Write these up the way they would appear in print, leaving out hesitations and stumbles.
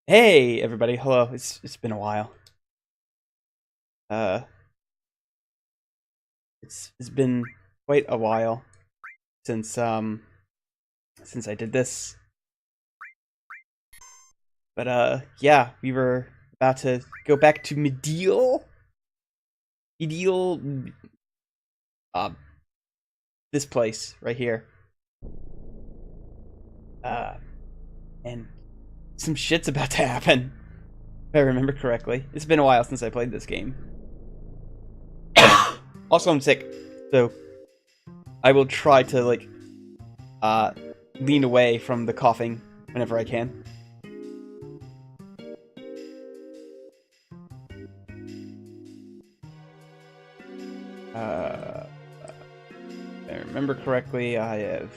Hey everybody, hello. It's been a while. Uh it's been quite a while since I did this. But yeah, we were about to go back to Medial uh this place right here. Uh and some shit's about to happen, if I remember correctly. It's been a while since I played this game. Also, I'm sick, so I will try to uh lean away from the coughing whenever I can. Uh, if I remember correctly, I have.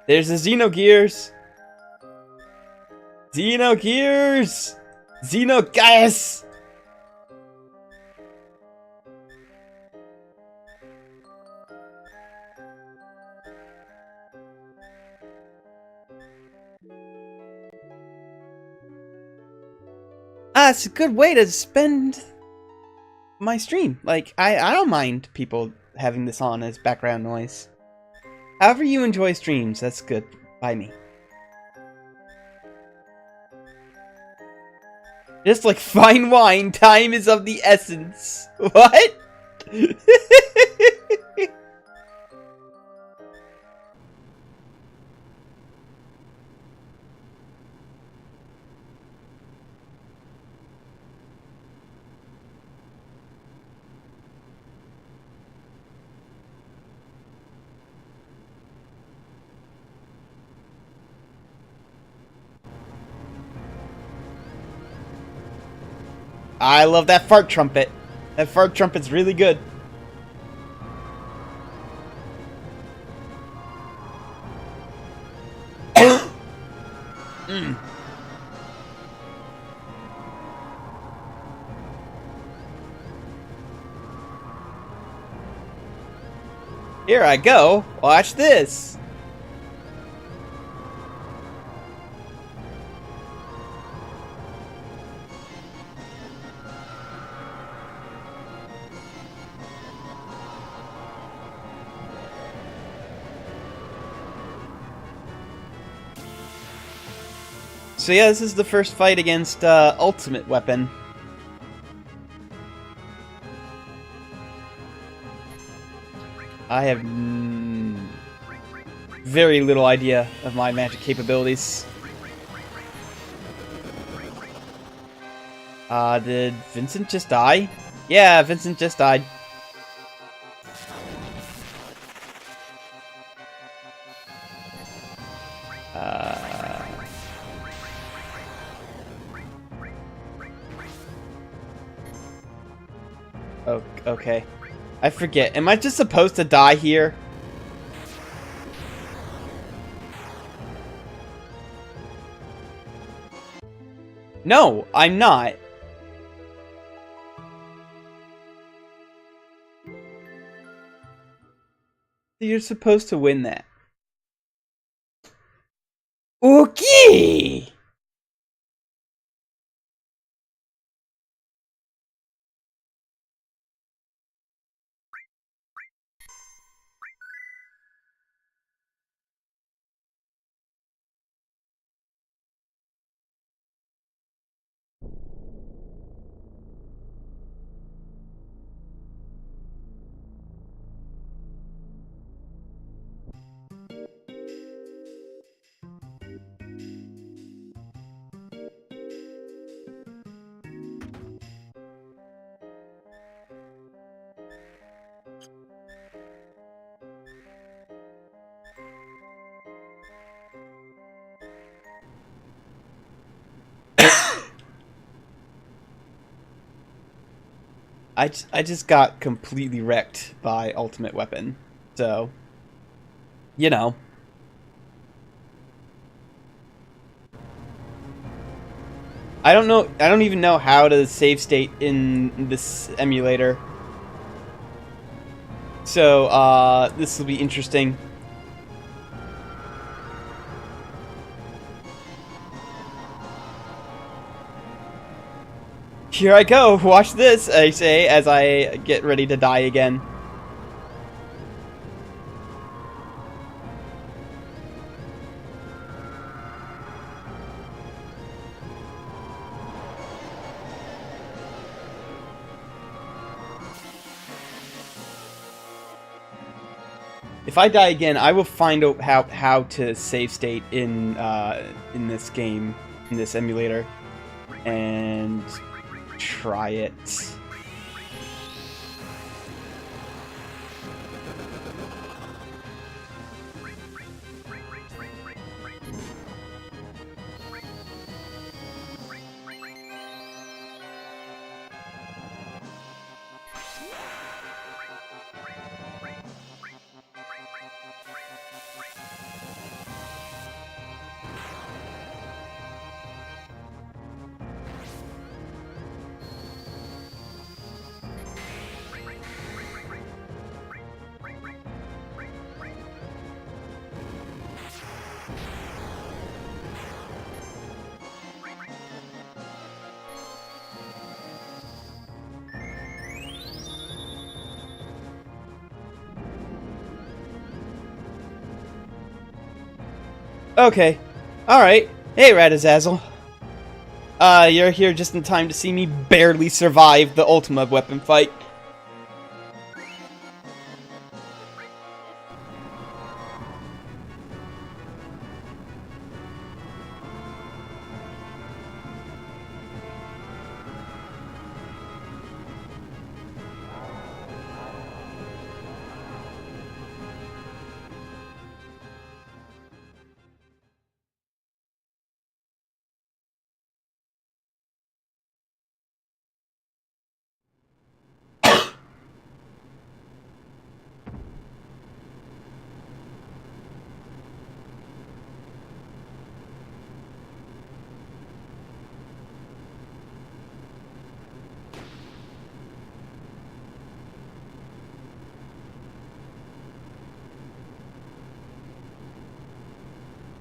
There's the Xenogears! Xenogears! Xenogears! Ah, it's a good way to spend my stream. Like, I don't mind people having this on as background noise. However you enjoy streams, that's good by me. Just like fine wine, time is of the essence. What? I love that fart trumpet. That fart trumpet's really good. Mm. Here I go. Watch this. So yeah, this is the first fight against Ultimate Weapon. I have very little idea of my magic capabilities. Did Vincent just die? Yeah, Vincent just died. Oh, okay. I forget. Am I just supposed to die here? No, I'm not. You're supposed to win that. Okay! I just got completely wrecked by Ultimate Weapon. So, you know. I don't know. I don't even know how to save state in this emulator. So, this will be interesting. Here I go. Watch this, I say, as I get ready to die again. If I die again, I will find out how to save state in this game, in this emulator, and try it. Okay. Alright. Hey, Radazazzle. You're here just in time to see me barely survive the Ultima weapon fight.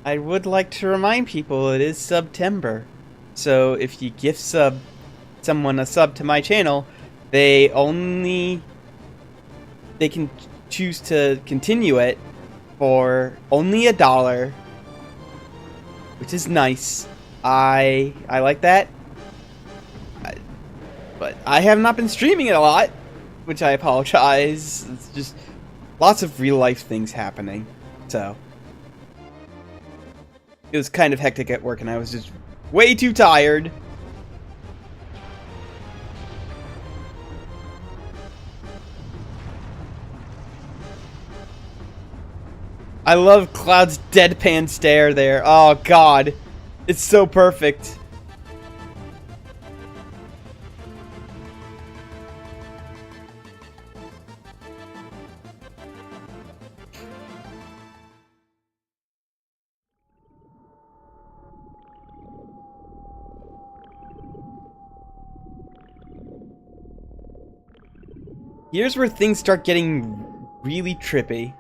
I would like to remind people it is September. So if you gift sub someone a sub to my channel, they can choose to continue it for only $1, which is nice. I like that. But I have not been streaming it a lot, which I apologize. It's just lots of real life things happening. So it was kind of hectic at work and I was just way too tired. I love Cloud's deadpan stare there. Oh god. It's so perfect. Here's where things start getting really trippy.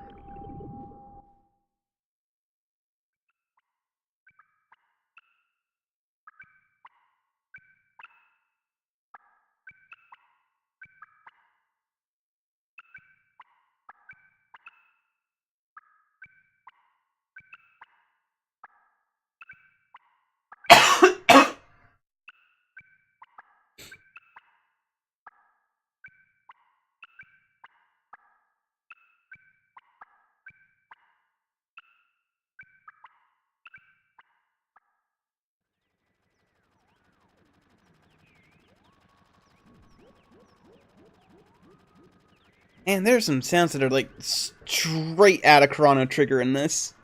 And there's some sounds that are like straight out of Chrono Trigger in this.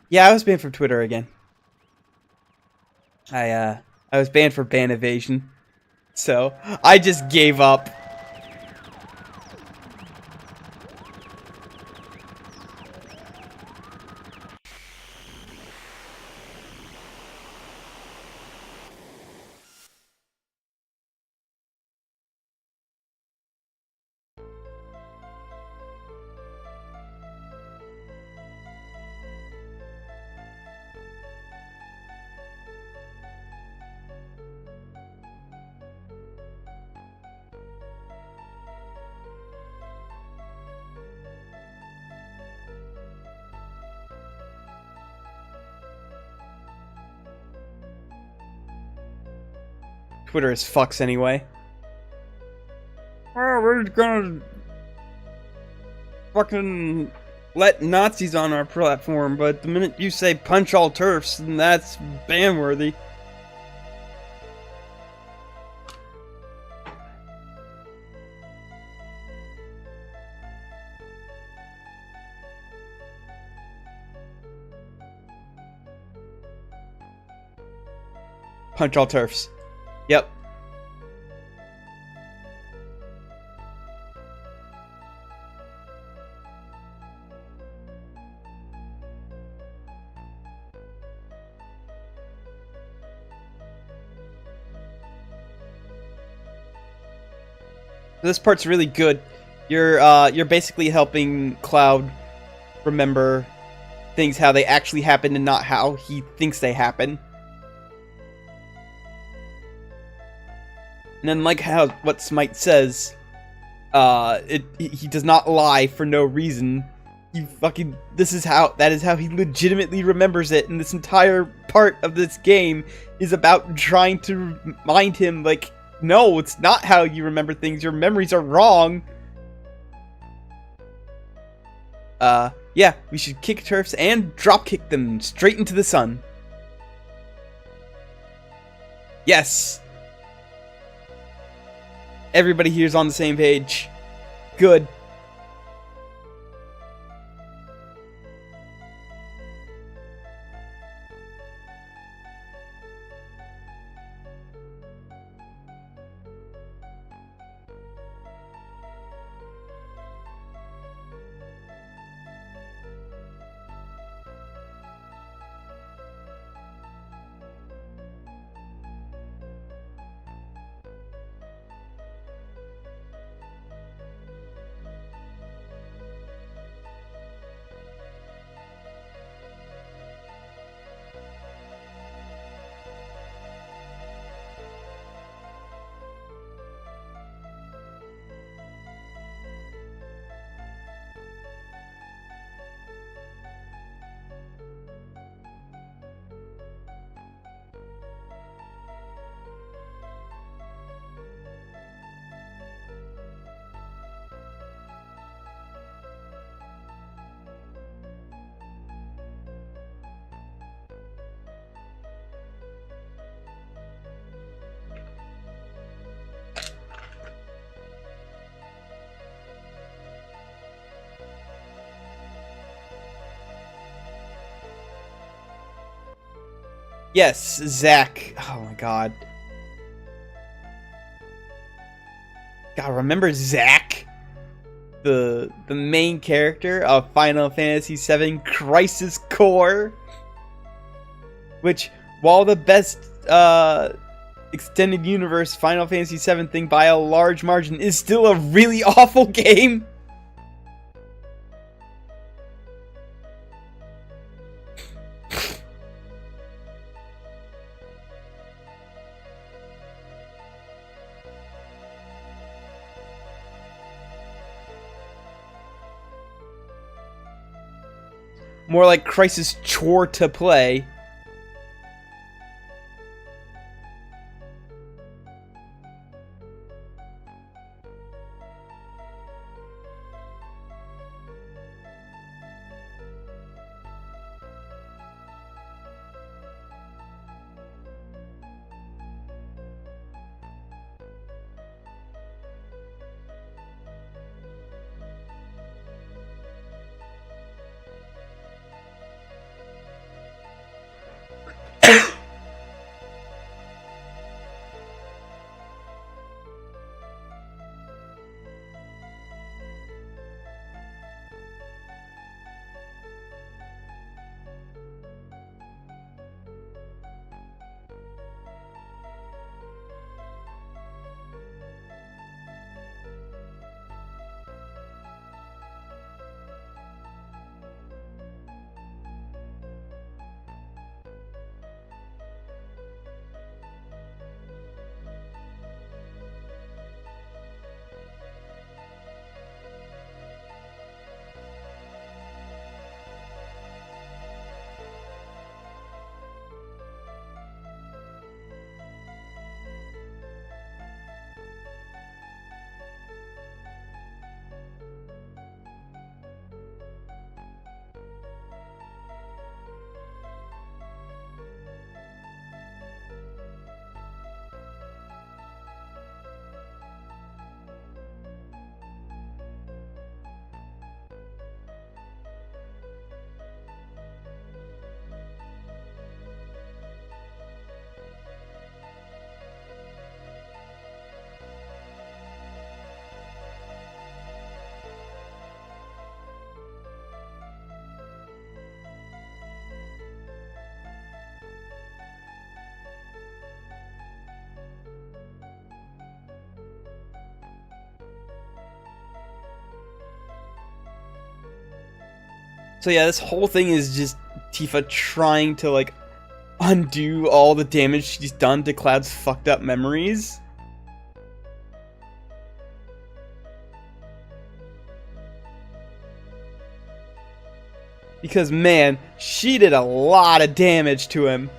Yeah, I was banned from Twitter again. I was banned for ban evasion. So, I just gave up. Twitter is fucks anyway. Oh, we're gonna fucking let Nazis on our platform, but the minute you say punch all turfs, then that's ban worthy. Punch all turfs. Yep. This part's really good. You're basically helping Cloud remember things how they actually happened and not how he thinks they happen. And then, like how what Smite says, he does not lie for no reason. That is how he legitimately remembers it, and this entire part of this game is about trying to remind him, like, no, it's not how you remember things. Your memories are wrong. Yeah, we should kick turfs and drop kick them straight into the sun. Yes. Everybody here's on the same page. Good. Yes, Zach. Oh my god. God, remember Zach? The main character of Final Fantasy VII Crisis Core? Which, while the best extended universe Final Fantasy VII thing by a large margin, is still a really awful game. More like Crisis Chore to play. So yeah, this whole thing is just Tifa trying to like undo all the damage she's done to Cloud's fucked up memories. Because man, she did a lot of damage to him.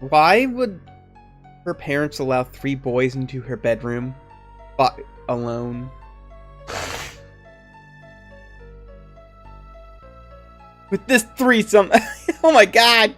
Why would her parents allow 3 boys into her bedroom, but alone? With this threesome, oh my god!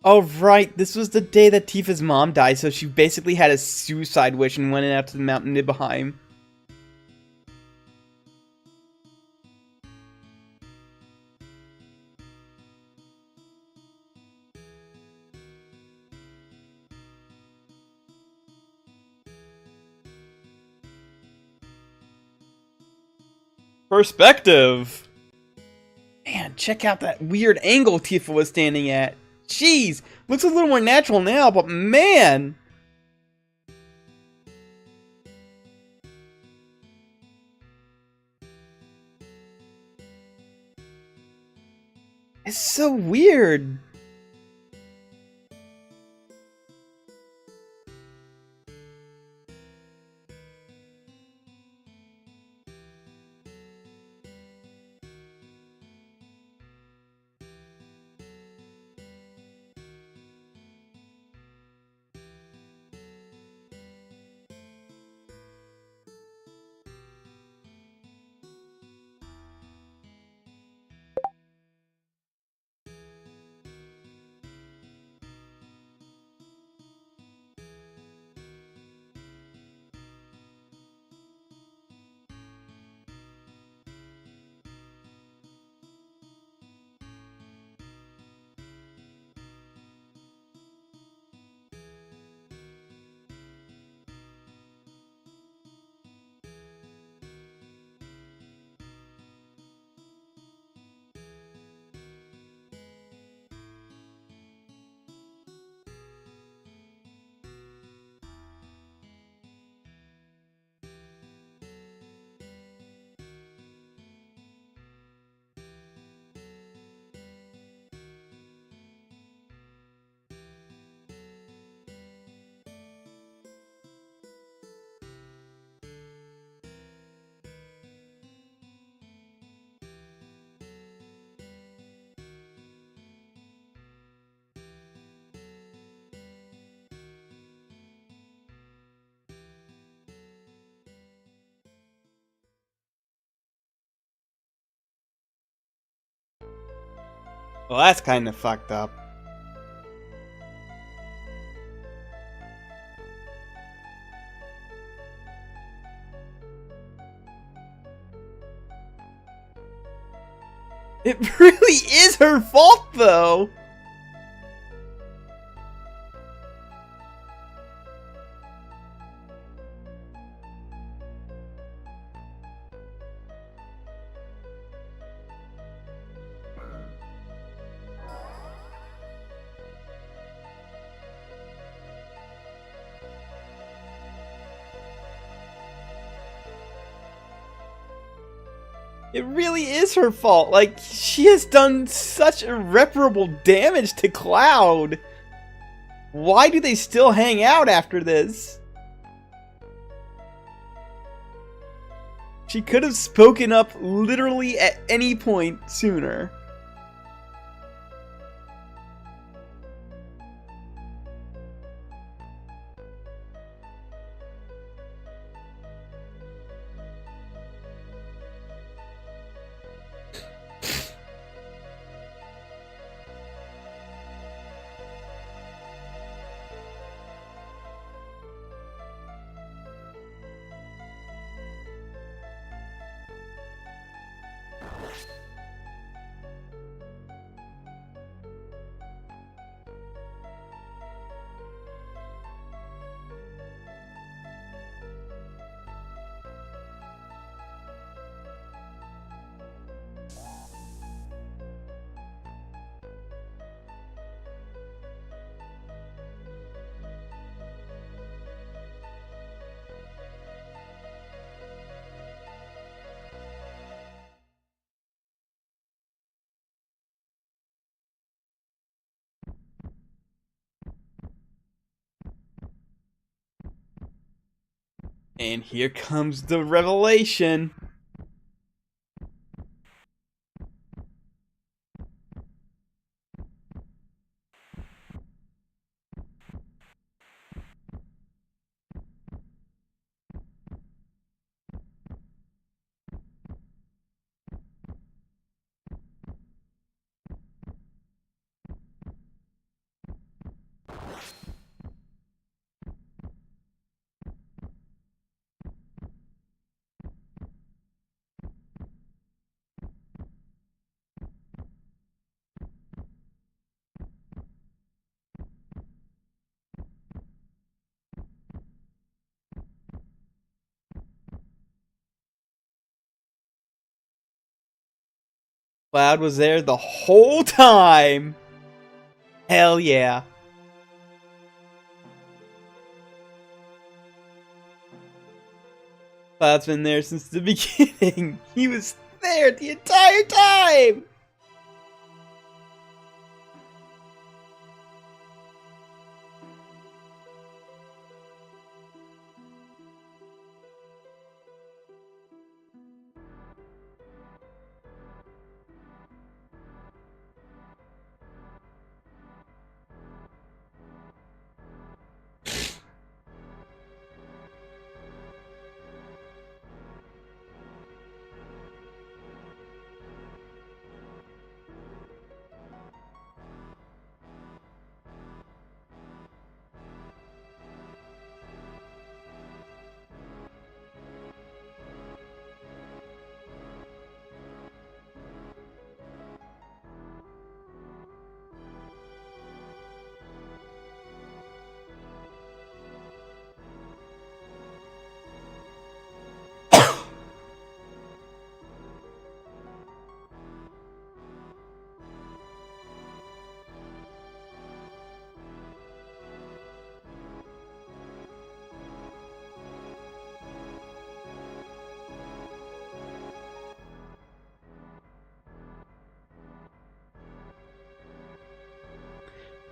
Oh right, this was the day that Tifa's mom died, so she basically had a suicide wish and went out to the mountain Nibelheim. Perspective! Man, check out that weird angle Tifa was standing at. Jeez, looks a little more natural now, but man! It's so weird. Well, that's kind of fucked up. It really is her fault, though! It really is her fault. Like, she has done such irreparable damage to Cloud. Why do they still hang out after this? She could have spoken up literally at any point sooner. And here comes the revelation. Cloud was there the whole time. Hell yeah. Cloud's been there since the beginning. He was there the entire time.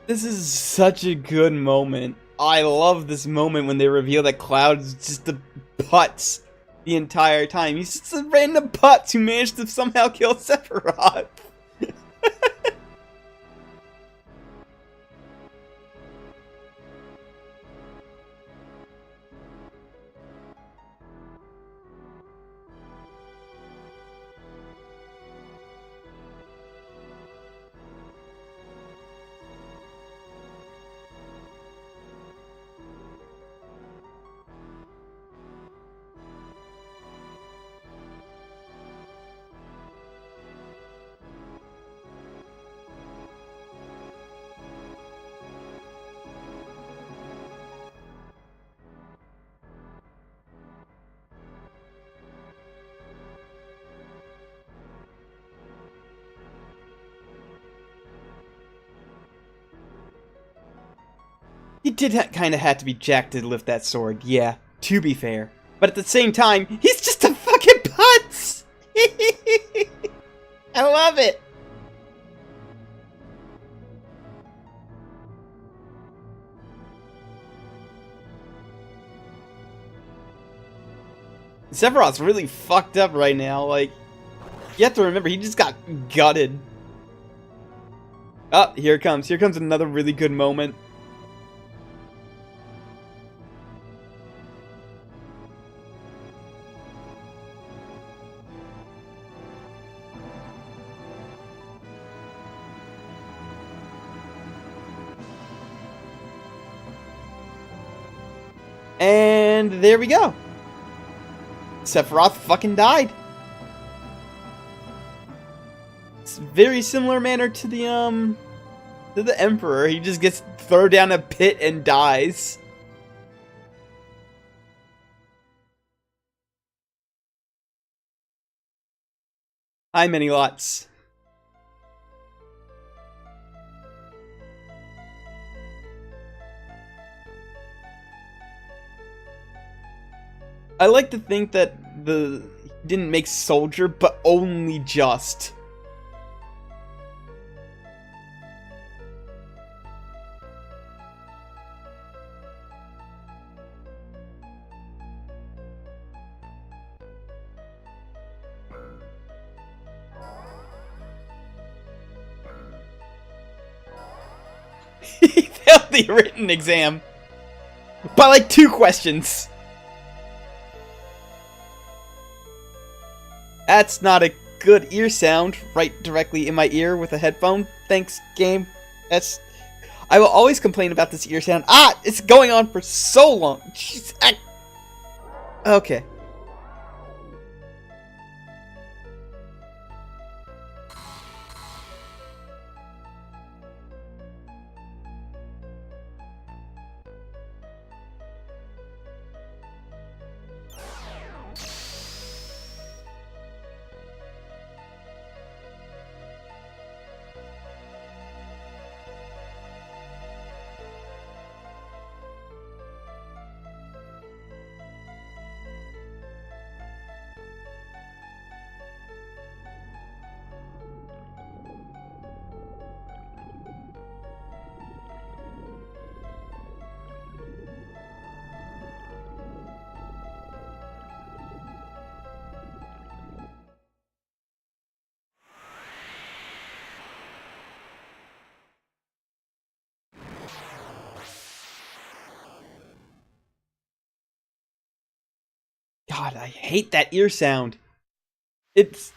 This is such a good moment. I love this moment when they reveal that Cloud's just a putz the entire time. He's just a random putz who managed to somehow kill Sephiroth. He did kind of have to be jacked to lift that sword, yeah, to be fair. But at the same time, he's just a fucking putz! I love it! Sephiroth's really fucked up right now, like, you have to remember, he just got gutted. Oh, here it comes. Here comes another really good moment. And there we go. Sephiroth fucking died. It's very similar manner to the Emperor. He just gets thrown down a pit and dies. Hi, Many Lots. I like to think that he didn't make Soldier, but only just. He failed the written exam by like 2 questions. That's not a good ear sound right directly in my ear with a headphone. Thanks, game. I will always complain about this ear sound. Ah, it's going on for so long. Jeez, okay. God, I hate that ear sound. It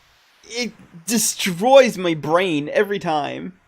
destroys my brain every time.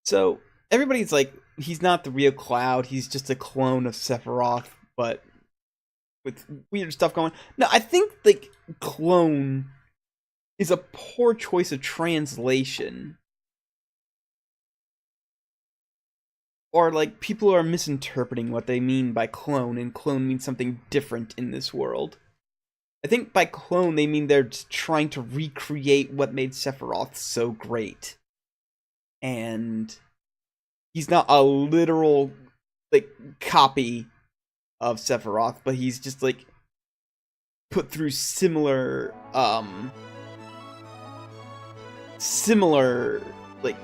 So, everybody's like, he's not the real Cloud, he's just a clone of Sephiroth, but with weird stuff going on. No, I think, like, clone is a poor choice of translation. or like people are misinterpreting what they mean by clone, and clone means something different in this world. I think by clone they mean they're just trying to recreate what made Sephiroth so great. And he's not a literal like copy of Sephiroth, but he's just like put through similar like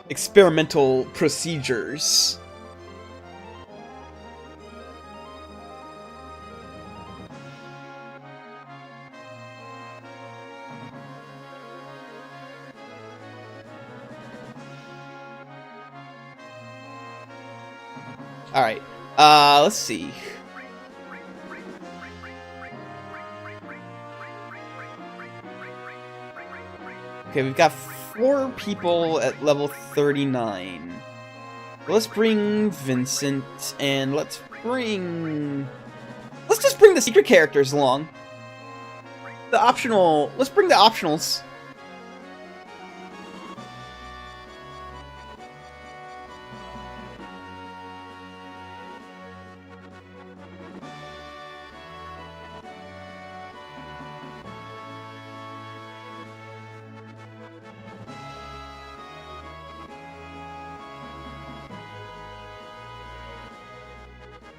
experimental procedures. All right. Let's see. Okay, we've got 4 people at level 39. Let's bring Vincent, and let's just bring the secret characters along. Let's bring the optionals.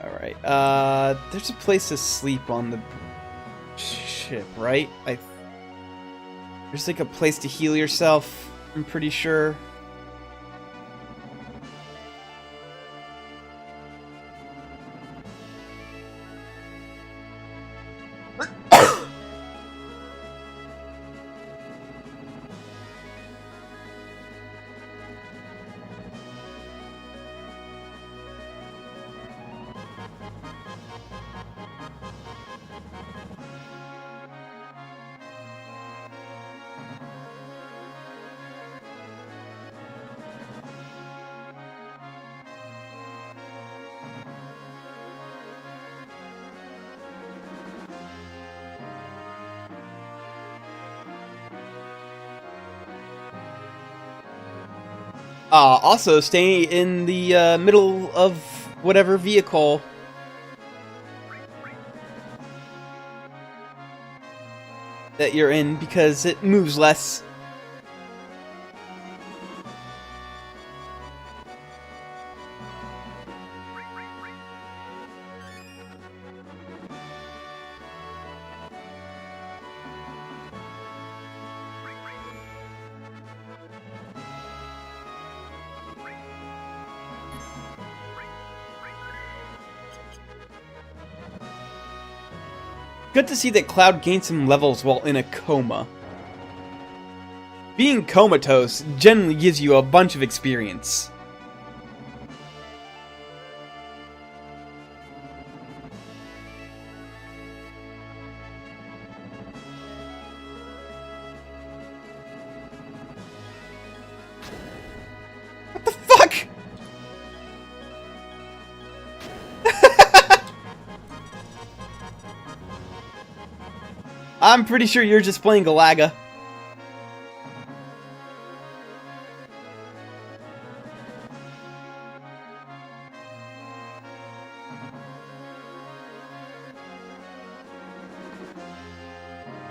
Alright, there's a place to sleep on the ship, right? There's like a place to heal yourself, I'm pretty sure. Also, stay in the middle of whatever vehicle that you're in, because it moves less. Good to see that Cloud gained some levels while in a coma. Being comatose generally gives you a bunch of experience. What the fuck? I'm pretty sure you're just playing Galaga.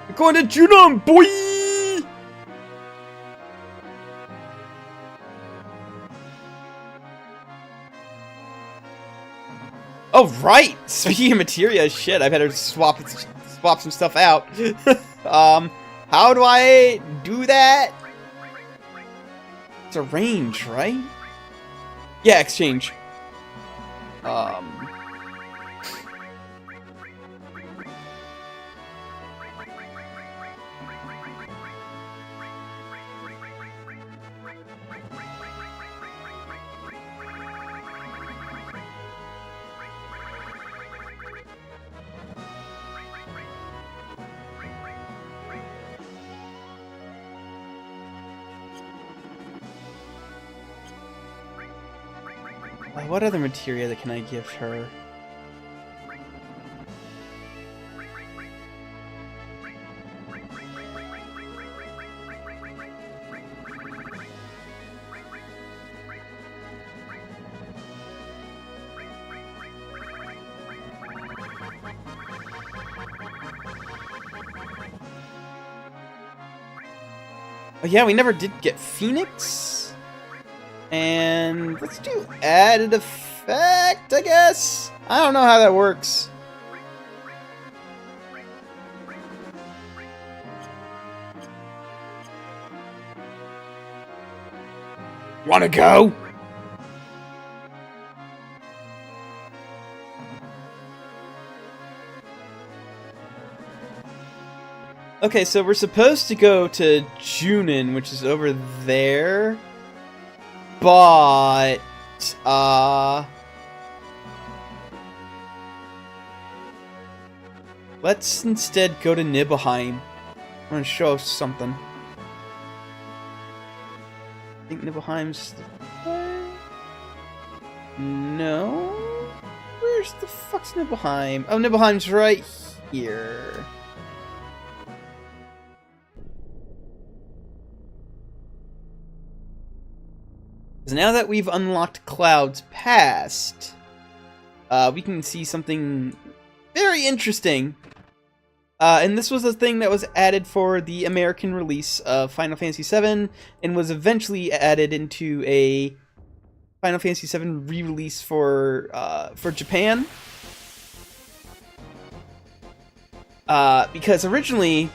We're going to Junon, boy! Oh, right! Speaking of materia, shit, I better swap some stuff out. How do I do that? It's a range, right? Yeah, exchange. What other materia can I give her? Oh yeah, we never did get Phoenix. And let's do added effect, I guess? I don't know how that works. Wanna go? Okay, so we're supposed to go to Junin, which is over there. But, let's instead go to Nibelheim. I'm gonna show us something. I think Nibelheim's... No? Where's the fuck's Nibelheim? Oh, Nibelheim's right here. So now that we've unlocked Cloud's past, we can see something very interesting. And this was a thing that was added for the American release of Final Fantasy VII, and was eventually added into a Final Fantasy VII re-release for Japan. Because originally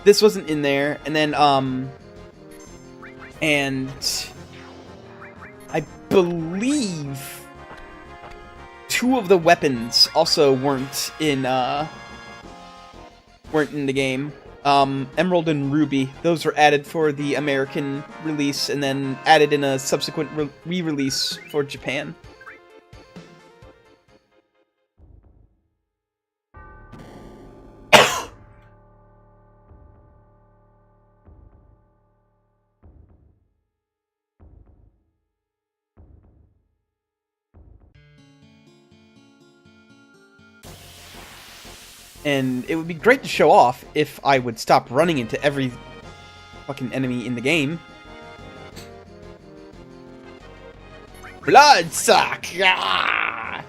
this wasn't in there, and then and I believe two of the weapons also weren't in the game. Emerald and Ruby, those were added for the American release and then added in a subsequent re-release for Japan. And it would be great to show off if I would stop running into every fucking enemy in the game. Bloodsuck! Ah!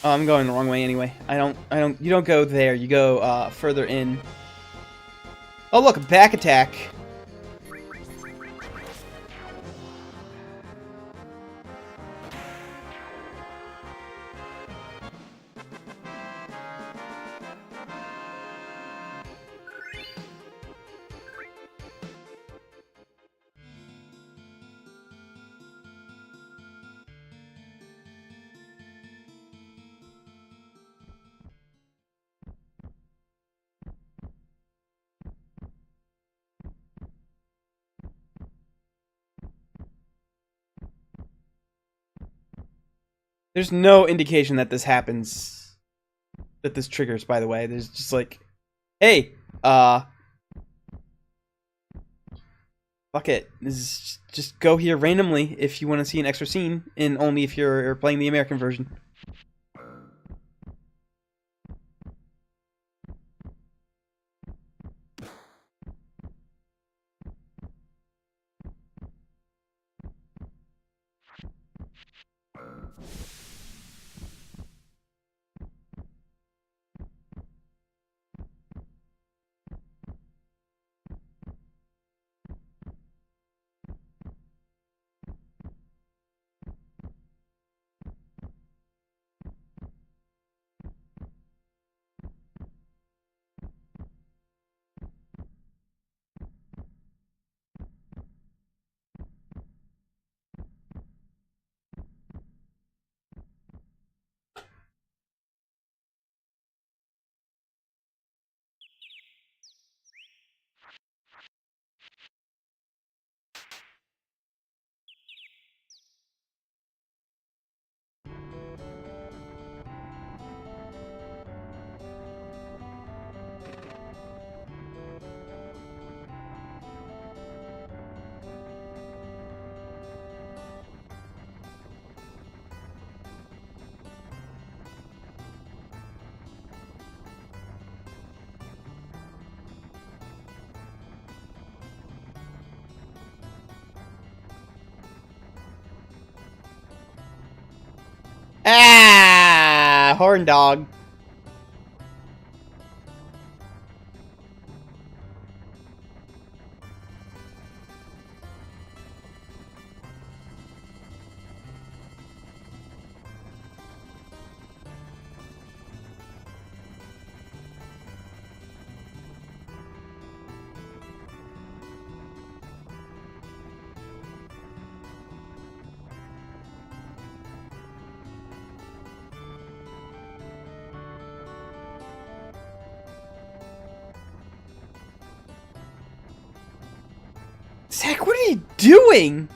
Oh, I'm going the wrong way anyway. You don't go there, you go, further in. Oh look, back attack. There's no indication that this happens, that this triggers, by the way. There's just like, hey, fuck it. Just go here randomly if you want to see an extra scene, and only if you're playing the American version. horn dog. Zach, what are you doing?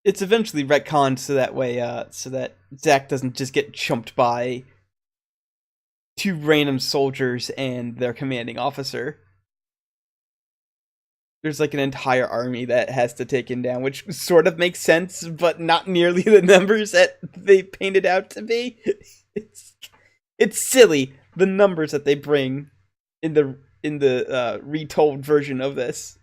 It's eventually retconned so that way, so that Zach doesn't just get chumped by two random soldiers and their commanding officer. There's like an entire army that has to take him down, which sort of makes sense, but not nearly the numbers that they painted out to be. It's silly, the numbers that they bring in the retold version of this.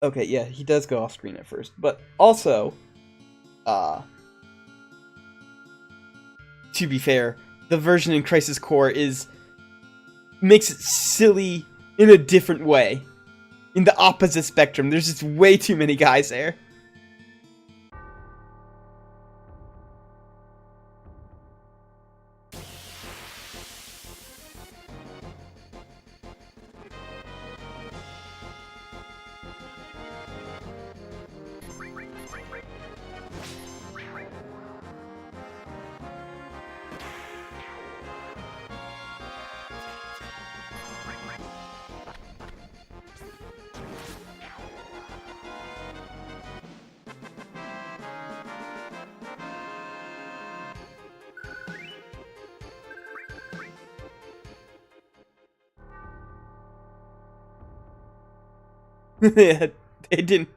Okay, yeah, he does go off screen at first, but also, to be fair, the version in Crisis Core makes it silly in a different way. In the opposite spectrum, there's just way too many guys there. They didn't.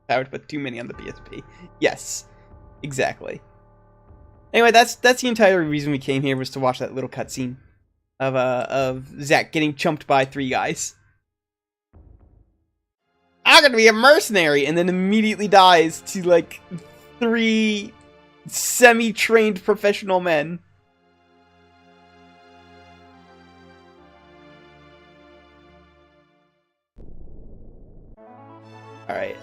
I would put too many on the PSP. Yes, exactly. Anyway, that's the entire reason we came here, was to watch that little cutscene of Zack getting chumped by three guys. I'm gonna be a mercenary, and then immediately dies to like three semi-trained professional men. Alright,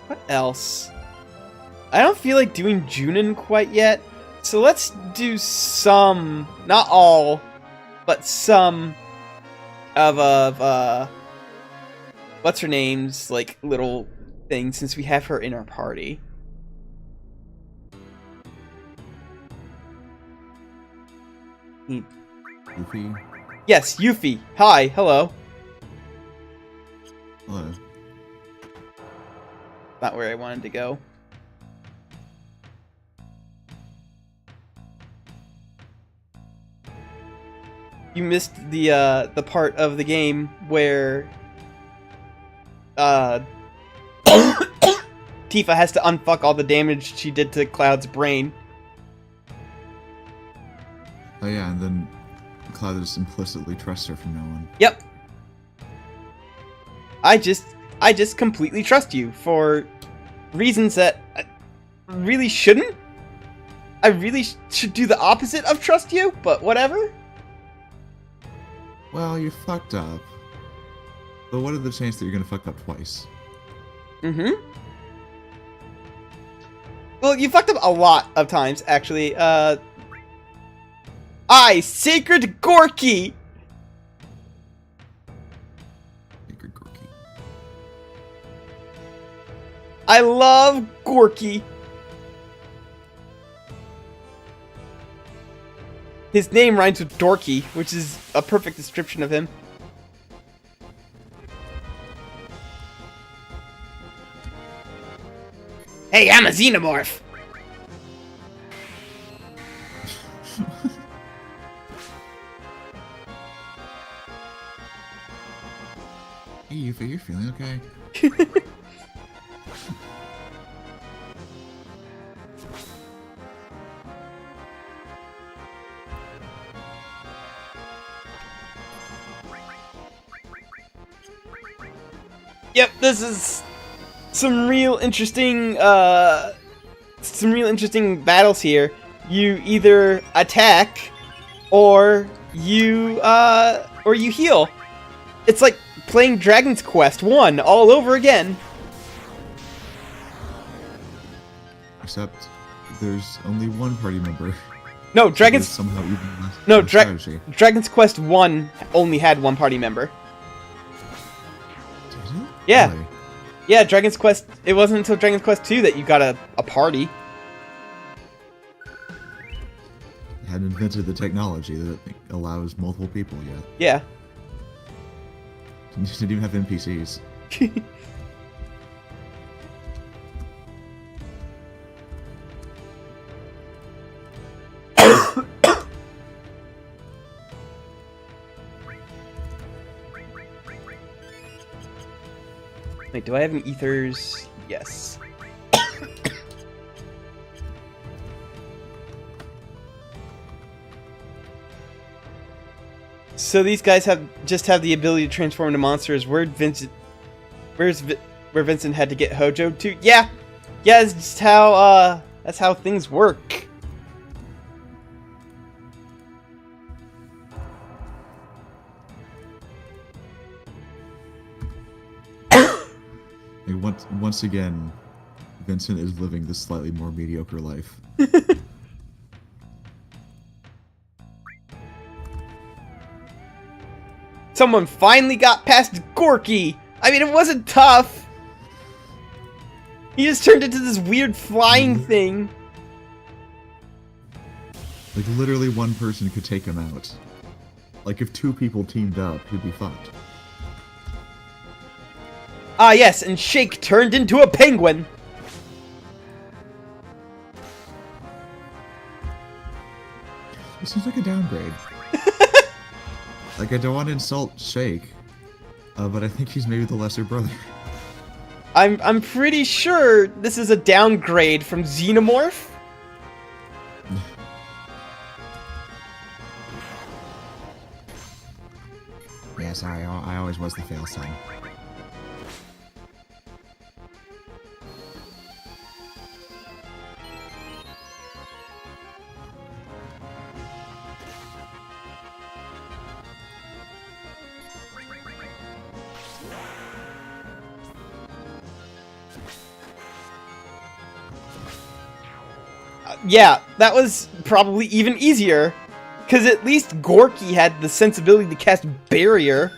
what else? I don't feel like doing Junin quite yet, so let's do some, not all, but some of what's her name's, like, little thing, since we have her in our party. Yuffie? Yes, Yuffie. Hi, hello. Hello. Not where I wanted to go. you missed the part of the game where Tifa has to unfuck all the damage she did to Cloud's brain. Oh yeah, and then Cloud just implicitly trusts her from now on. Yep. I just completely trust you for reasons that I really shouldn't. I really should do the opposite of trust you, but whatever. Well, you fucked up. But what are the chances that you're gonna fuck up twice? Mm-hmm. Well, you fucked up a lot of times, actually. Sacred Gorky! Sacred Gorky. I love Gorky. His name rhymes with dorky, which is a perfect description of him. Hey, I'm a xenomorph! Hey, you're feeling okay? Yep, this is some real interesting battles here. You either attack or you heal. It's like playing Dragon's Quest 1 all over again. Except there's only one party member. No, Dragon's somehow even less No, strategy. Dragon's Quest 1 only had one party member. Did it? Yeah. Really? Yeah, Dragon's Quest, it wasn't until Dragon's Quest 2 that you got a party. They hadn't invented the technology that allows multiple people yet. Yeah. Didn't even have NPCs. Wait, do I have any ethers? Yes. So these guys just have the ability to transform into monsters. Where Vincent had to get Hojo to? Yeah, it's just how that's how things work. Once again, Vincent is living this slightly more mediocre life. Someone finally got past Gorky! I mean, it wasn't tough! He just turned into this weird flying thing. Like, literally one person could take him out. Like, if two people teamed up, he'd be fucked. Ah, yes, and Shake turned into a penguin! It seems like a downgrade. Like, I don't want to insult Shake, but I think he's maybe the lesser brother. I'm pretty sure this is a downgrade from Xenomorph. Yeah, sorry, I always was the fail son. Yeah, that was probably even easier. Because at least Gorky had the sensibility to cast Barrier.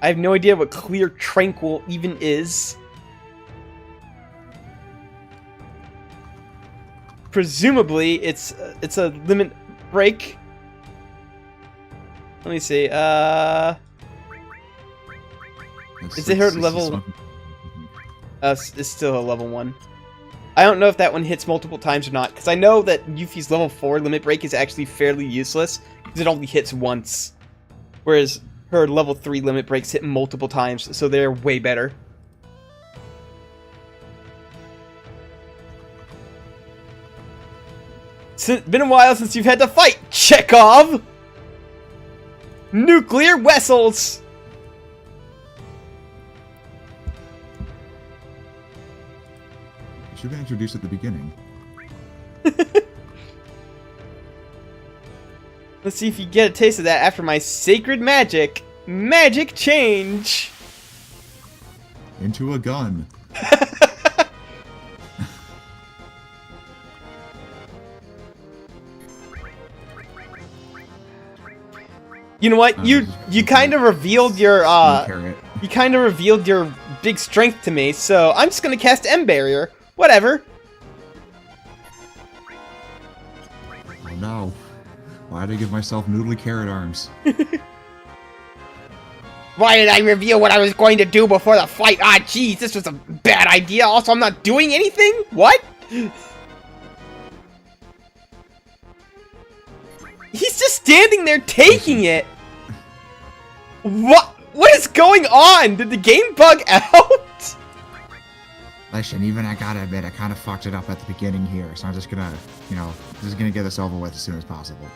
I have no idea what Clear Tranquil even is. Presumably, it's a limit break. Let me see, Is it her level? It's still a level 1. I don't know if that one hits multiple times or not, because I know that Yuffie's level 4 limit break is actually fairly useless, because it only hits once. Whereas her level 3 limit breaks hit multiple times, so they're way better. It's been a while since you've had to fight, Chekhov! Nuclear vessels! Should have been introduced at the beginning. Let's see if you get a taste of that after my sacred magic. Magic change! Into a gun. You know what? You kind of revealed your you kind of revealed your big strength to me, so I'm just gonna cast M Barrier. Whatever. Oh no. Why did I give myself noodly carrot arms? Why did I reveal what I was going to do before the fight? Ah, jeez, this was a bad idea. Also, I'm not doing anything? What? He's just standing there taking it. What? What is going on? Did the game bug out? Listen, even I gotta admit, I kind of fucked it up at the beginning here, so I'm just gonna, you know, just gonna get this over with as soon as possible.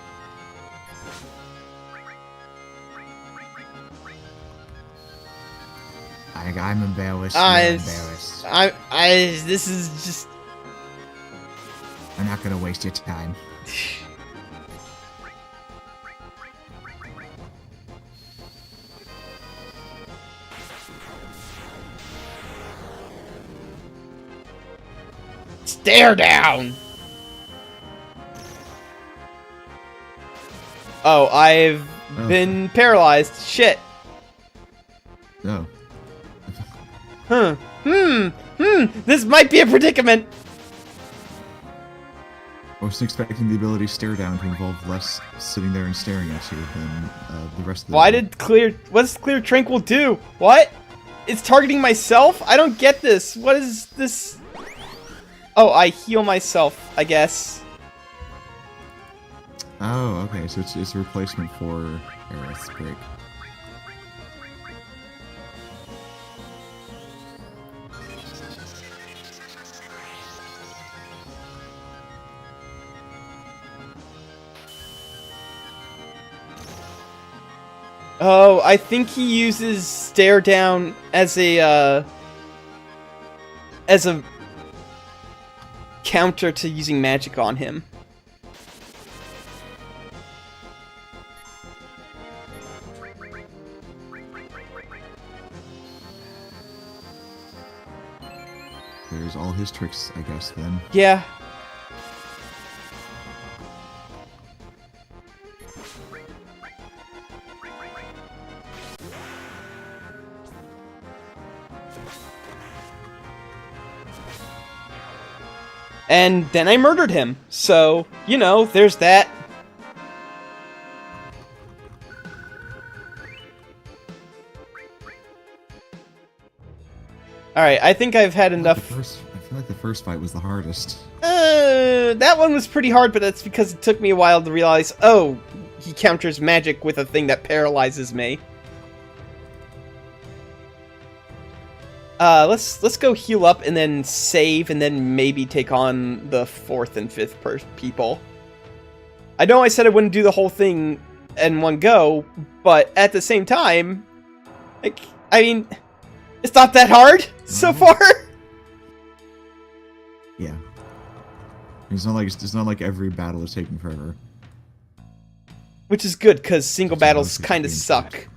I'm embarrassed. This is just... I'm not gonna waste your time. Stare down! Oh, I've been paralyzed. Shit. No. This might be a predicament. I was expecting the ability stare down to involve less sitting there and staring at you than the rest of the game. What's Clear Tranquil do? What? It's targeting myself? I don't get this. What is this? Oh, I heal myself, I guess. Oh, okay, so it's a replacement for Aerith's break. Oh, I think he uses stare down as a counter to using magic on him. There's all his tricks, I guess, then. Yeah. And then I murdered him. So, you know, there's that. Alright, I think I've had enough. I feel like the first fight was the hardest. That one was pretty hard, but that's because it took me a while to realize, oh, he counters magic with a thing that paralyzes me. Let's go heal up and then save and then maybe take on the 4th and 5th people. I know I said I wouldn't do the whole thing in one go, but at the same time, like, I mean, it's not that hard so far. Yeah. It's not like every battle is taking forever. Which is good, because single battles kind of suck.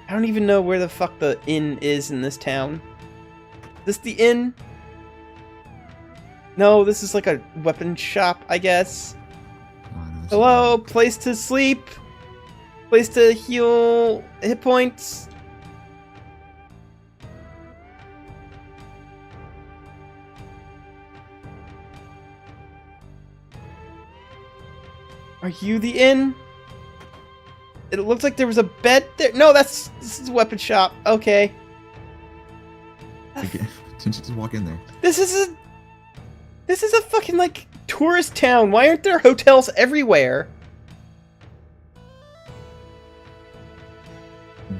I don't even know where the fuck the inn is in this town. Is this the inn? No, this is like a weapon shop, I guess. Hello, place to sleep. Place to heal hit points. Are you the inn? It looks like there was a bed there. No, this is a weapon shop. Okay. Okay. Just walk in there. This is a fucking, like, tourist town. Why aren't there hotels everywhere?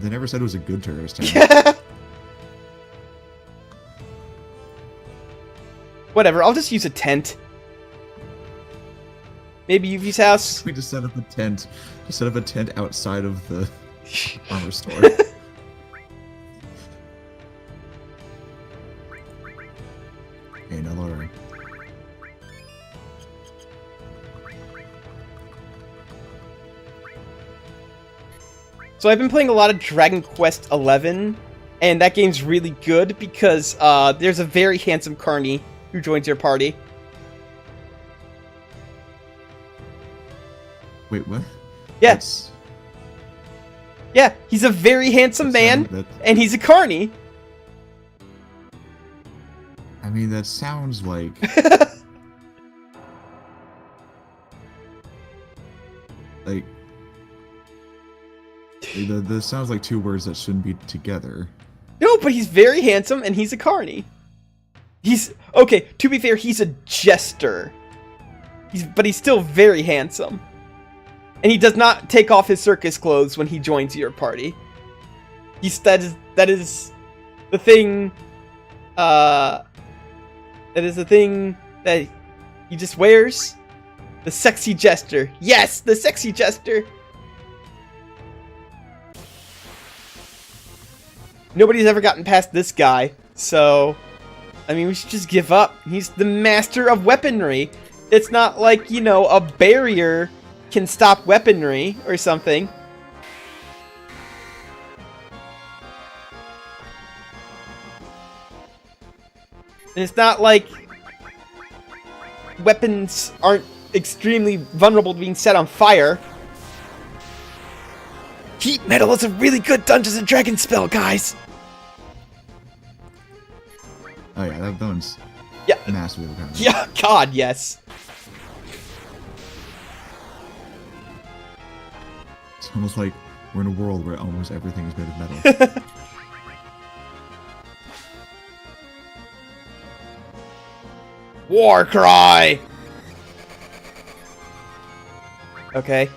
They never said it was a good tourist town. Yeah. Whatever, I'll just use a tent. Maybe Yuvi's house. We just set up a tent. Just set up a tent outside of the armor store. Okay, now lowering. So I've been playing a lot of Dragon Quest XI, and that game's really good because there's a very handsome carny who joins your party. Wait, what? Yeah. That's, Yeah, he's a very handsome man, and he's a carny. I mean, that sounds like... like... That sounds like two words that shouldn't be together. No, but he's very handsome, and he's a carny. He's... Okay, to be fair, he's a jester. But he's still very handsome. And he does not take off his circus clothes when he joins your party. That is the thing... that is the thing that he just wears. The sexy jester. Yes, the sexy jester. Nobody's ever gotten past this guy, so... I mean, we should just give up. He's the master of weaponry. It's not like, you know, a barrier can stop weaponry or something. And it's not like weapons aren't extremely vulnerable to being set on fire. Heat metal is a really good Dungeons and Dragons spell, guys. Oh yeah, that one's massively overpowered. Yeah, God, yes. It's almost like we're in a world where almost everything is made of metal. War cry! Okay.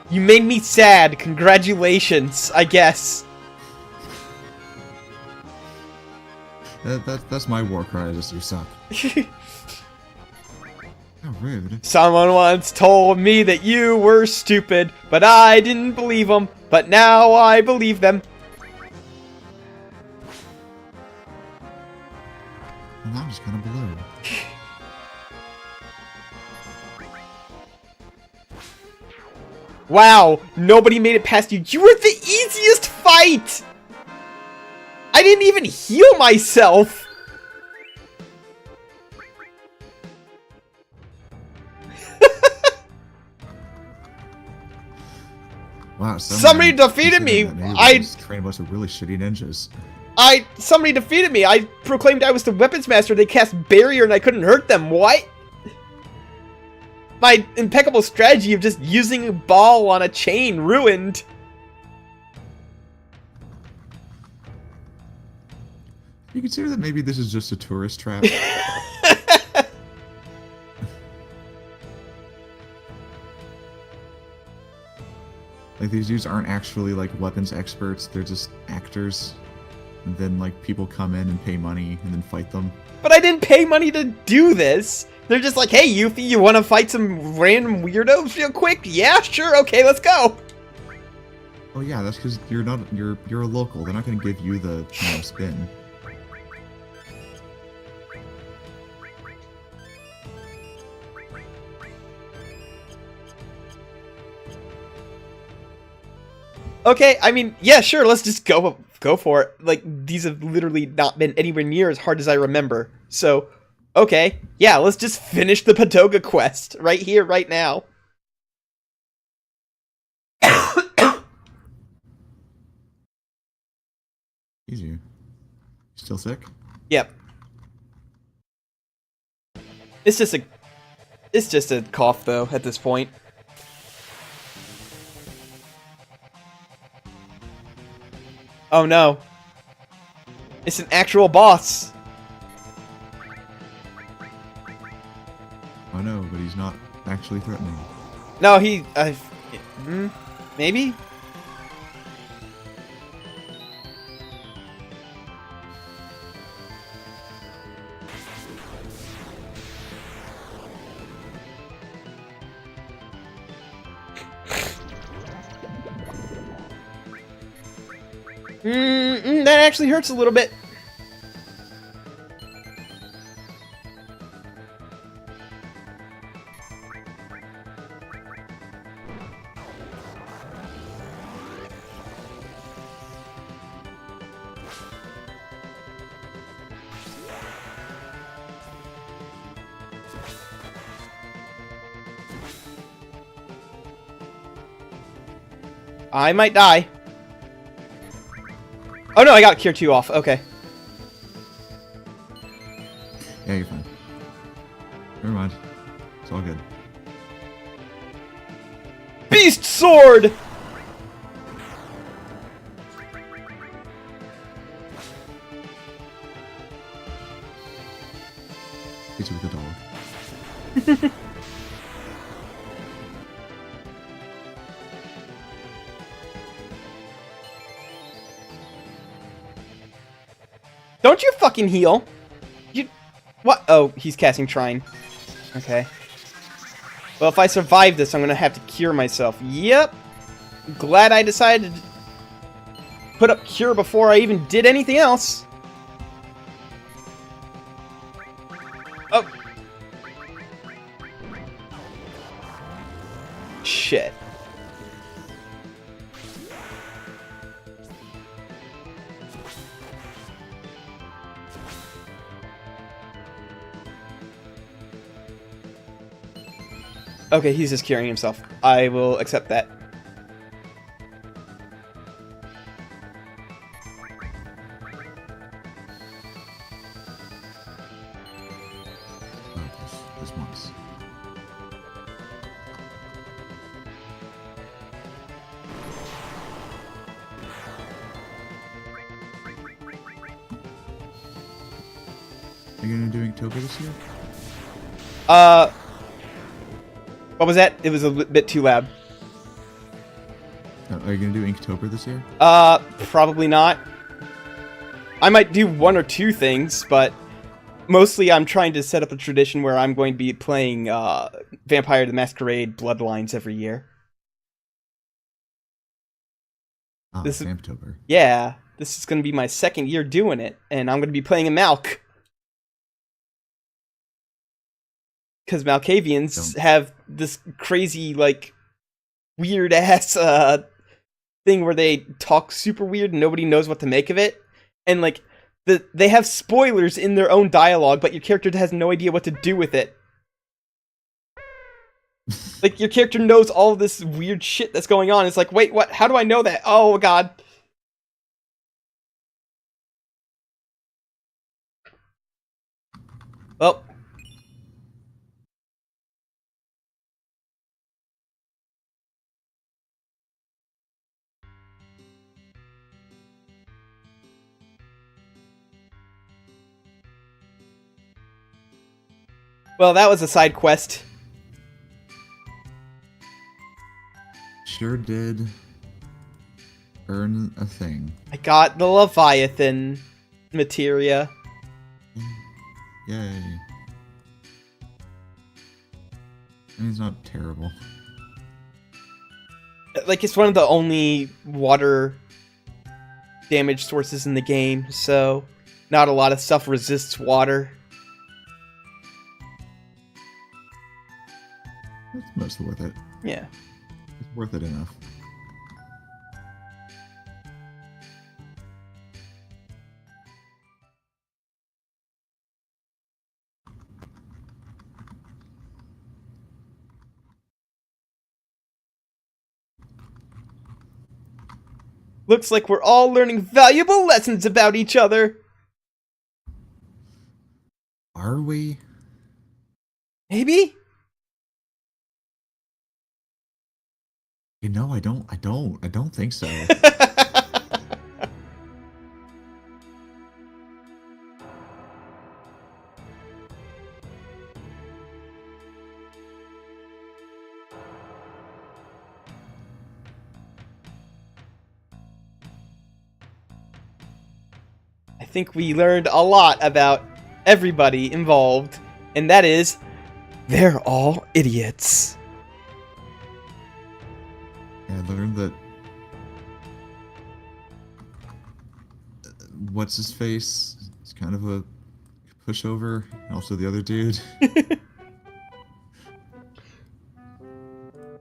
You made me sad. Congratulations, I guess. That's my war cry, just you suck. How rude. Someone once told me that you were stupid, but I didn't believe them. But now I believe them. And that was kind of blue. Wow, nobody made it past you. You were the easiest fight! I didn't even heal myself! Wow, somebody defeated me! I trained a bunch of really shitty ninjas. Somebody defeated me! I proclaimed I was the weapons master, they cast barrier and I couldn't hurt them, what? My impeccable strategy of just using a ball on a chain ruined. You consider that maybe this is just a tourist trap? Like, these dudes aren't actually, like, weapons experts, they're just actors. And then, like, people come in and pay money and then fight them. But I didn't pay money to do this! They're just like, hey, Yuffie, you want to fight some random weirdos real quick? Yeah, sure, okay, let's go. Oh yeah, that's because you're a local. They're not going to give you the spin. Okay, I mean, yeah, sure, let's just go for it. Like, these have literally not been anywhere near as hard as I remember. So, okay, yeah, let's just finish the Padoga quest right here, right now. Easy. Still sick? Yep. It's It's just a cough, though, at this point. Oh no. It's an actual boss. Oh no, but he's not actually threatening. No, he... maybe? That actually hurts a little bit. I might die. Oh no, I got Cure 2 off. Okay. Yeah, you're fine. Never mind. It's all good. Beast Sword! Hit you with a dog. Don't you fucking heal. You... What? Oh, he's casting Trine. Okay. Well, if I survive this, I'm gonna have to cure myself. Yep. Glad I decided to put up Cure before I even did anything else. Oh. Shit. Okay, he's just curing himself. I will accept that. Oh, this once. Are you gonna do Inktober this year? What was that? It was a bit too loud. Are you gonna do Inktober this year? Probably not. I might do one or two things, but mostly I'm trying to set up a tradition where I'm going to be playing Vampire the Masquerade Bloodlines every year. Ah, This is- Vamptober. Yeah, this is going to be my second year doing it, and I'm going to be playing a Malk. Because Malkavians have this crazy, like, weird-ass thing where they talk super weird and nobody knows what to make of it. And, like, they have spoilers in their own dialogue, but your character has no idea what to do with it. Like, your character knows all of this weird shit that's going on. It's like, wait, what? How do I know that? Oh, God. Well. Well, that was a side quest. Sure did earn a thing. I got the Leviathan materia. Yay. I mean, it's not terrible. Like, it's one of the only water damage sources in the game, so not a lot of stuff resists water. It's mostly worth it. Yeah. It's worth it enough. Looks like we're all learning valuable lessons about each other. Are we? Maybe? You know, I don't think so. I think we learned a lot about everybody involved, and that is, they're all idiots. Yeah, I learned that. What's his face? It's kind of a pushover. And also the other dude.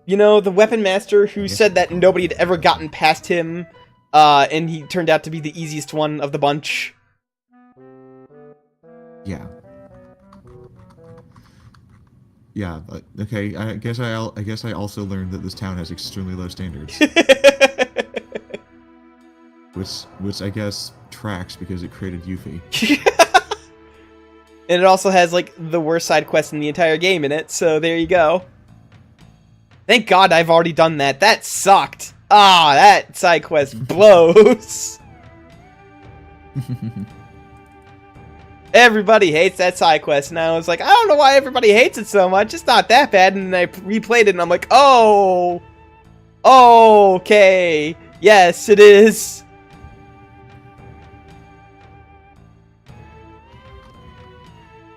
You know, the weapon master who Yes. said that nobody had ever gotten past him, and he turned out to be the easiest one of the bunch. Yeah. Yeah. But, okay. I guess I also learned that this town has extremely low standards, which I guess tracks because it created Yuffie. And it also has, like, the worst side quest in the entire game in it, so there you go. Thank God I've already done that. That sucked. Ah, that side quest blows. Everybody hates that side quest, and I was like, I don't know why everybody hates it so much. It's not that bad, and then I replayed it, and I'm like, oh, okay, yes, it is.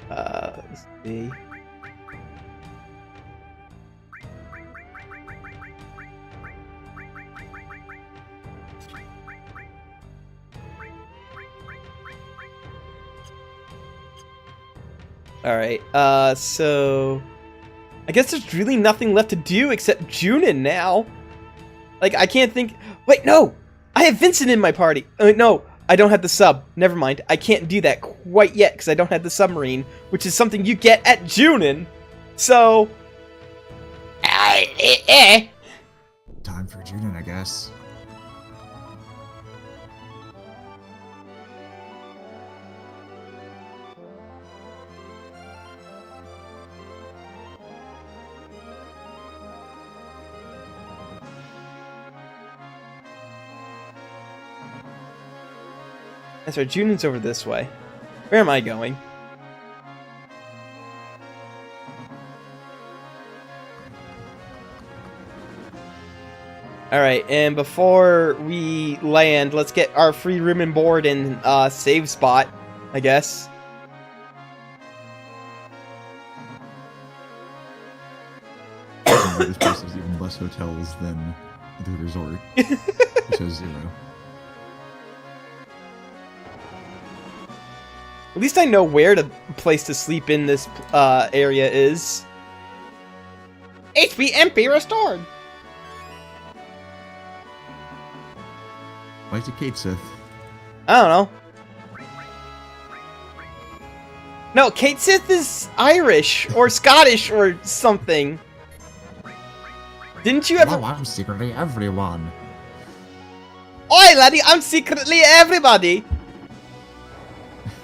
Let's see. Alright, so I guess there's really nothing left to do except Junin now. Like, I can't think... Wait, no! I have Vincent in my party! No, I don't have the sub. Never mind. I can't do that quite yet because I don't have the submarine, which is something you get at Junin. So... Time for Junin, I guess. That's right, Junin's over this way. Where am I going? Alright, and before we land, let's get our free room and board and save spot, I guess. This place has even less hotels than the resort, which has 0. At least I know where the place to sleep in this area is. HP MP restored! Why is it Kate Sith? I don't know. No, Kate Sith is Irish or Scottish or something. Didn't you ever? Oh, I'm secretly everyone. Oi, laddie, I'm secretly everybody.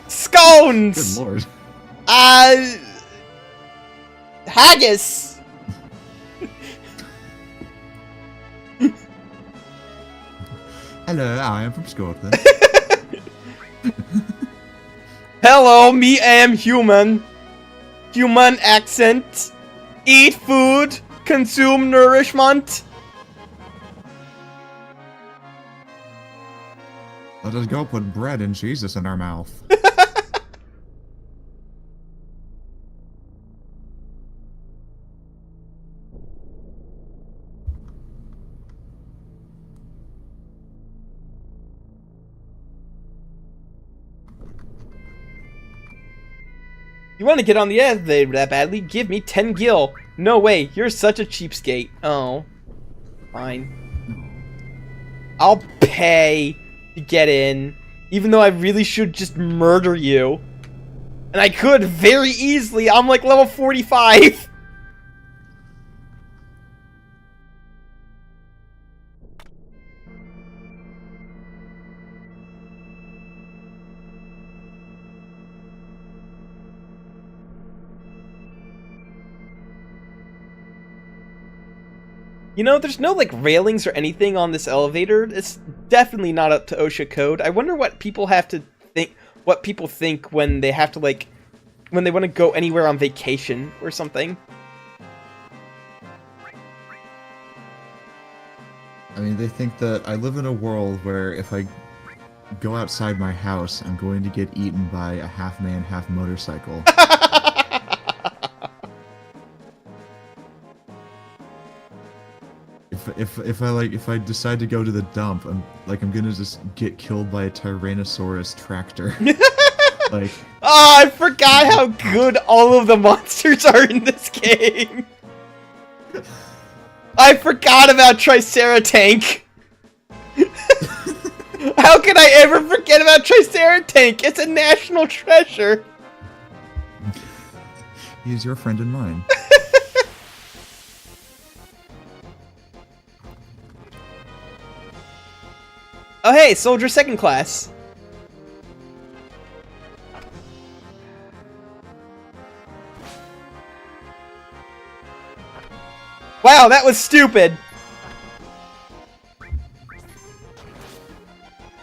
Scones. Good lord. Haggis. Hello, I am from Scotland. Hello, me am human. Human accent. Eat food. Consume nourishment. Let us go put bread and Jesus in our mouth. You want to get on the elevator that badly? Give me 10 gil. No way, you're such a cheapskate. Oh. Fine. I'll pay to get in, even though I really should just murder you. And I could very easily. I'm like level 45. You know, there's no, like, railings or anything on this elevator. It's definitely not up to OSHA code. I wonder what people have to think, what people think when they have to, like, when they want to go anywhere on vacation or something. I mean, they think that I live in a world where if I go outside my house, I'm going to get eaten by a half-man, half-motorcycle. If I decide to go to the dump, I'm gonna just get killed by a Tyrannosaurus tractor. Like, oh, I forgot how good all of the monsters are in this game. I forgot about Triceratank. How can I ever forget about Triceratank? It's a national treasure. He's your friend and mine. Oh hey, Soldier Second Class. Wow, that was stupid.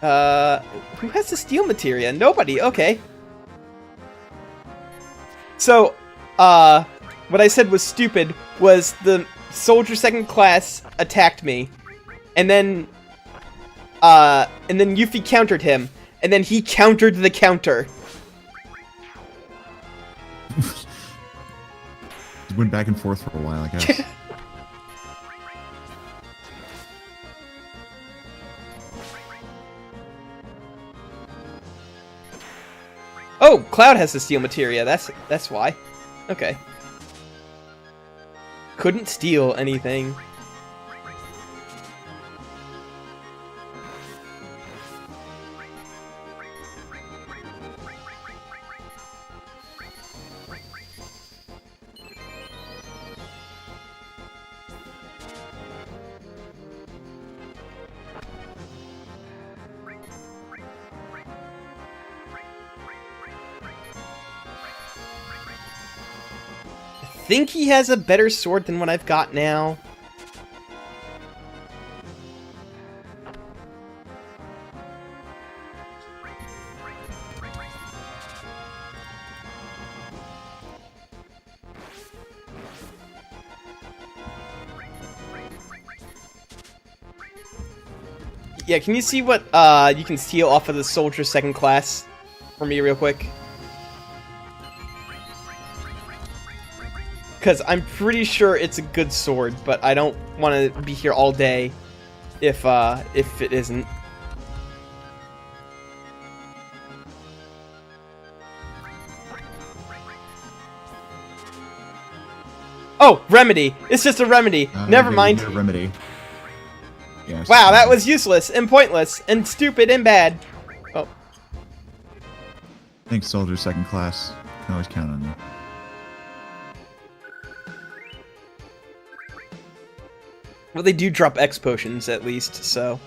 Who has the steel materia? Nobody, okay. So, what I said was stupid was the Soldier Second Class attacked me, and then Yuffie countered him, and then he countered the counter. Went back and forth for a while, I guess. Oh, Cloud has the steel materia. That's why. Okay. Couldn't steal anything. I think he has a better sword than what I've got now. Yeah, can you see what you can steal off of the Soldier Second Class for me real quick? Because I'm pretty sure it's a good sword, but I don't want to be here all day if it isn't. Oh, remedy! It's just a remedy. Never mind. A remedy. Yes. Wow, that was useless and pointless and stupid and bad. Oh. Thanks, Soldier Second Class. Can always count on you. Well, they do drop X potions, at least, so...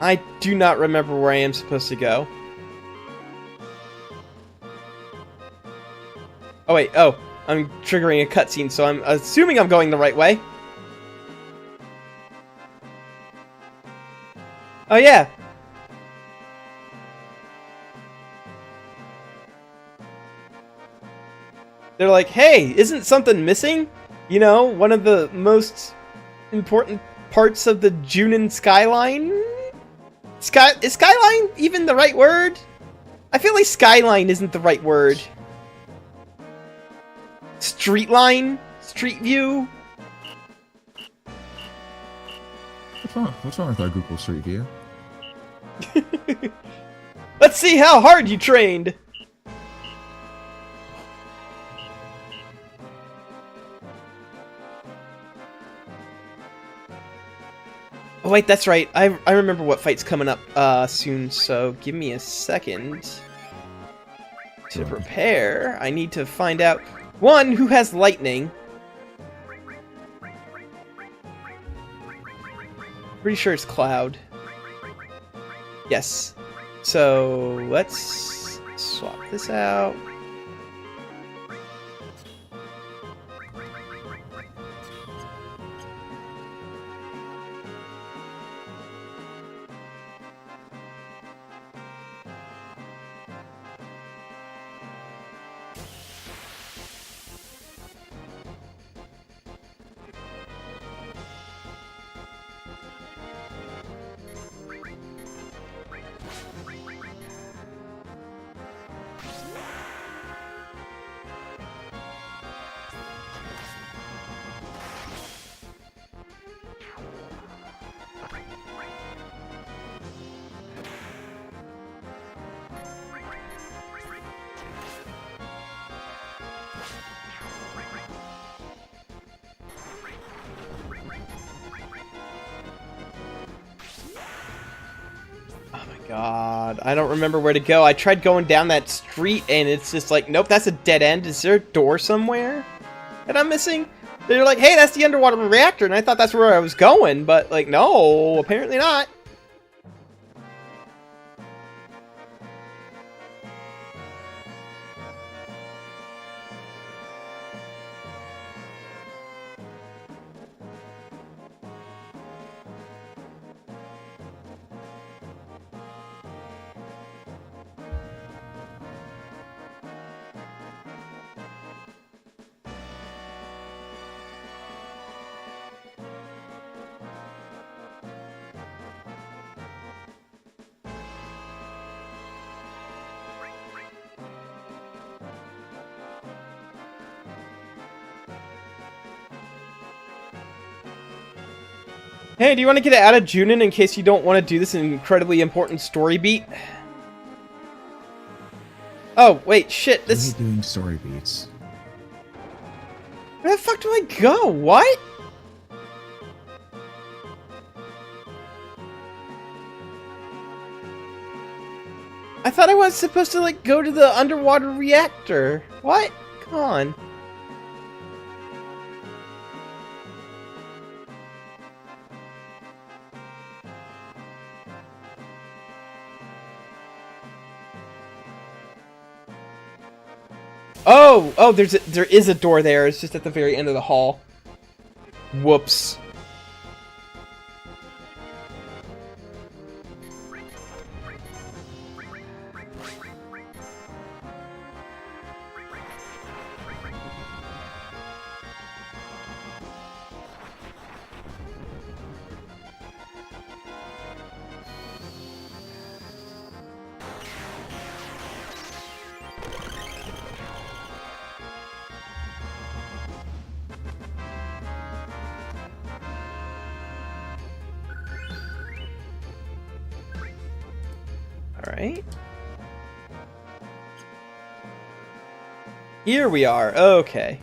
I do not remember where I am supposed to go. Oh wait, oh, I'm triggering a cutscene, so I'm assuming I'm going the right way. Oh yeah. They're like, hey, isn't something missing? You know, one of the most important parts of the Junin skyline? Is skyline even the right word? I feel like skyline isn't the right word. Street line? Street view? What's wrong with our Google Street View? Let's see how hard you trained! Oh wait, that's right. I remember what fight's coming up soon, so give me a second to prepare. I need to find out, one, who has lightning. Pretty sure it's Cloud. Yes. So let's swap this out. God, I don't remember where to go. I tried going down that street and it's just like, nope, that's a dead end. Is there a door somewhere that I'm missing? They're like, hey, that's the underwater reactor, and I thought that's where I was going, but like, no, apparently not. Hey, do you want to get out of Junin in case you don't want to do this incredibly important story beat? Oh, wait, shit, this... What are you doing story beats? Where the fuck do I go? What? I thought I was supposed to, like, go to the underwater reactor. What? Come on. Oh, there is a door there. It's just at the very end of the hall. Whoops. Alright. Here we are. Okay.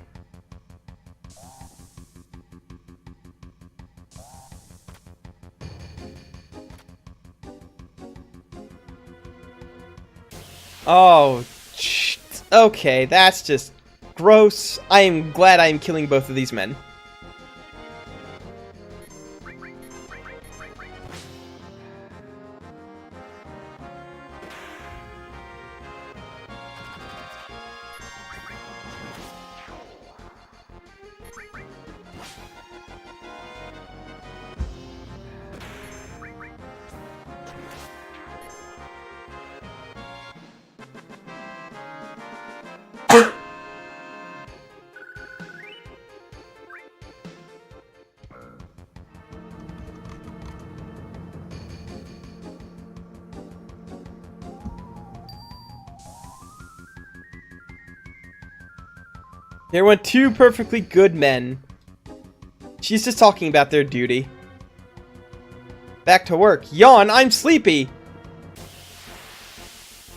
Oh, okay, that's just gross. I am glad I am killing both of these men. There went two perfectly good men. She's just talking about their duty. Back to work. Yawn, I'm sleepy.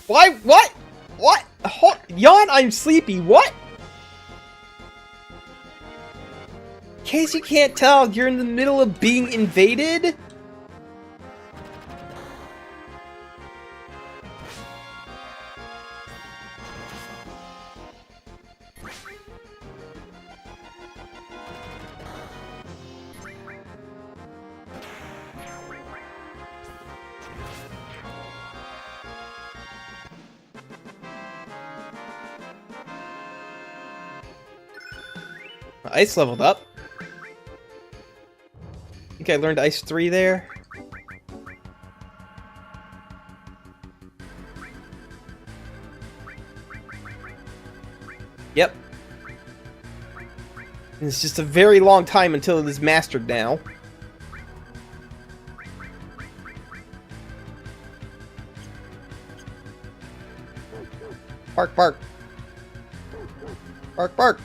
Why? What? What? Yawn, I'm sleepy. What? In case you can't tell, you're in the middle of being invaded? Ice leveled up. I think I learned Ice 3 there. Yep. And it's just a very long time until it is mastered now. Bark, bark. Bark, bark.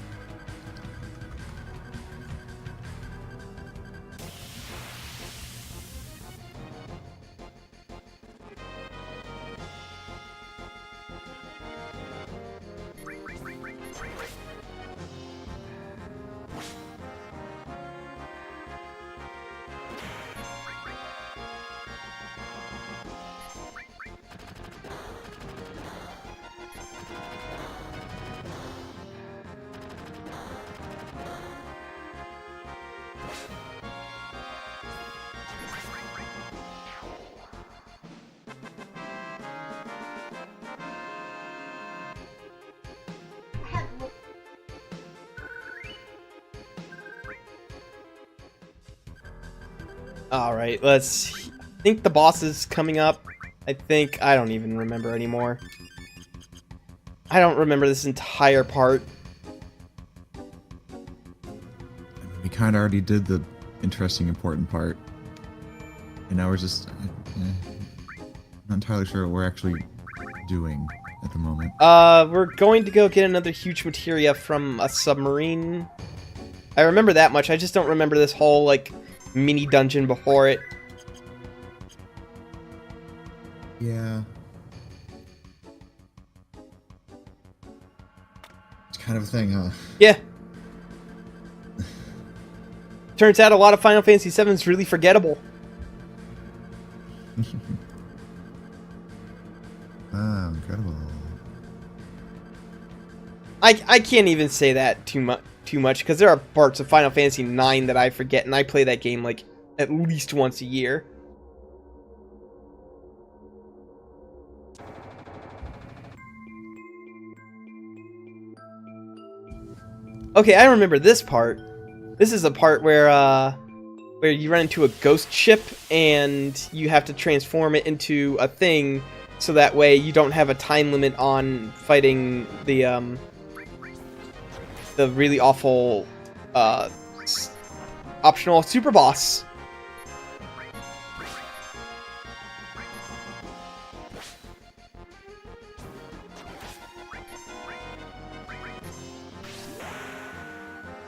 Alright, let's see. I think the boss is coming up. I don't even remember anymore. I don't remember this entire part. We kind of already did the interesting, important part. And now we're just... not entirely sure what we're actually doing at the moment. We're going to go get another Huge Materia from a submarine. I remember that much, I just don't remember this whole, like, mini dungeon before it. Yeah. It's kind of a thing, huh? Yeah. Turns out a lot of Final Fantasy VII is really forgettable. Ah, incredible. I can't even say that too much because there are parts of Final Fantasy IX that I forget, and I play that game like at least once a year. Okay, I remember this part. This is a part where you run into a ghost ship and you have to transform it into a thing, so that way you don't have a time limit on fighting the really awful optional super boss.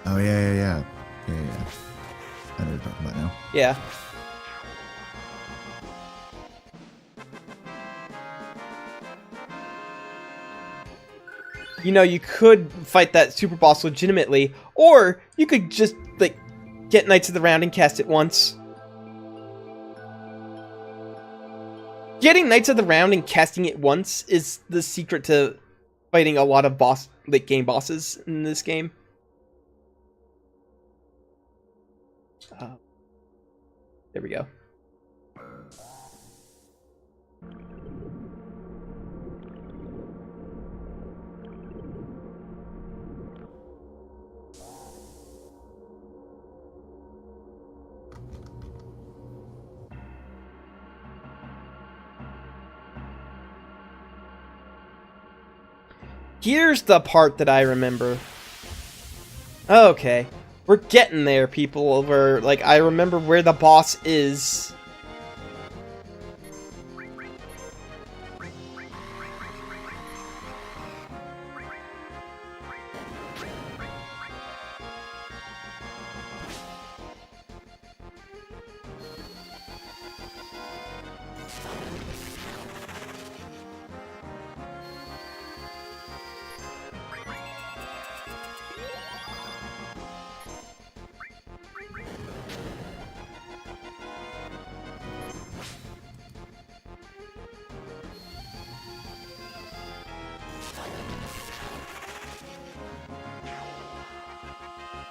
Oh, yeah. Yeah. I know what you're talking about now. Yeah. You know, you could fight that super boss legitimately, or you could just, like, get Knights of the Round and cast it once. Getting Knights of the Round and casting it once is the secret to fighting a lot of late game bosses in this game. There we go. Here's the part that I remember. Okay. We're getting there, people. Where, like, I remember where the boss is.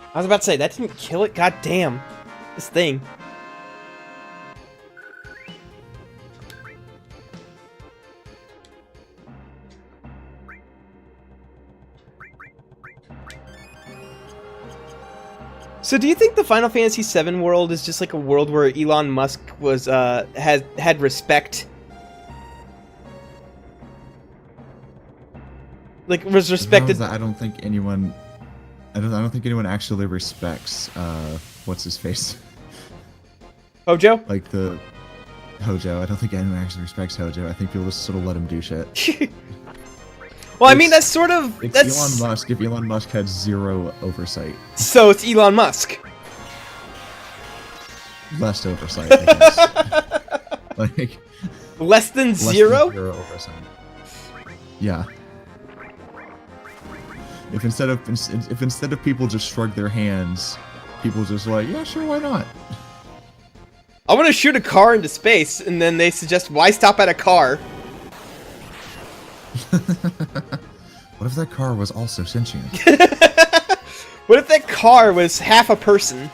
I was about to say, that didn't kill it? God damn. This thing. So do you think the Final Fantasy VII world is just like a world where Elon Musk was had respect? Like was respected. I don't think anyone. I don't think anyone actually respects. What's his face? Hojo? Like the Hojo. I don't think anyone actually respects Hojo. I think people just sort of let him do shit. Well, I mean, that's sort of... It's that's Elon Musk if Elon Musk had zero oversight. So it's Elon Musk. Less oversight, I guess. Like... Less than zero? Than zero oversight. Yeah. If instead of people just shrug their hands, people just like, yeah, sure, why not? I want to shoot a car into space, and then they suggest, why stop at a car? What if that car was also sentient? What if that car was half a person?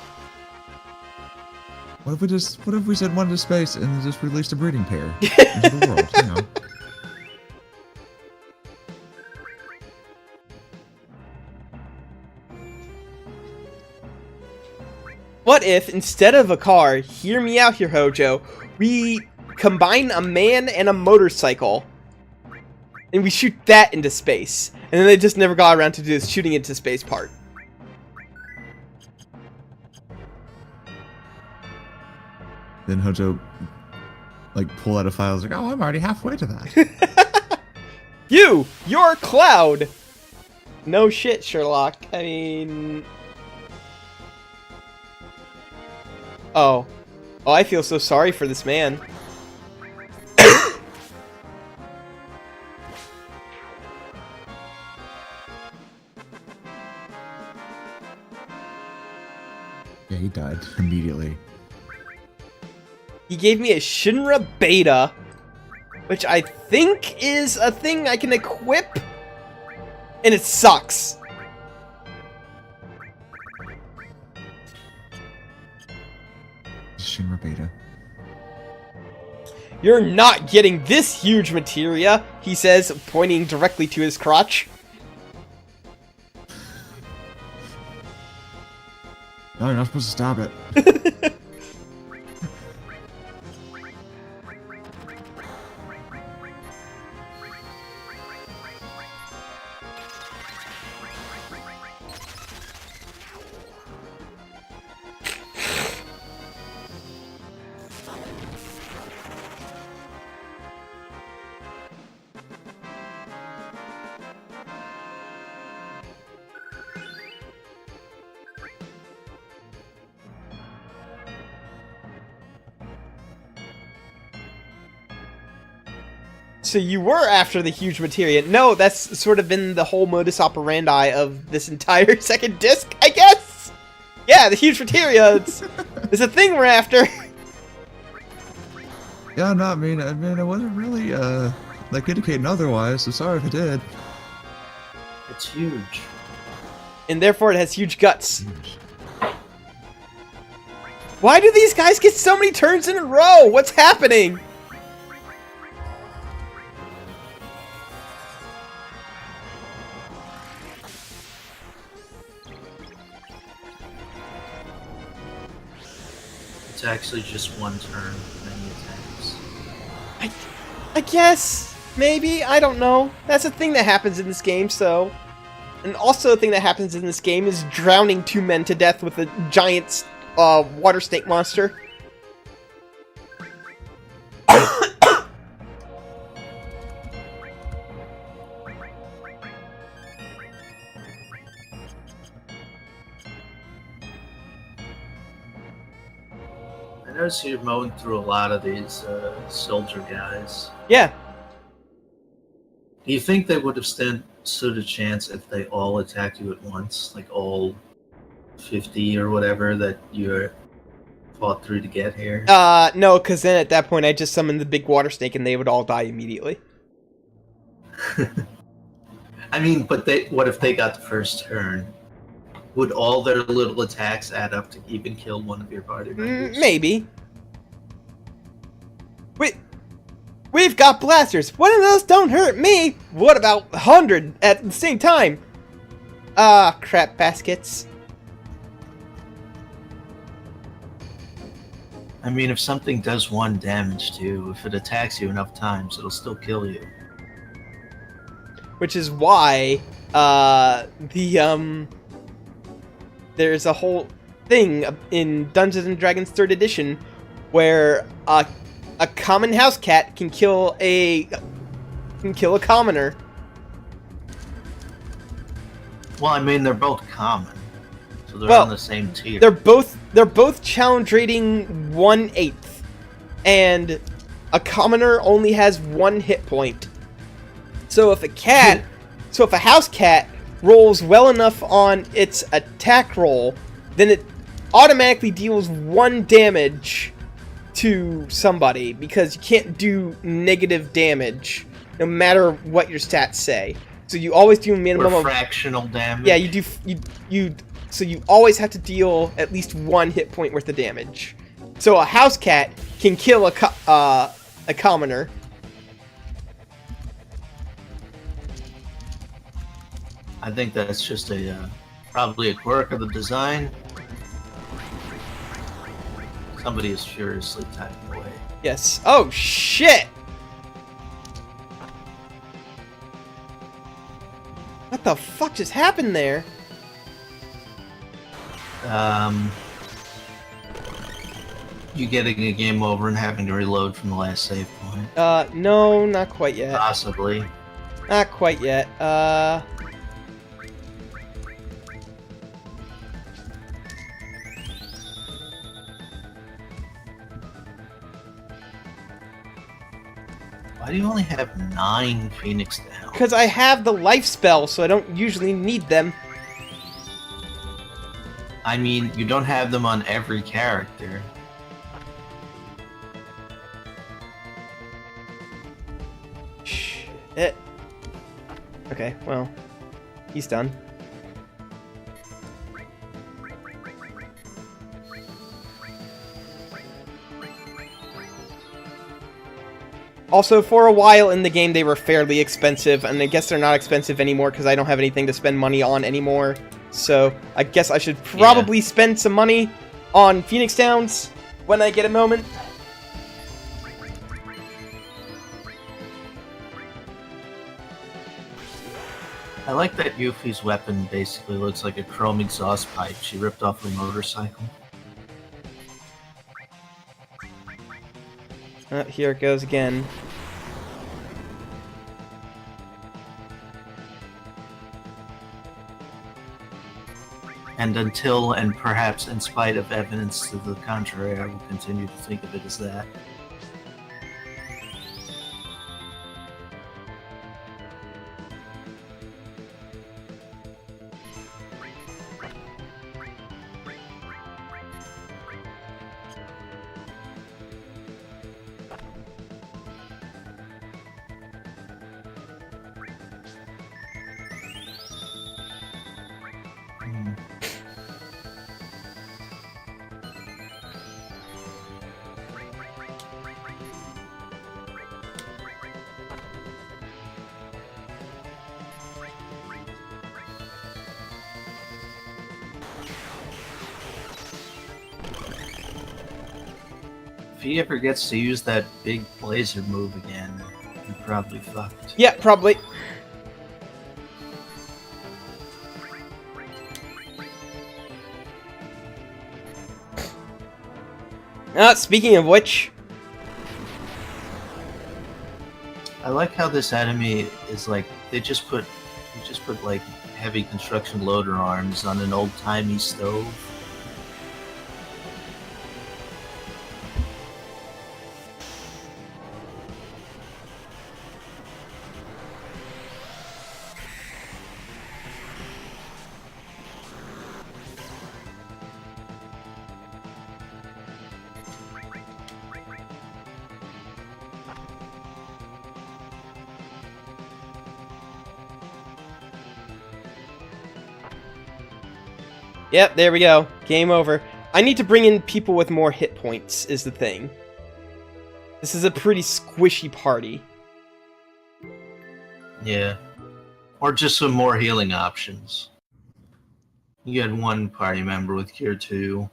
What if we sent one to space and just released a breeding pair into the world, you know? What if, instead of a car, hear me out here, Hojo, we combine a man and a motorcycle, and we shoot that into space, and then they just never got around to do this shooting into space part. Then Hojo, like, pull out a file, like, oh, I'm already halfway to that. You're Cloud! No shit, Sherlock. I mean... Oh, I feel so sorry for this man. Yeah, he died immediately. He gave me a Shinra Beta, which I think is a thing I can equip, and it sucks. Shinra Beta. You're not getting this huge materia, he says, pointing directly to his crotch. No, you're not supposed to stop it. So you were after the huge materia. No, that's sort of been the whole modus operandi of this entire second disc, I guess? Yeah, the huge materia, it's a thing we're after. Yeah, no, I mean, it wasn't really, like, indicating otherwise, so sorry if it did. It's huge. And therefore it has huge guts. Why do these guys get so many turns in a row? What's happening? It's actually just one turn, many attacks. I guess, maybe, I don't know. That's a thing that happens in this game, so... And also a thing that happens in this game is drowning two men to death with a giant, water snake monster. I noticed you're mowing through a lot of these soldier guys. Yeah. Do you think they would have stood a chance if they all attacked you at once? Like all 50 or whatever that you fought through to get here? No, because then at that point I just summoned the big water snake and they would all die immediately. I mean, but what if they got the first turn? Would all their little attacks add up to even kill one of your party members? Maybe. We've got blasters. One of those don't hurt me. What about 100 at the same time? Ah, crap baskets. I mean, if something does 1 damage to you, if it attacks you enough times, it'll still kill you. Which is why there's a whole thing in Dungeons and Dragons 3rd edition where a common house cat can kill a commoner. Well, I mean, they're both common, so they're Well, on the same tier. They're both challenge rating 1/8, and a commoner only has 1 hit point. So if a house cat rolls well enough on its attack roll, then it automatically deals 1 damage to somebody, because you can't do negative damage no matter what your stats say. So you always do a minimum of fractional damage. Yeah, so you always have to deal at least 1 hit point worth of damage. So a house cat can kill a commoner. I think that's just probably a quirk of the design. Somebody is furiously typing away. Yes. Oh shit! What the fuck just happened there? You getting a game over and having to reload from the last save point? No, not quite yet. Possibly. Not quite yet. Why do you only have 9 Phoenix down? Because I have the life spell, so I don't usually need them. I mean, you don't have them on every character. Shit. Okay, well, he's done. Also, for a while in the game, they were fairly expensive, and I guess they're not expensive anymore because I don't have anything to spend money on anymore. So, I guess I should probably spend some money on Phoenix Downs when I get a moment. I like that Yuffie's weapon basically looks like a chrome exhaust pipe she ripped off a motorcycle. Here it goes again. And until, and perhaps in spite of evidence to the contrary, I will continue to think of it as that. If he ever gets to use that big blazer move again, he probably fucked. Yeah, probably. Speaking of which, I like how this enemy is like they just put like heavy construction loader arms on an old-timey stove. yep, there we go. Game over. I need to bring in people with more hit points, is the thing. This is a pretty squishy party. Yeah. Or just some more healing options. You had one party member with Cure 2.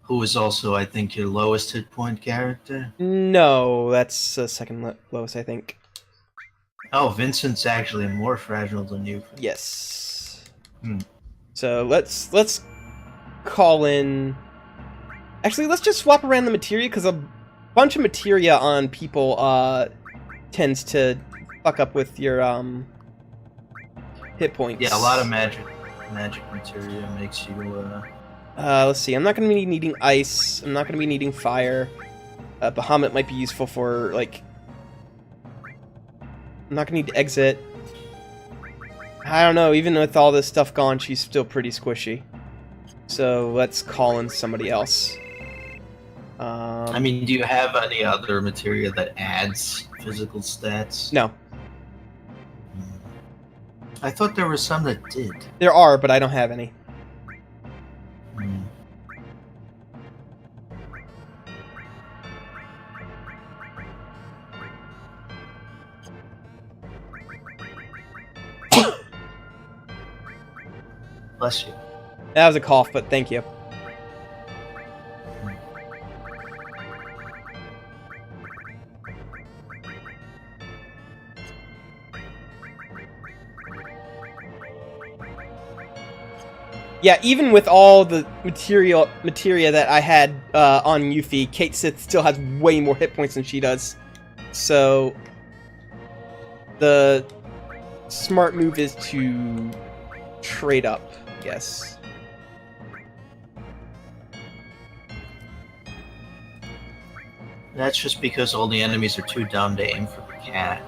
who is also, I think, your lowest hit point character. No, that's second lowest, I think. Oh, Vincent's actually more fragile than you. Yes. Hmm. So let's call in. Actually, let's just swap around the materia because a bunch of materia on people tends to fuck up with your hit points. Yeah, a lot of magic materia makes you. Let's see. I'm not going to be needing ice. I'm not going to be needing fire. Bahamut might be useful for like. I'm not going to need to exit. I don't know. Even with all this stuff gone, she's still pretty squishy. So let's call in somebody else. I mean, do you have any other materia that adds physical stats? No. I thought there were some that did. There are, but I don't have any. Hmm. Bless you. That was a cough, but thank you. Yeah, even with all the materia that I had on Yuffie, Kate Sith still has way more hit points than she does. So the smart move is to trade up, I guess. That's just because all the enemies are too dumb to aim for the cat.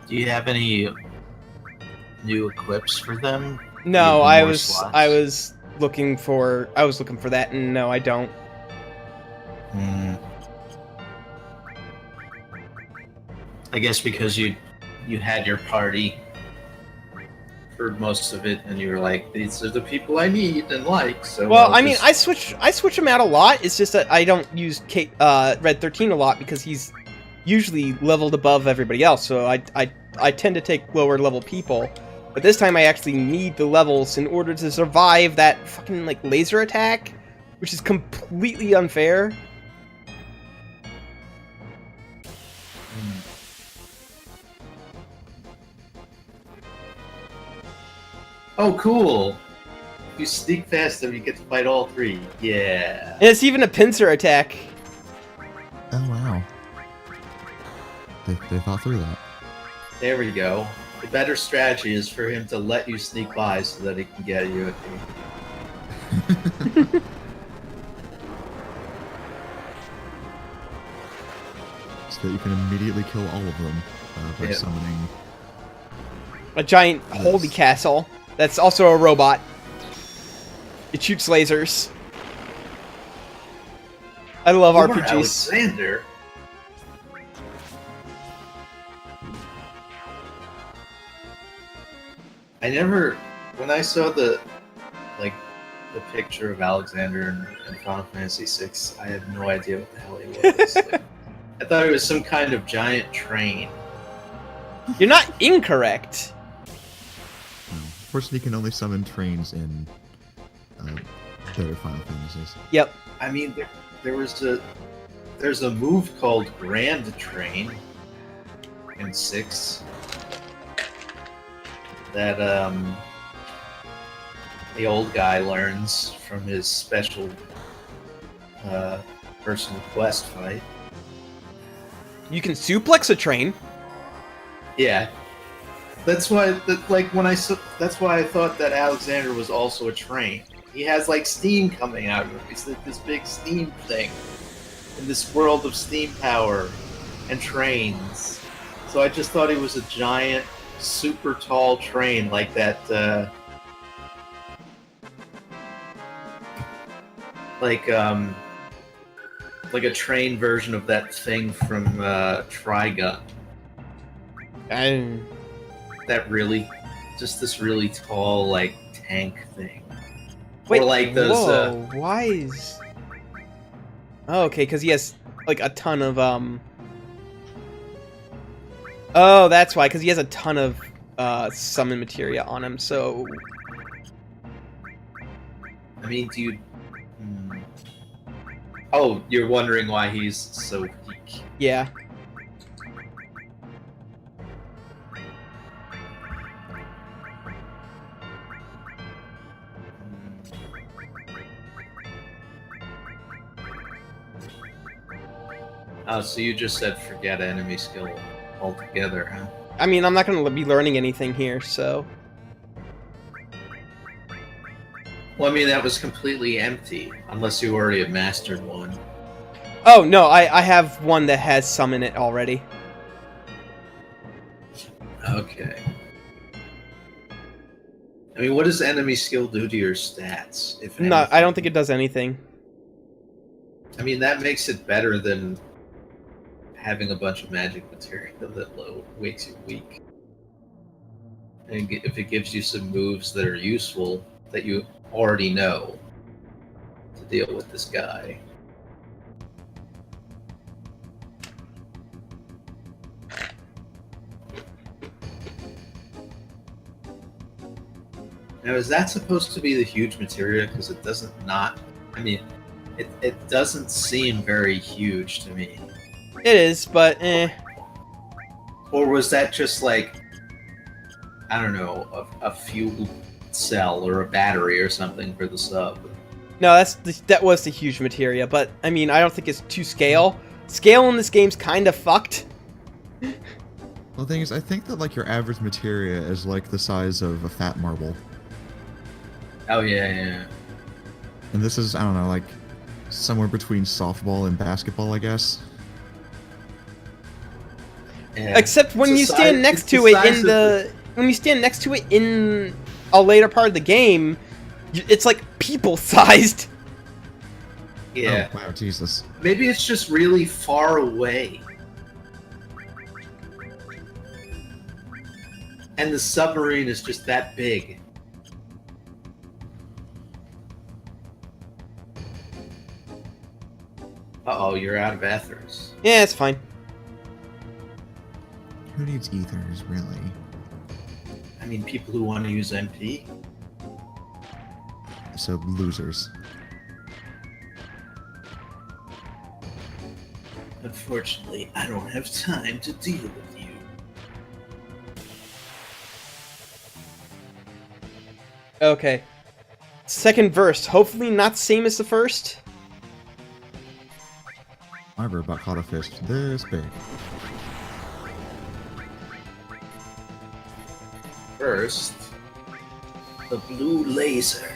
Do you have any new equips for them? No, Need I more was slots? looking for that, and no, I don't. Hmm. I guess because you had your party for most of it, and you were like, "These are the people I need and like." So Well, I mean, I switch him out a lot. It's just that I don't use Red 13 a lot because he's usually leveled above everybody else. So I tend to take lower level people. But this time I actually need the levels in order to survive that fucking like laser attack, which is completely unfair. Oh, cool! You sneak past them, you get to fight all three. Yeah. And it's even a pincer attack. Oh wow. They thought through that. There we go. The better strategy is for him to let you sneak by so that he can get you. So that you can immediately kill all of them by Yep. summoning. A giant holy castle. That's also a robot. It shoots lasers. I love You are RPGs. Alexander. When I saw the picture of Alexander in Final Fantasy VI, I had no idea what the hell he was. I thought it was some kind of giant train. You're not incorrect. No. Unfortunately, you can only summon trains in better Final Fantasies. Yep. I mean, there's a move called Grand Train in 6 that the old guy learns from his special personal quest fight. You can suplex a train. Yeah, that's why. That's why I thought that Alexander was also a train. He has like steam coming out of him. He's like this big steam thing in this world of steam power and trains. So I just thought he was a giant, super tall train like that. Like a train version of that thing from Trigun. And That really, just this really tall like tank thing. wait, or like those. whoa, why is? Oh, okay, because he has like a ton of Oh, that's why, because he has a ton of summon materia on him. So I mean, do you? Oh, you're wondering why he's so weak. yeah. Oh, so you just said forget enemy skill altogether, huh? I mean, I'm not going to be learning anything here, so. Well, I mean, that was completely empty, unless you already have mastered one. Oh, no, I have one that has summon it already. Okay. I mean, what does enemy skill do to your stats? If No, anything? I don't think it does anything. I mean, that makes it better than having a bunch of magic material that makes you weak. And if it gives you some moves that are useful that you already know to deal with this guy. Now, is that supposed to be the huge materia? Because it doesn't not. I mean, it doesn't seem very huge to me. It is, but eh. Or was that just like, I don't know, a fuel cell or a battery or something for the sub? No, that was the huge materia, but I mean, I don't think it's to scale. Scale in this game's kind of fucked. Well, the thing is, I think that like your average materia is like the size of a fat marble. Oh yeah. And this is, I don't know, like somewhere between softball and basketball, I guess. Yeah. Except when It's you the stand size- next it's to the it size in of the when you stand next to it in a later part of the game, it's like people sized. Yeah. Oh, wow, Jesus. Maybe it's just really far away. And the submarine is just that big. Uh-oh, you're out of ethers. Yeah, it's fine. Who needs ethers, really? I mean, people who want to use MP. So, losers. Unfortunately, I don't have time to deal with you. Okay. Second verse. Hopefully not same as the first. I robot caught a fish this big. First, the blue laser.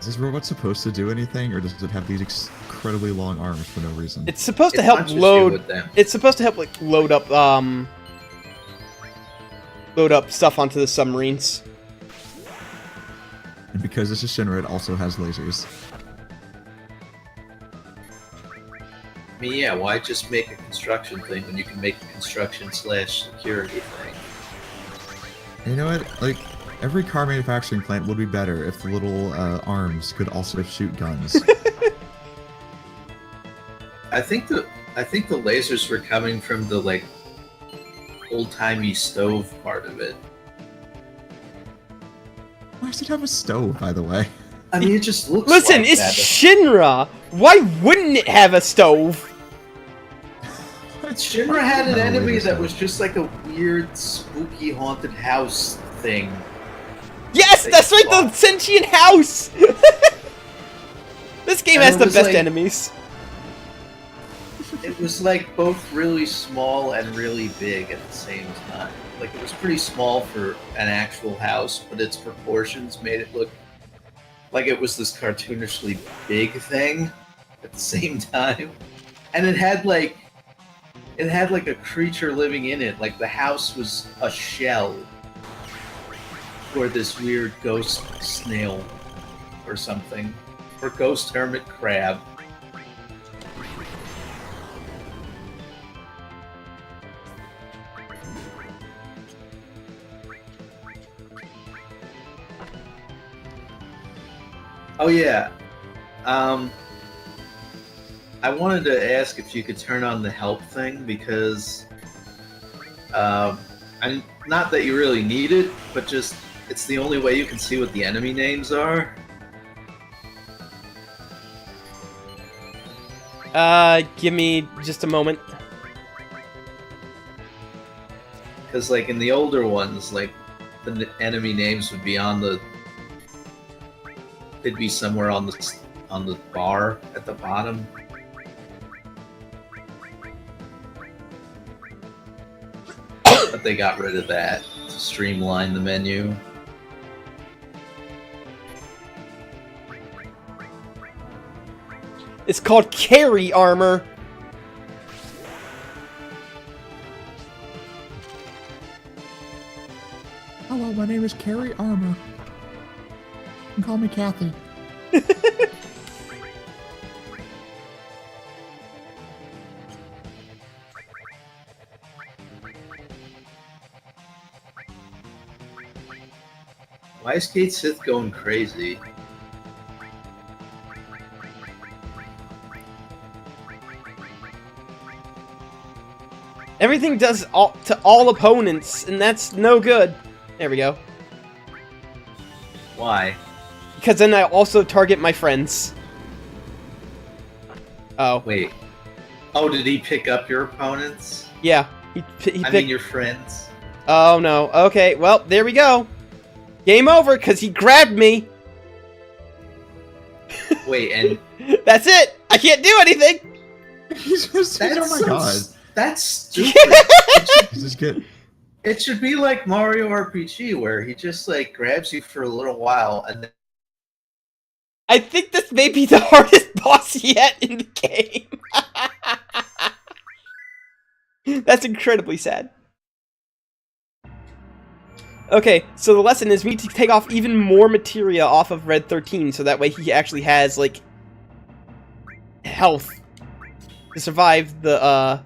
Is this robot supposed to do anything, or does it have these incredibly long arms for no reason? It's supposed to It help punches you load. with them. It's supposed to help like load up stuff onto the submarines. And because this is Shinra, it also has lasers. I mean, yeah, why just make a construction thing when you can make a construction/security thing? And you know what? Like, every car manufacturing plant would be better if the little arms could also shoot guns. I think the lasers were coming from the like old-timey stove part of it. Why does it have a stove, by the way? I mean, it just looks. Listen, like it's that. Shinra. Why wouldn't it have a stove? Shinra had an No, enemy wait a that was just like a weird, spooky, haunted house thing. Yes, that's right, the sentient house. This game And has it the was best like- enemies. It was like both really small and really big at the same time. Like it was pretty small for an actual house, but its proportions made it look like it was this cartoonishly big thing at the same time, and it had like a creature living in it. Like the house was a shell for this weird ghost snail or something, or ghost hermit crab. Oh yeah. I wanted to ask if you could turn on the help thing because, and not that you really need it, but just it's the only way you can see what the enemy names are. Give me just a moment. Because like in the older ones, like the enemy names would be on the, they'd be somewhere on the bar at the bottom. But they got rid of that to streamline the menu. It's called carry armor. Hello, my name is Carrie Armor. You can call me Kathy. Why is Kate Sith going crazy? Everything does all to all opponents, and that's no good. There we go. Why? Because then I also target my friends. Oh. Wait. Oh, did he pick up your opponents? Yeah. He I picked... mean your friends. Oh, no. Okay, well, there we go. Game over, because he grabbed me. Wait, and... That's it! I can't do anything! He's just, oh my god. That's stupid. This is good. It should be like Mario RPG, where he just like grabs you for a little while, and then... I think this may be the hardest boss yet in the game. That's incredibly sad. Okay, so the lesson is we need to take off even more materia off of Red 13, so that way he actually has, like, health to survive the,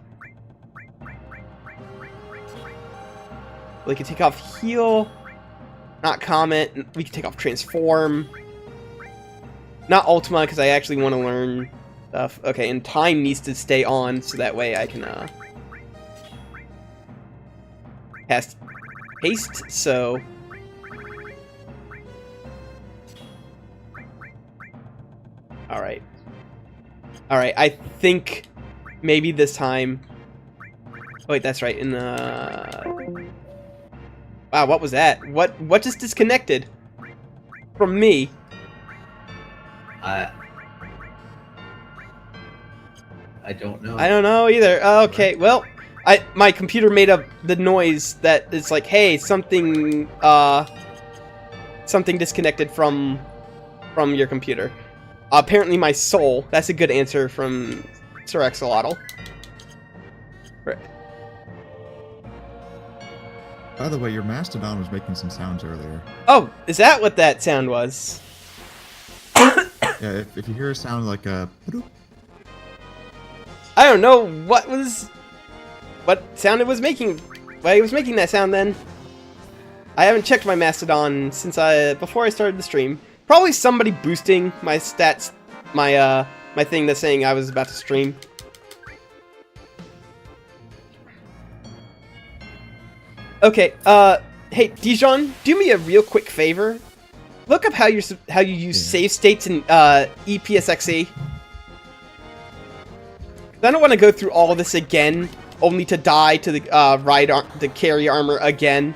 we can take off heal, not comment, we can take off transform, not Ultima, because I actually want to learn stuff. Okay, and time needs to stay on, so that way I can, cast haste, so... Alright. Alright, I think maybe this time... Oh, wait, that's right, in the... Wow, what was that? What just disconnected? From me? I don't know. I don't know either. Okay, well... my computer made up the noise that is like, hey, something disconnected from your computer. Apparently my soul. That's a good answer from Sir Axolotl. Right. By the way, your Mastodon was making some sounds earlier. Oh, is that what that sound was? Yeah, if you hear a sound like a... I don't know what sound it was making. Why it was making that sound then. I haven't checked my Mastodon since before I started the stream. Probably somebody boosting my stats, my thing that's saying I was about to stream. Okay, hey Dijon, do me a real quick favor. Look up how you use save states in EPSXE. I don't want to go through all this again, only to die to the the carry armor again.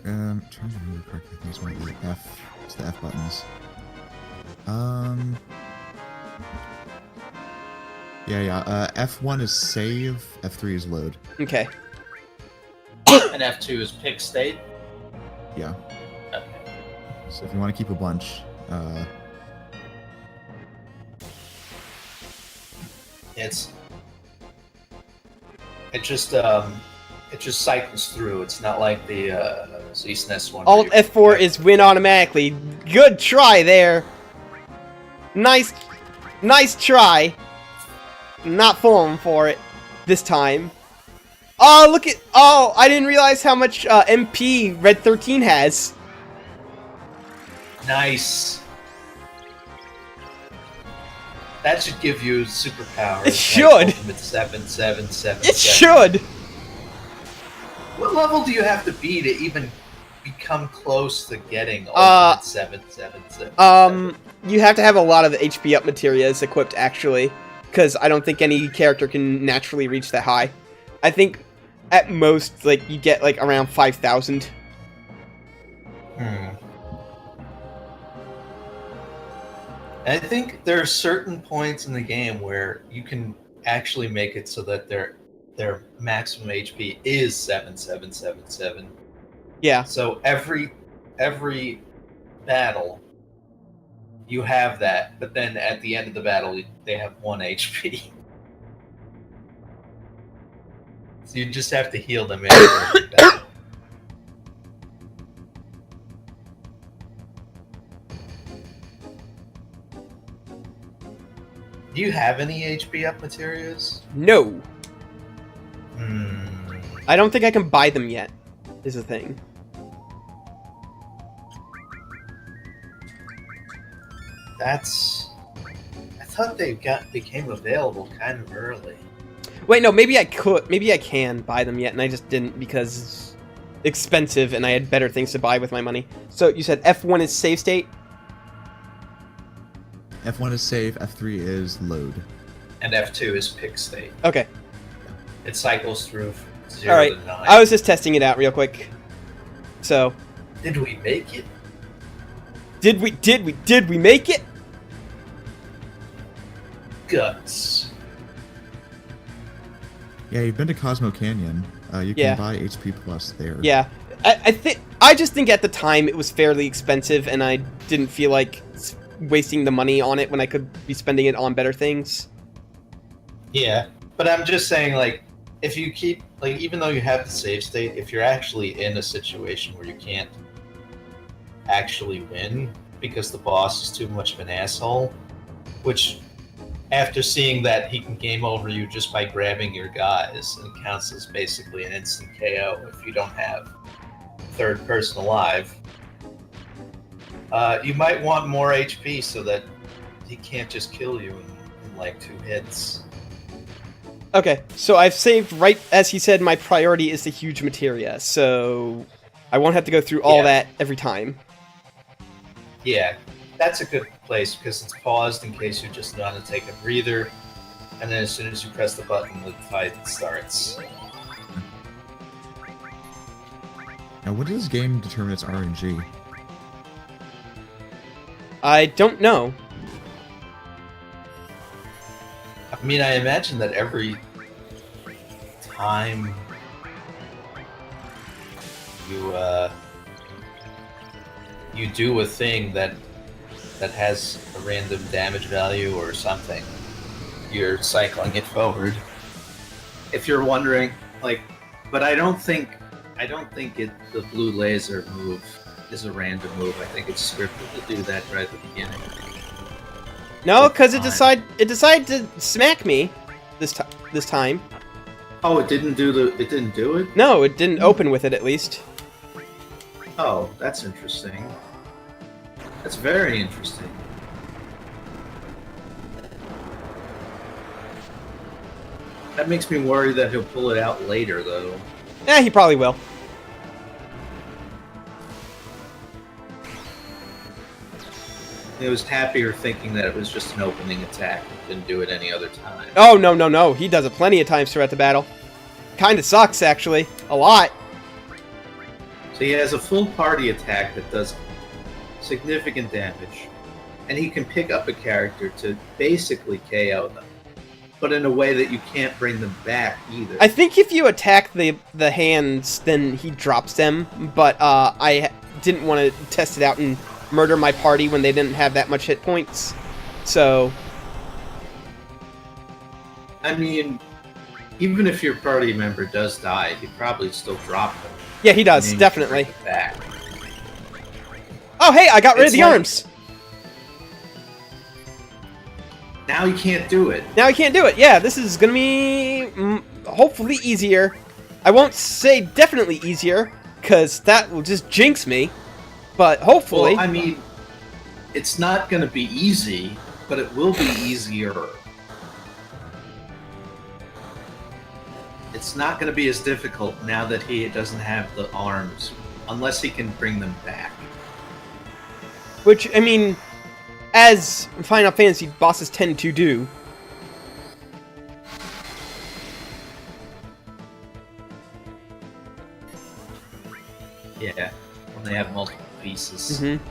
I'm trying to remember correctly. I think it's one of the F. It's the F buttons. Yeah. F1 is save. F3 is load. Okay. And F2 is pick state? Yeah. Okay. So if you want to keep a bunch, it just cycles through. It's not like the SNES one. Alt F4 is win automatically. Good try there. Nice try. Not falling for it this time. Oh, look at... Oh, I didn't realize how much MP Red 13 has. Nice. That should give you superpowers. It should. Ultimate 7. It should. What level do you have to be to even become close to getting Ultimate 7? You have to have a lot of the HP up materias equipped, actually. Because I don't think any character can naturally reach that high. I think, at most, like, you get, like, around 5,000. I think there are certain points in the game where you can actually make it so that their maximum HP is 7. Yeah. So every battle you have that, but then at the end of the battle they have 1 HP. So you just have to heal them after every battle. Do you have any HP up materials? No. I don't think I can buy them yet, is the thing. I thought they became available kind of early. Wait, no, maybe I could. Maybe I can buy them yet, and I just didn't because it's expensive and I had better things to buy with my money. So you said F1 is save state? F1 is save, F3 is load. And F2 is pick state. Okay. It cycles through 0 All right. to 9. I was just testing it out real quick. So. Did we make it? Did we make it? Guts. Yeah, you've been to Cosmo Canyon. You can buy HP Plus there. Yeah. I just think at the time it was fairly expensive, and I didn't feel like wasting the money on it when I could be spending it on better things. Yeah, but I'm just saying, like, if you keep, like, even though you have the save state, if you're actually in a situation where you can't actually win because the boss is too much of an asshole, which, after seeing that he can game over you just by grabbing your guys, and counts as basically an instant KO if you don't have third person alive, you might want more HP so that he can't just kill you in like 2 hits. Okay, so I've saved right as he said my priority is the Huge Materia, so I won't have to go through all that every time. Yeah, that's a good place because it's paused in case you just want to take a breather, and then as soon as you press the button, the fight starts. Now, what does this game determine its RNG? I don't know. I mean, I imagine that every time you do a thing that has a random damage value or something, you're cycling it forward. If you're wondering, like, but I don't think the blue laser move is a random move. I think it's scripted to do that right at the beginning. No, because it decided to smack me this time. Oh, it didn't do it? No, it didn't open with it at least. Oh, that's interesting. That's very interesting. That makes me worry that he'll pull it out later, though. Yeah, he probably will. I was happier thinking that it was just an opening attack and didn't do it any other time. Oh, no. He does it plenty of times throughout the battle. Kinda sucks, actually. A lot. So he has a full party attack that does significant damage, and he can pick up a character to basically KO them. but in a way that you can't bring them back either. I think if you attack the hands, then he drops them, but I didn't want to test it out and murder my party when they didn't have that much hit points. So... I mean, even if your party member does die, he probably still drop them. Yeah, he does, And then you can definitely. bring it back. Oh, hey, I got rid of It's the like- arms! Now you can't do it. Now I can't do it. Yeah, this is gonna be hopefully easier. I won't say definitely easier, because that will just jinx me. But hopefully... Well, I mean, it's not going to be easy, but it will be easier. It's not going to be as difficult now that he doesn't have the arms, unless he can bring them back. Which, I mean, as Final Fantasy bosses tend to do. Yeah, when they have multiple pieces. Mm-hmm.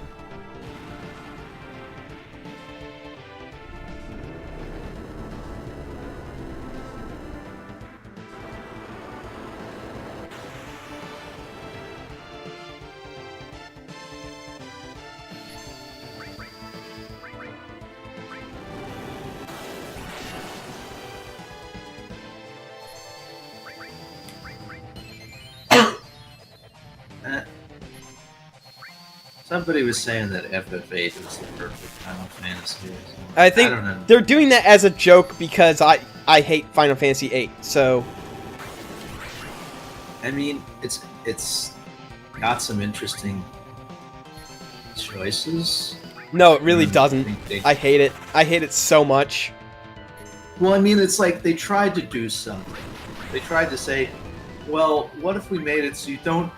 Somebody was saying that FF8 was the perfect Final Fantasy. I think don't know. they're doing that as a joke because I hate Final Fantasy VIII, so... I mean, it's got some interesting choices. No, it really doesn't. think they- I hate it. I hate it so much. Well, I mean, it's like they tried to do something. They tried to say, well, what if we made it so you don't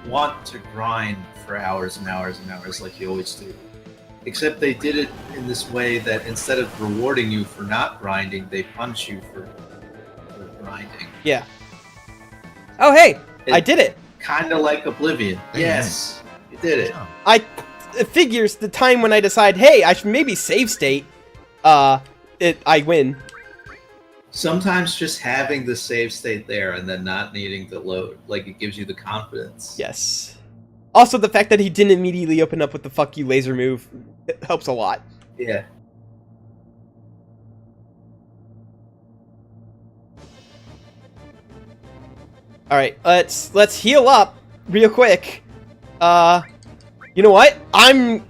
want to grind for hours and hours and hours like you always do? Except they did it in this way that instead of rewarding you for not grinding, they punish you for grinding. Yeah. Oh, hey! I did it! Kind of like Oblivion. Yes, you did it. It figures the time when I decide, hey, I should maybe save state, I win. Sometimes just having the save state there and then not needing to load, like, it gives you the confidence. Yes. Also, the fact that he didn't immediately open up with the fuck you laser move, it helps a lot. Yeah. Alright, let's heal up real quick. You know what? I'm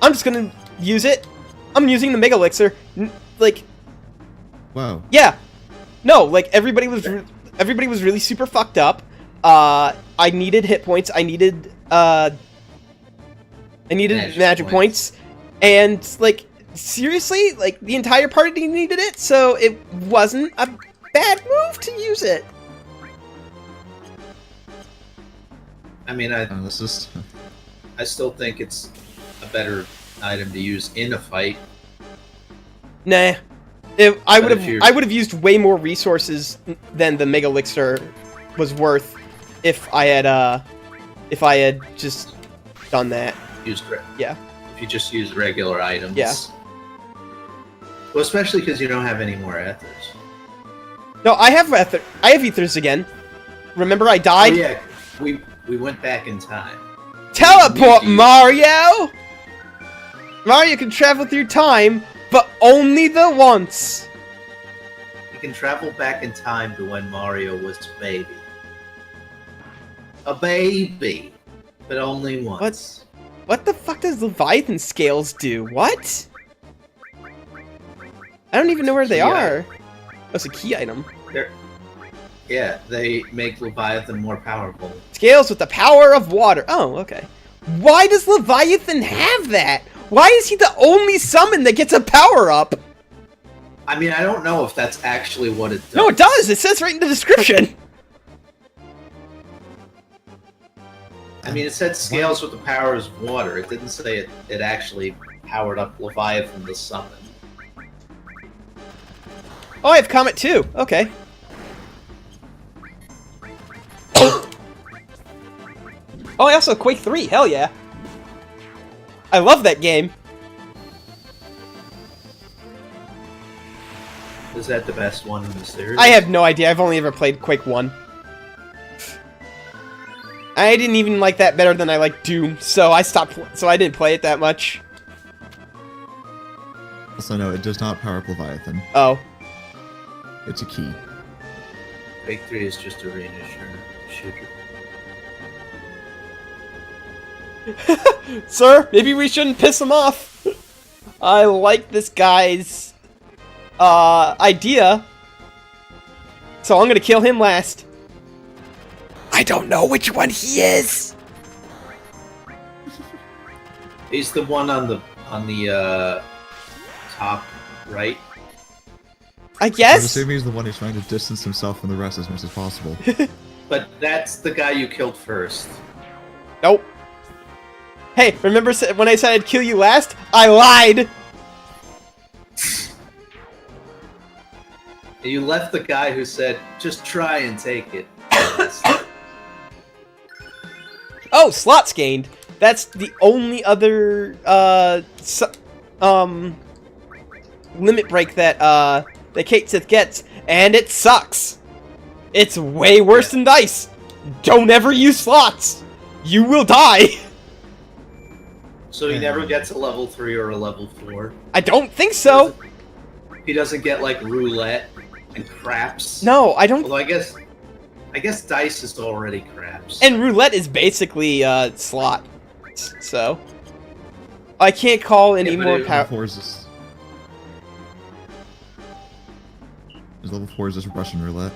just gonna use it. I'm using the Mega Elixir. Like, Whoa. yeah. No, like, everybody was really super fucked up. I needed hit points. I needed magic points. And, like, seriously, like, the entire party needed it, so it wasn't a bad move to use it. I mean, This is... I still think it's a better item to use in a fight. Nah. I would have used way more resources than the Mega Elixir was worth if I had just done that. Yeah. If you just use regular items. Yeah. Well, especially because you don't have any more ethers. No, I have ethers again. Remember I died? Oh, yeah, we went back in time. Teleport, Mario! Mario can travel through time, but only the once. You can travel back in time to when Mario was a baby. A baby, but only once. What the fuck does Leviathan scales do? What? I don't even know where they Key are. That's a key item. Yeah, they make Leviathan more powerful. Scales with the power of water. Oh, okay. Why does Leviathan have that? Why is he the only summon that gets a power-up? I mean, I don't know if that's actually what it does. No, it does! It says right in the description! I mean, it said scales with the powers of water. It didn't say it actually powered up Leviathan to summon. Oh, I have Comet 2. Okay. Oh, I also have Quake 3. Hell yeah. I love that game. Is that the best one in the series? I have no idea. I've only ever played Quake 1. I didn't even like that better than I like Doom, so I stopped. So I didn't play it that much. Also, no, it does not power up Leviathan. Oh. It's a key. Quake 3 is just arena shooter. Sir, maybe we shouldn't piss him off. I like this guy's idea, so I'm gonna kill him last. I don't know which one he is. He's the one on the top right. I I'm guess. assuming he's the one who's trying to distance himself from the rest as much as possible. But that's the guy you killed first. Nope. Hey, remember when I said I'd kill you last? I lied. You left the guy who said, "Just try and take it." Oh, slots gained. That's the only other limit break that that Kate Sith gets, and it sucks. It's way worse than dice. Don't ever use slots. You will die. So he never gets a level 3 or a level 4. I don't think so. He doesn't get like roulette and craps. No, I don't. Although I guess dice is already craps. And roulette is basically slot. So I can't call any more Level power. 4 is this. Is level 4 is this Russian roulette?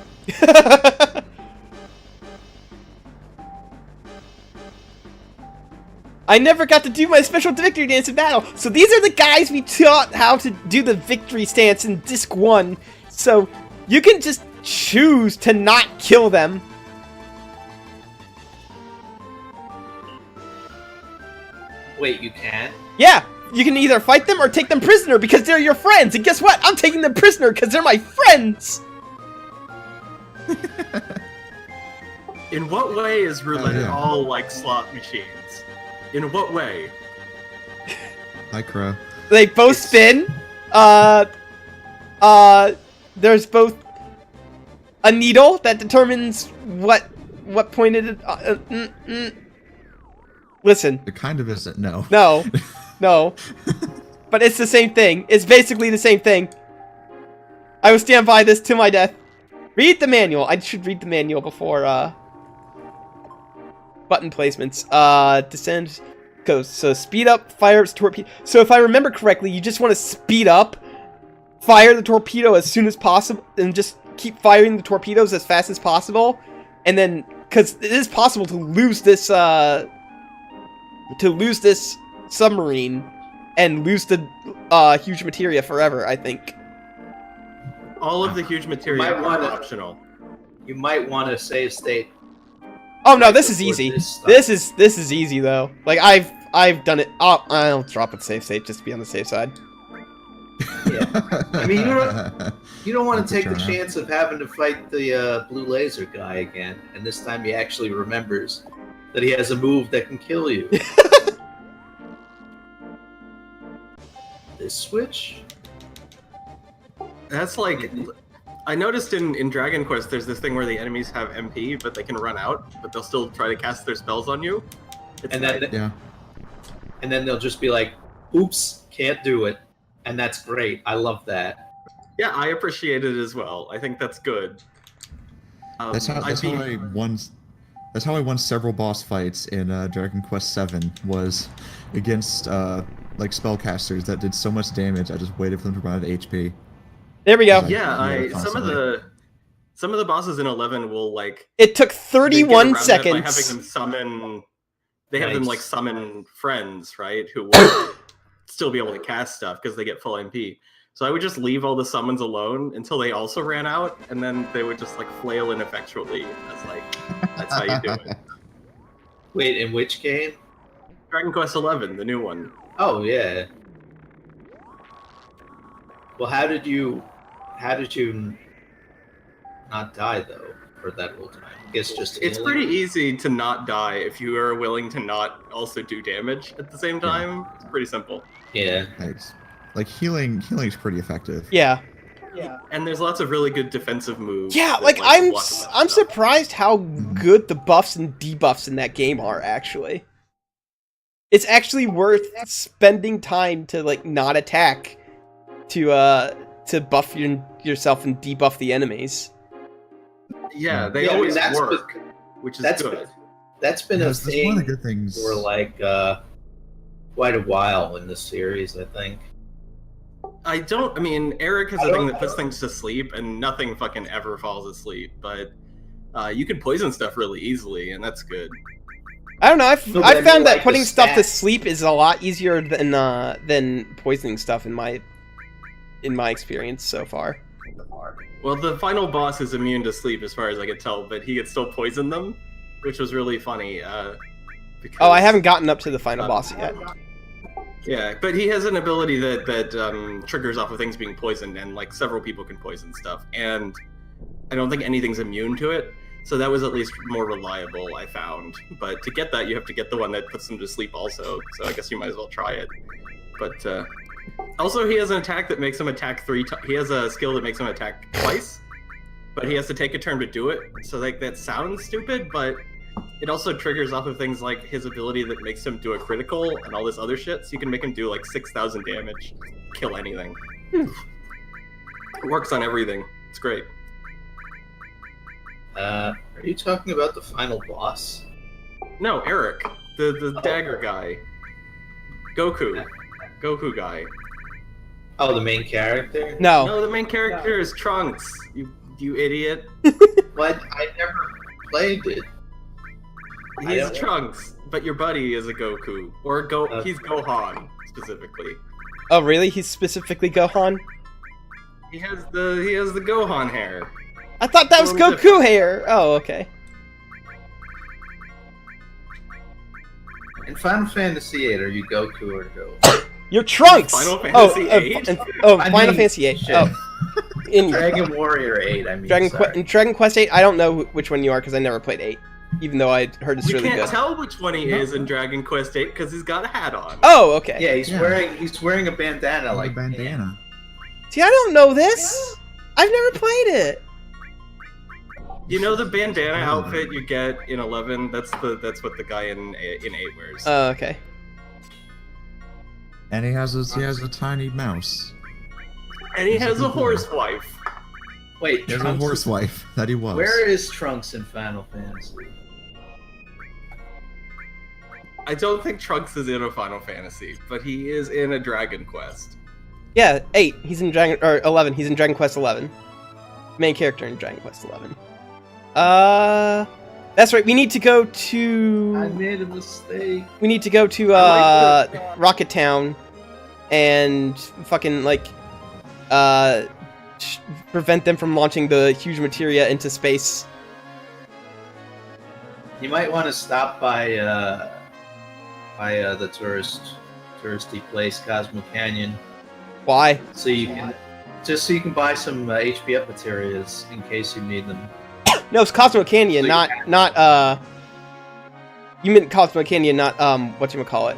I never got to do my special victory dance in battle. So these are the guys we taught how to do the victory stance in Disc 1. So you can just choose to not kill them. Wait, you can? Yeah, you can either fight them or take them prisoner because they're your friends. And guess what? I'm taking them prisoner because they're my friends. In what way is roulette Oh, yeah. all like slot machines? In what way? Hi, Crow. They both spin. There's both a needle that determines what point it. Listen, It kind of isn't, no. no, no, but it's the same thing. It's basically the same thing. I will stand by this to my death. Read the manual. I should read the manual before button placements. Descend goes. So speed up, fire torpedo. So if I remember correctly, you just want to speed up, fire the torpedo as soon as possible, and just keep firing the torpedoes as fast as possible. And then, because it is possible to lose this submarine and lose the huge materia forever, I think. All of the huge material Might are wanna- optional. You might want to save state. Oh no, this is before easy. this stuff. This is easy though. Like I've done it. Oh, I'll drop it safe state just to be on the safe side. Yeah. I mean, you don't want That's to a take the turnout. chance of having to fight the blue laser guy again, and this time he actually remembers that he has a move that can kill you. This switch? That's like, I noticed in Dragon Quest, there's this thing where the enemies have MP, but they can run out, but they'll still try to cast their spells on you. It's And then, nice. Yeah. and then they'll just be like, "Oops, can't do it," and that's great. I love that. Yeah, I appreciate it as well. I think that's good. That's how I won. That's how I won several boss fights in Dragon Quest VII. Was against like spellcasters that did so much damage. I just waited for them to run out of HP. There we go. Like, Yeah, constantly. some of the bosses in 11 will like It took they get 31 around it by having seconds. them summon. They have them Nice. like summon friends, right? Who will still be able to cast stuff because they get full MP. So I would just leave all the summons alone until they also ran out, and then they would just like flail ineffectually. That's how you do it. Wait, in which game? Dragon Quest 11, the new one. Oh yeah. Well, how did you not die though for that whole time? I guess just It's healing? pretty easy to not die if you are willing to not also do damage at the same time. It's pretty simple. Yeah. Like healing is pretty effective. Yeah. And there's lots of really good defensive moves. Yeah, that, like block I'm them out I'm and stuff. surprised how good the buffs and debuffs in that game are actually. It's actually worth spending time to like not attack to buff yourself and debuff the enemies. Yeah, they Yeah, I mean, always that's work, which is that's good. That's been a That's one of the thing good things. for like quite a while in this series, I think. I mean, Eric has a thing that puts things to sleep, and nothing fucking ever falls asleep, but you can poison stuff really easily, and that's good. I don't know. No, but I I mean, found that like, putting the stuff to stats. sleep is a lot easier than poisoning stuff in my experience so far. Well, the final boss is immune to sleep, as far as I could tell, but he could still poison them, which was really funny. Because, Oh, I haven't gotten up to the final boss yet. Yeah, but he has an ability that triggers off of things being poisoned, and like several people can poison stuff, and I don't think anything's immune to it. So that was at least more reliable, I found. But to get that, you have to get the one that puts them to sleep also. So I guess you might as well try it. But also, he has an attack that makes him attack 3 times. He has a skill that makes him attack twice, but he has to take a turn to do it. So like that sounds stupid, but it also triggers off of things like his ability that makes him do a critical and all this other shit. So you can make him do like 6,000 damage, kill anything. It works on everything. It's great. Are you talking about the final boss? No, Eric, the dagger guy. Goku guy. Oh, the main character? No. No, the main character is Trunks. You idiot. What? I never played it. He's Trunks, but your buddy is a Goku, or he's Gohan specifically. Oh, really? He's specifically Gohan? He has the Gohan hair. I thought that was Totally Goku different. hair. Oh, okay. In Final Fantasy VIII, are you Goku or Go? You're Trunks. Final Fantasy VIII? Final Fantasy VIII. shit. Oh, in Dragon Warrior 8, I mean. in Dragon Quest 8, I don't know which one you are because I never played 8, even though I heard it's You really can't good. tell which one he is in Dragon Quest 8 because he's got a hat on. Oh, okay. Yeah, he's Yeah. wearing a bandana Like like a bandana. See, I don't know this. I've never played it. You know the bandana outfit you get in 11? That's what the guy in 8 wears. Oh, okay. And he has a tiny mouse. And he has a horse wife. Wait, He has a Trunks horse wife that he was. Where is Trunks in Final Fantasy? I don't think Trunks is in a Final Fantasy, but he is in a Dragon Quest. Yeah, 8. He's in 11. He's in Dragon Quest 11. Main character in Dragon Quest 11. That's right. We need to go I to. made a mistake. We need to go to I like Rocket Town, and fucking like prevent them from launching the Huge Materia into space. You might want to stop by the touristy place, Cosmo Canyon, Why? so you can buy some HP up materials in case you need them. No, it's Cosmo Canyon, So you not. You meant Cosmo Canyon, not whatchamacallit.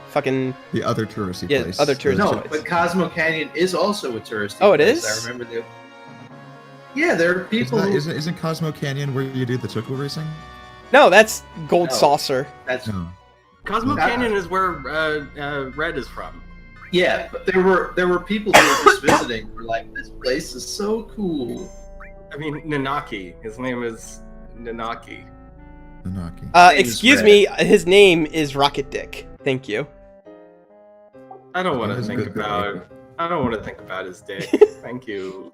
Fucking The other touristy Yeah, place. other touristy No, place. but Cosmo Canyon is also a touristy Oh, it place. is? I remember Yeah, there are people who... Isn't Cosmo Canyon where you do the Choco racing? no, that's Gold No. Saucer. That's No. Cosmo Ah. Canyon is where Red is from. Yeah, but there were people who were just visiting who were like, this place is so cool. I mean, Nanaki. His name is Nanaki. Nanaki. name is Excuse Red. me, his name is Rocket Dick. Thank you. I don't want That to is a think good about. name. I don't want to think about his dick. Thank you.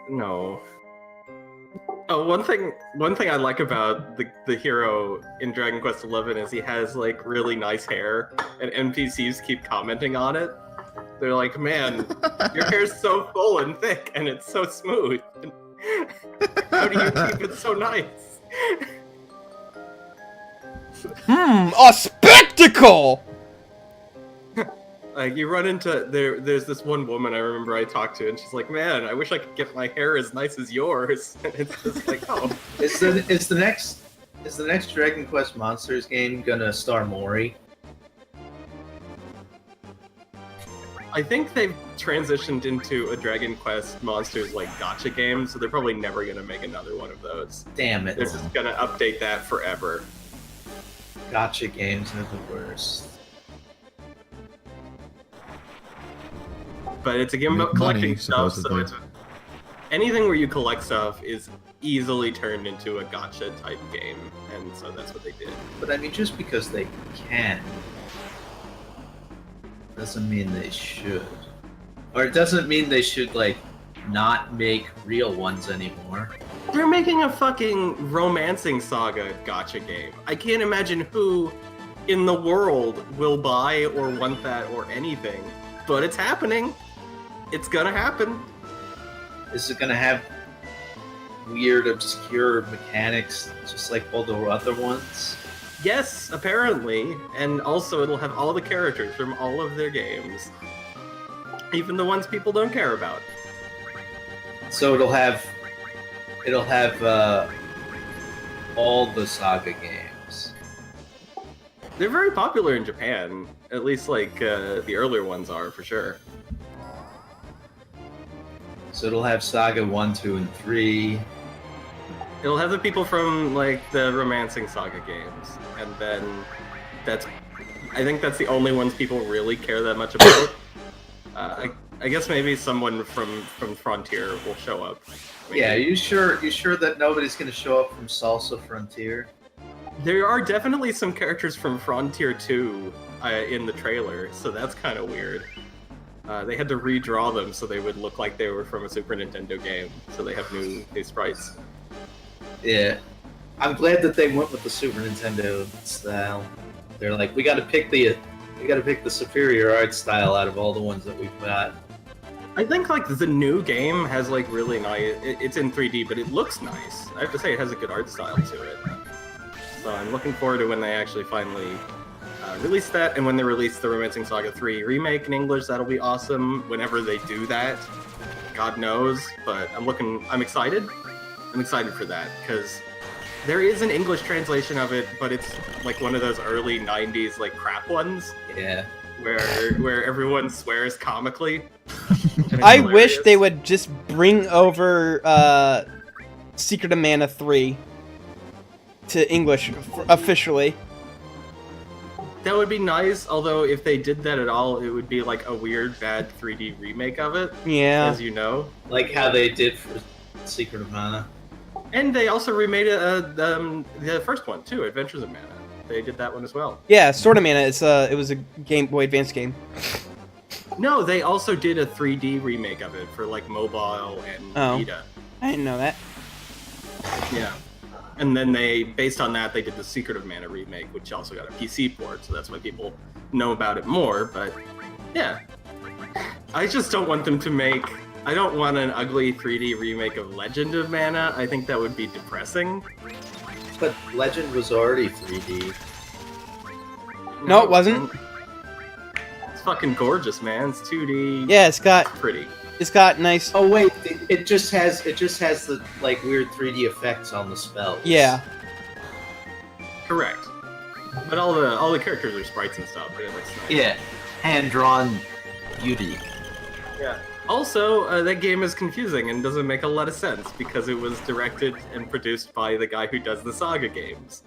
No. Oh, one thing I like about the hero in Dragon Quest XI is he has like really nice hair, and NPCs keep commenting on it. They're like, "Man, your hair's so full and thick, and it's so smooth. How do you keep it so nice?" A spectacle! Like you run into there's this one woman I remember I talked to, and she's like, "Man, I wish I could get my hair as nice as yours." And it's just like, oh, Is the next Dragon Quest Monsters game gonna star Mori? I think they've transitioned into a Dragon Quest Monsters like gacha game, so they're probably never gonna make another one of those. Damn it. They're just gonna update that forever. Gotcha games are the worst. But it's a game about Make money, collecting stuff, so supposedly. it's anything where you collect stuff is easily turned into a gacha type game, and so that's what they did. But I mean, just because they can doesn't mean they should. Or it doesn't mean they should, like, not make real ones anymore. They're making a fucking romancing saga gacha game. I can't imagine who in the world will buy or want that or anything, but it's happening. It's gonna happen. Is it gonna have weird, obscure mechanics just like all the other ones? Yes, apparently, and also it'll have all the characters from all of their games, even the ones people don't care about. So it'll have all the Saga games. They're very popular in Japan, at least like the earlier ones are for sure. So it'll have Saga 1, 2, and 3. It'll have the people from like the romancing saga games, and then I think that's the only ones people really care that much about. I guess maybe someone from Frontier will show up. Maybe. Yeah, you sure that nobody's gonna show up from Salsa Frontier? There are definitely some characters from Frontier 2 in the trailer, so that's kind of weird. They had to redraw them so they would look like they were from a Super Nintendo game, so they have new sprites. Yeah, I'm glad that they went with the Super Nintendo style. They're like, we got to pick the superior art style out of all the ones that we've got. I think like the new game has like really nice. It's in 3D, but it looks nice. I have to say, it has a good art style to it. So I'm looking forward to when they actually finally release that, and when they release the Romancing Saga 3 remake in English. That'll be awesome. Whenever they do that, God knows. But I'm excited. I'm excited for that, because there is an English translation of it, but it's like one of those early 90s like crap ones. Yeah. Where everyone swears comically. I wish they would just bring over Secret of Mana 3 to English officially. That would be nice, although if they did that at all, it would be like a weird, bad 3D remake of it. Yeah. As you know. Like how they did for Secret of Mana. And they also remade the first one too, Adventures of Mana. They did that one as well. Yeah, Sword of Mana. It was a Game Boy Advance game. No, they also did a 3D remake of it for like mobile and Vita. I didn't know that. Yeah. And then based on that, they did the Secret of Mana remake, which also got a PC port, so that's why people know about it more. But yeah, I just don't want them to make. I don't want an ugly 3D remake of Legend of Mana. I think that would be depressing. But Legend was already 3D. No, it wasn't. It's fucking gorgeous, man. It's 2D. Yeah, it's got pretty. It's got nice. Oh wait, it just has the like weird 3D effects on the spells. Yeah. Correct. But all the characters are sprites and stuff. But it looks nice. Yeah, hand drawn beauty. Yeah. Also, that game is confusing and doesn't make a lot of sense because it was directed and produced by the guy who does the Saga games.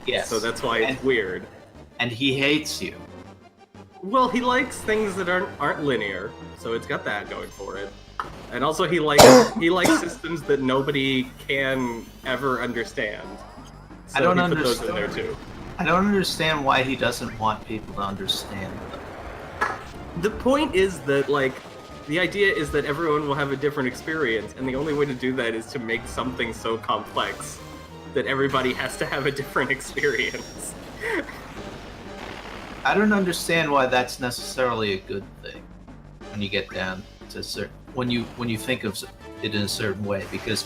Yes. So that's why it's weird. And he hates you. Well, he likes things that aren't linear, so it's got that going for it. And also he likes systems that nobody can ever understand. So I don't he put those in understand. there too. I don't understand why he doesn't want people to understand them. The point is that like the idea is that everyone will have a different experience, and the only way to do that is to make something so complex that everybody has to have a different experience. I don't understand why that's necessarily a good thing when you get down to when you think of it in a certain way. Because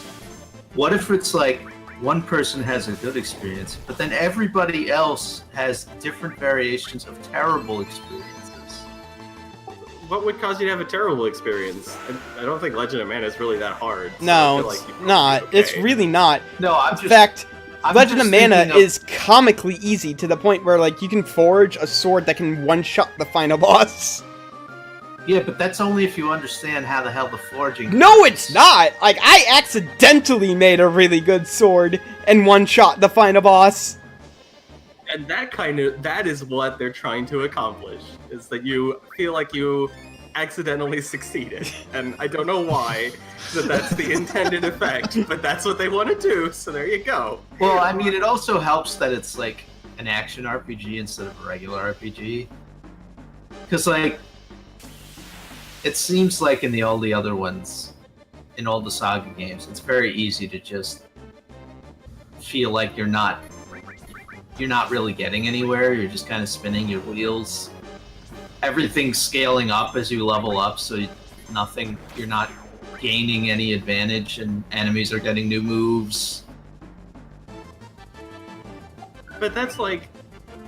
what if it's like one person has a good experience, but then everybody else has different variations of terrible experiences? What would cause you to have a terrible experience? I don't think Legend of Mana is really that hard. So No, I feel it's like you'd not. probably be It's okay. really not. No, In fact, Legend of Mana thinking of- is comically easy to the point where like you can forge a sword that can one-shot the final boss. Yeah, but that's only if you understand how the hell the forging. No, it's not! Like, I accidentally made a really good sword and one-shot the final boss. And that is what they're trying to accomplish, is that you feel like you accidentally succeeded. And I don't know why that's the intended effect, but that's what they want to do, so there you go. Well, I mean, it also helps that it's like an action RPG instead of a regular RPG. Because, like, it seems like in all the other ones, in all the Saga games, it's very easy to just feel like you're not really getting anywhere. You're just kind of spinning your wheels. Everything's scaling up as you level up, so you're not gaining any advantage, and enemies are getting new moves. But that's like,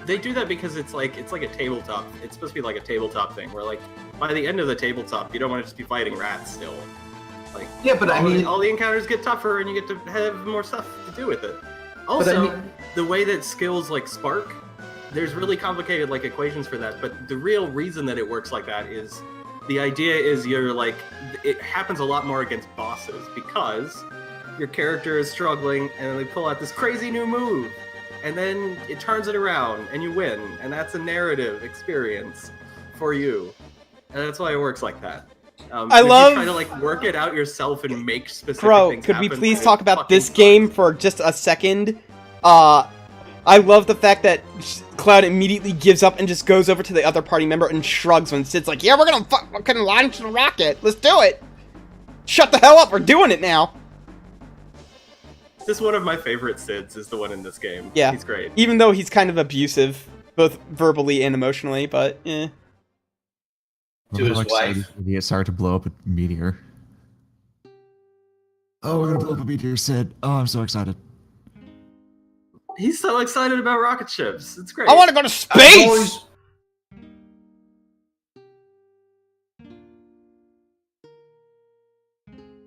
they do that because it's like a tabletop. It's supposed to be like a tabletop thing, where like by the end of the tabletop, you don't want to just be fighting rats still. Like, yeah, but I mean, all the encounters get tougher, and you get to have more stuff to do with it. Also, the way that skills like spark, there's really complicated like equations for that, but the real reason that it works like that is the idea is it happens a lot more against bosses because your character is struggling and they pull out this crazy new move and then it turns it around and you win, and that's a narrative experience for you. And that's why it works like that. I love... You try to like work it out yourself and make specific things could happen, we please talk about this game for just a second? I love the fact that Cloud immediately gives up and just goes over to the other party member and shrugs when Sid's like, yeah, we're gonna launch the rocket. Let's do it. Shut the hell up. We're doing it now. This is one of my favorite Sids, is the one in this game. Yeah. He's great. Even though he's kind of abusive, both verbally and emotionally, but eh. To his wife. Idiot started to blow up a meteor. Oh, we're gonna blow up a meteor, Sid. Oh, I'm so excited. He's so excited about rocket ships. It's great. I want to go to space!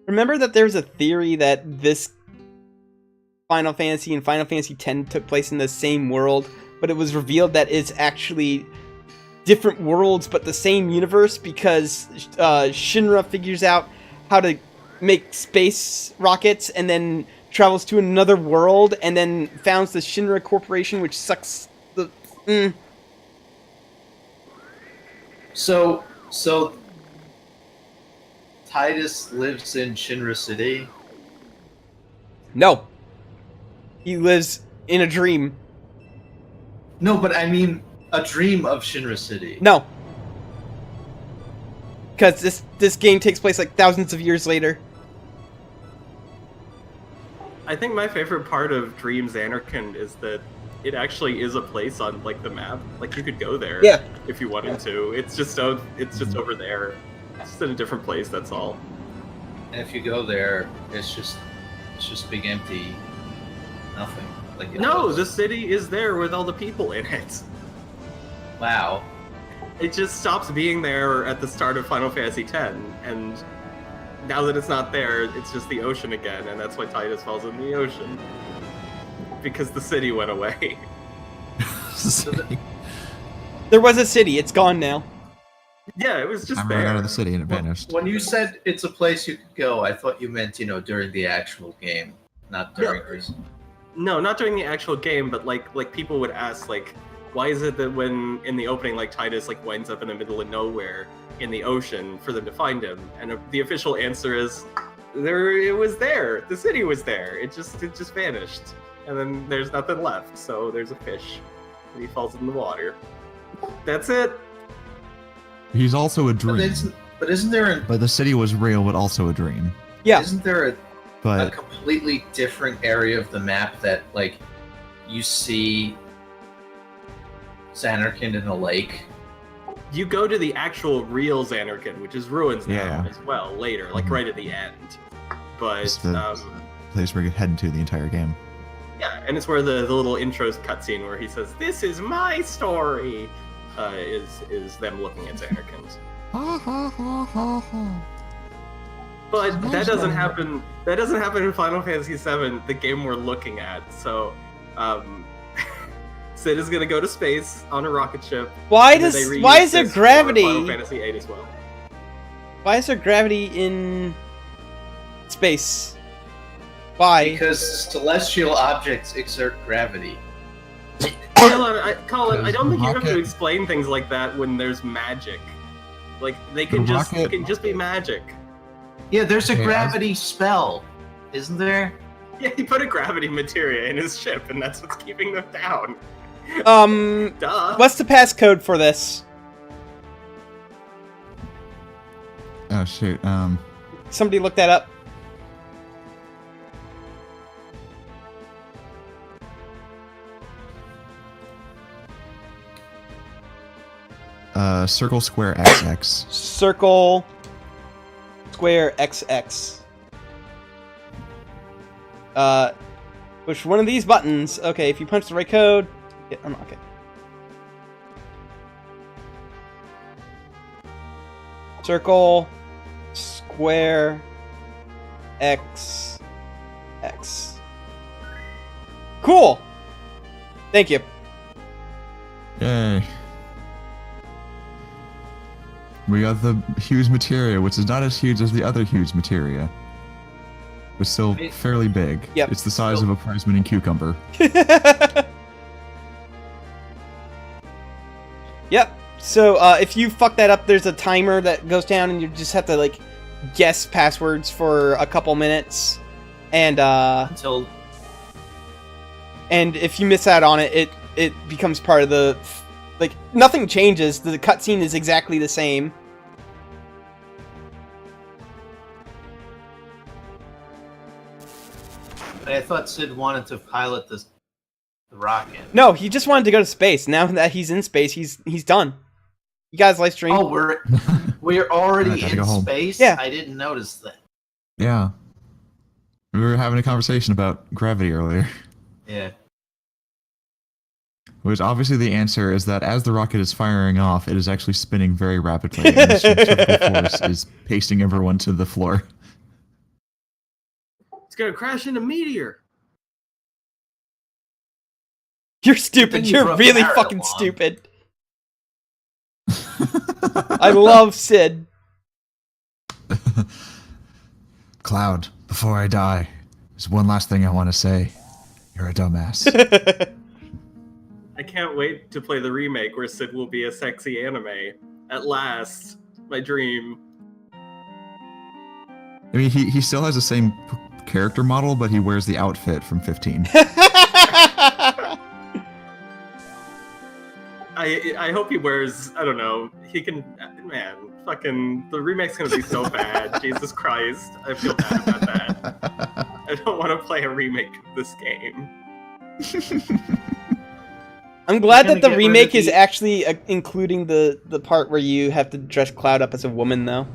Remember that there's a theory that this Final Fantasy and Final Fantasy X took place in the same world, but it was revealed that it's actually different worlds but the same universe because Shinra figures out how to make space rockets and then travels to another world and then founds the Shinra Corporation, which sucks the... So Titus lives in Shinra City? No. He lives in a dream. No, but I mean a dream of Shinra City. No. Because this game takes place like thousands of years later. I think my favorite part of Dreams Anarchan is that it actually is a place on like the map. Like you could go there if you wanted to. It's just over there. It's just in a different place, that's all. And if you go there, it's just big empty nothing. Like no, the city is there with all the people in it. Wow. It just stops being there at the start of Final Fantasy X, and now that it's not there, it's just the ocean again, and that's why Titus falls in the ocean. Because the city went away. There was a city, it's gone now. Yeah, it was just I'm there. right out of the city and it vanished. When you said it's a place you could go, I thought you meant, during the actual game, not during No, not during the actual game, but like people would ask, like, why is it that when in the opening, like Titus like winds up in the middle of nowhere in the ocean for them to find him? And the official answer is, it was there. The city was there. It just vanished, and then there's nothing left. So there's a fish, and he falls in the water. That's it. He's also a dream. But isn't there But the city was real, but also a dream. Yeah. Isn't there a But completely different area of the map that, like, you see Xanarkand in a lake? You go to the actual real Xanarkand, which is ruins now Yeah. as well, later, like right at the end. But it's the place where you're heading to the entire game. yeah, and it's where the little intros cutscene where he says, "This is my story," is them looking at Xanarkand. But that doesn't happen. That doesn't happen in Final Fantasy VII, the game we're looking at. So, Sid is gonna go to space on a rocket ship. Why and then is they there reuse this for gravity? Final Fantasy VIII as well. Why is there gravity in space? Why? Because celestial objects exert gravity. Colin, I don't think you have to rocket- explain things like that when there's magic. Like, they can The just rocket- it can just be magic. Yeah, there's a Okay, gravity spell, isn't there? Yeah, he put a gravity materia in his ship, and that's what's keeping them down. Duh. What's the passcode for this? Oh shoot. Somebody look that up. Circle square XX. Circle square XX. Push one of these buttons. Okay, if you punch the right code, unlock it. Circle square X X. Cool. Thank you. Yay. We got the Huge Materia, which is not as huge as the other Huge Materia, but still fairly big. Yep. It's the size of a prize winning cucumber. Yep. So if you fuck that up, there's a timer that goes down, and you just have to like guess passwords for a couple minutes, and Until if you miss out on it, it becomes part of the like nothing changes. The cutscene is exactly the same. I thought Sid wanted to pilot the rocket. No, he just wanted to go to space. Now that he's in space, he's done. You guys live stream? Oh, we're already I gotta in go home. space? Yeah. I didn't notice that. Yeah. We were having a conversation about gravity earlier. Yeah. Which obviously the answer is that as the rocket is firing off, it is actually spinning very rapidly, and the centrifugal force is pasting everyone to the floor. It's gonna crash into meteor. You're stupid. Then you You're broke the really narrative fucking along. stupid. I love Sid. Cloud, before I die, there's one last thing I want to say. You're a dumbass. I can't wait to play the remake where Sid will be a sexy anime. At last, my dream. I mean, he still has the same character model, but he wears the outfit from 15. I hope he wears, I don't know, he can, man, fucking, the remake's gonna be so bad. Jesus Christ, I feel bad about that. I don't want to play a remake of this game. I'm glad You're that the gonna get rid of remake is the- actually including the part where you have to dress Cloud up as a woman, though.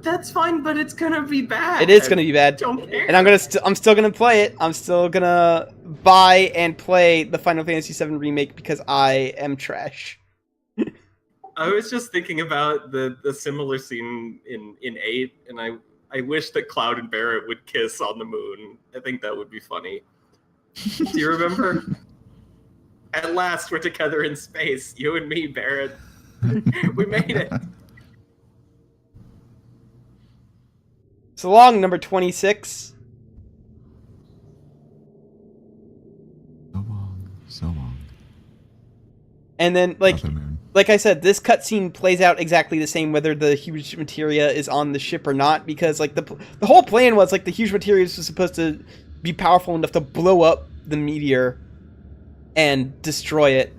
That's fine, but it's gonna be bad. It is gonna be bad, Don't care. and I'm still gonna play it. I'm still gonna buy and play the Final Fantasy VII remake because I am trash. I was just thinking about the similar scene in 8, and I wish that Cloud and Barrett would kiss on the moon. I think that would be funny. Do you remember? At last, we're together in space. You and me, Barrett. We made it. So long, number 26. So long. And then, like Other moon. I said, this cutscene plays out exactly the same whether the Huge Materia is on the ship or not, because like the whole plan was like the Huge Materia was supposed to be powerful enough to blow up the meteor and destroy it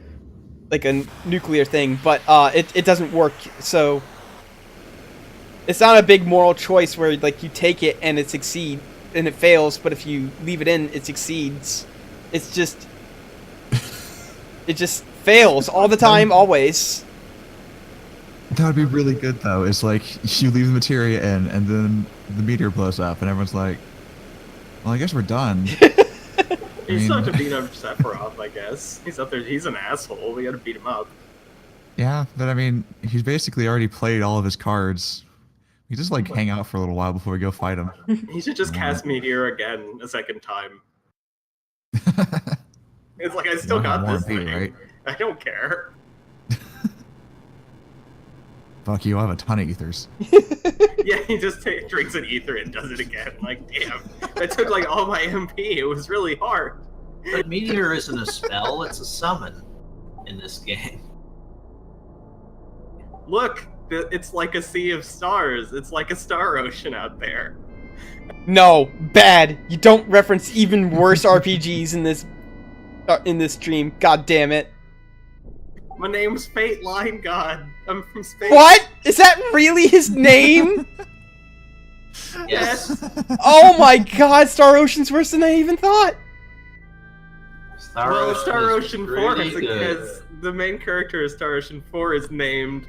like a nuclear thing, but it doesn't work. So it's not a big moral choice where like you take it and it succeeds and it fails, but if you leave it in, it succeeds. It's just it just fails all the time, always. That would be really good, though. It's like you leave the materia in, and then the meteor blows up, and everyone's like, well, I guess we're done. He's mean- still have to beat up Sephiroth, I guess. He's up there. He's an asshole. We gotta beat him up. Yeah, but I mean, he's basically already played all of his cards. We just like hang out for a little while before we go fight him. He should just cast Meteor again a second time. It's like, I still got this thing. right? I don't care. Fuck you, I have a ton of ethers. Yeah, he just drinks an ether and does it again. Like, damn, that took like all my MP. It was really hard. But Meteor isn't a spell, it's a summon in this game. Look, it's like a sea of stars. It's like a star ocean out there. No, bad. You don't reference even worse RPGs in this stream. God damn it. My name's Fate Line God. I'm from space. What? Is that really his name? Yes. Oh my god, Star Ocean's worse than I even thought. Star Well, Ocean Star is Ocean 4 pretty is good. because the main character of Star Ocean 4 is named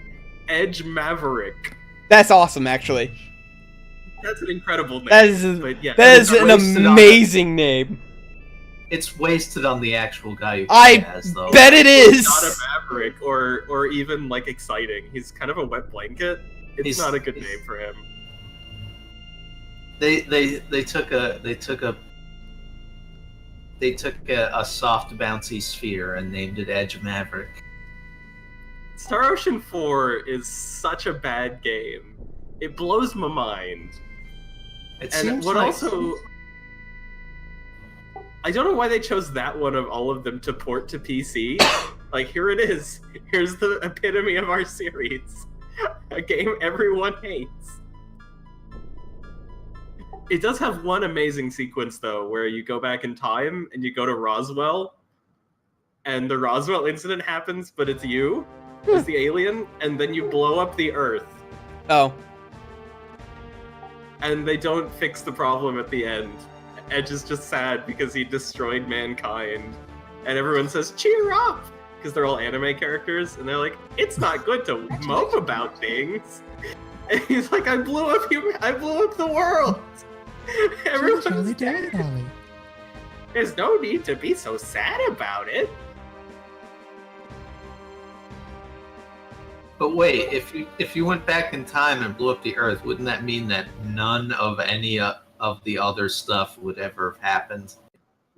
Edge Maverick. That's awesome, actually. That's an incredible name. That is but yeah, that is an wasted on amazing name. It's wasted on the actual guy who I has, though. bet it is. not a maverick or even like exciting. He's kind of a wet blanket. It's not a good name for him. They took a soft bouncy sphere and named it Edge Maverick. Star Ocean 4 is such a bad game. It blows my mind. It And seems what like also, I don't know why they chose that one of all of them to port to PC. Like, here it is. Here's the epitome of our series. A game everyone hates. It does have one amazing sequence, though, where you go back in time and you go to Roswell, and the Roswell incident happens, but it's you as the alien, and then you blow up the Earth. Oh. And they don't fix the problem at the end. Edge is just sad because he destroyed mankind. And everyone says, cheer up! Because they're all anime characters, and they're like, it's not good to mope about things. And he's like, I blew up the world! Everyone's dead. There's no need to be so sad about it. But wait, if you went back in time and blew up the Earth, wouldn't that mean that none of any of the other stuff would ever have happened?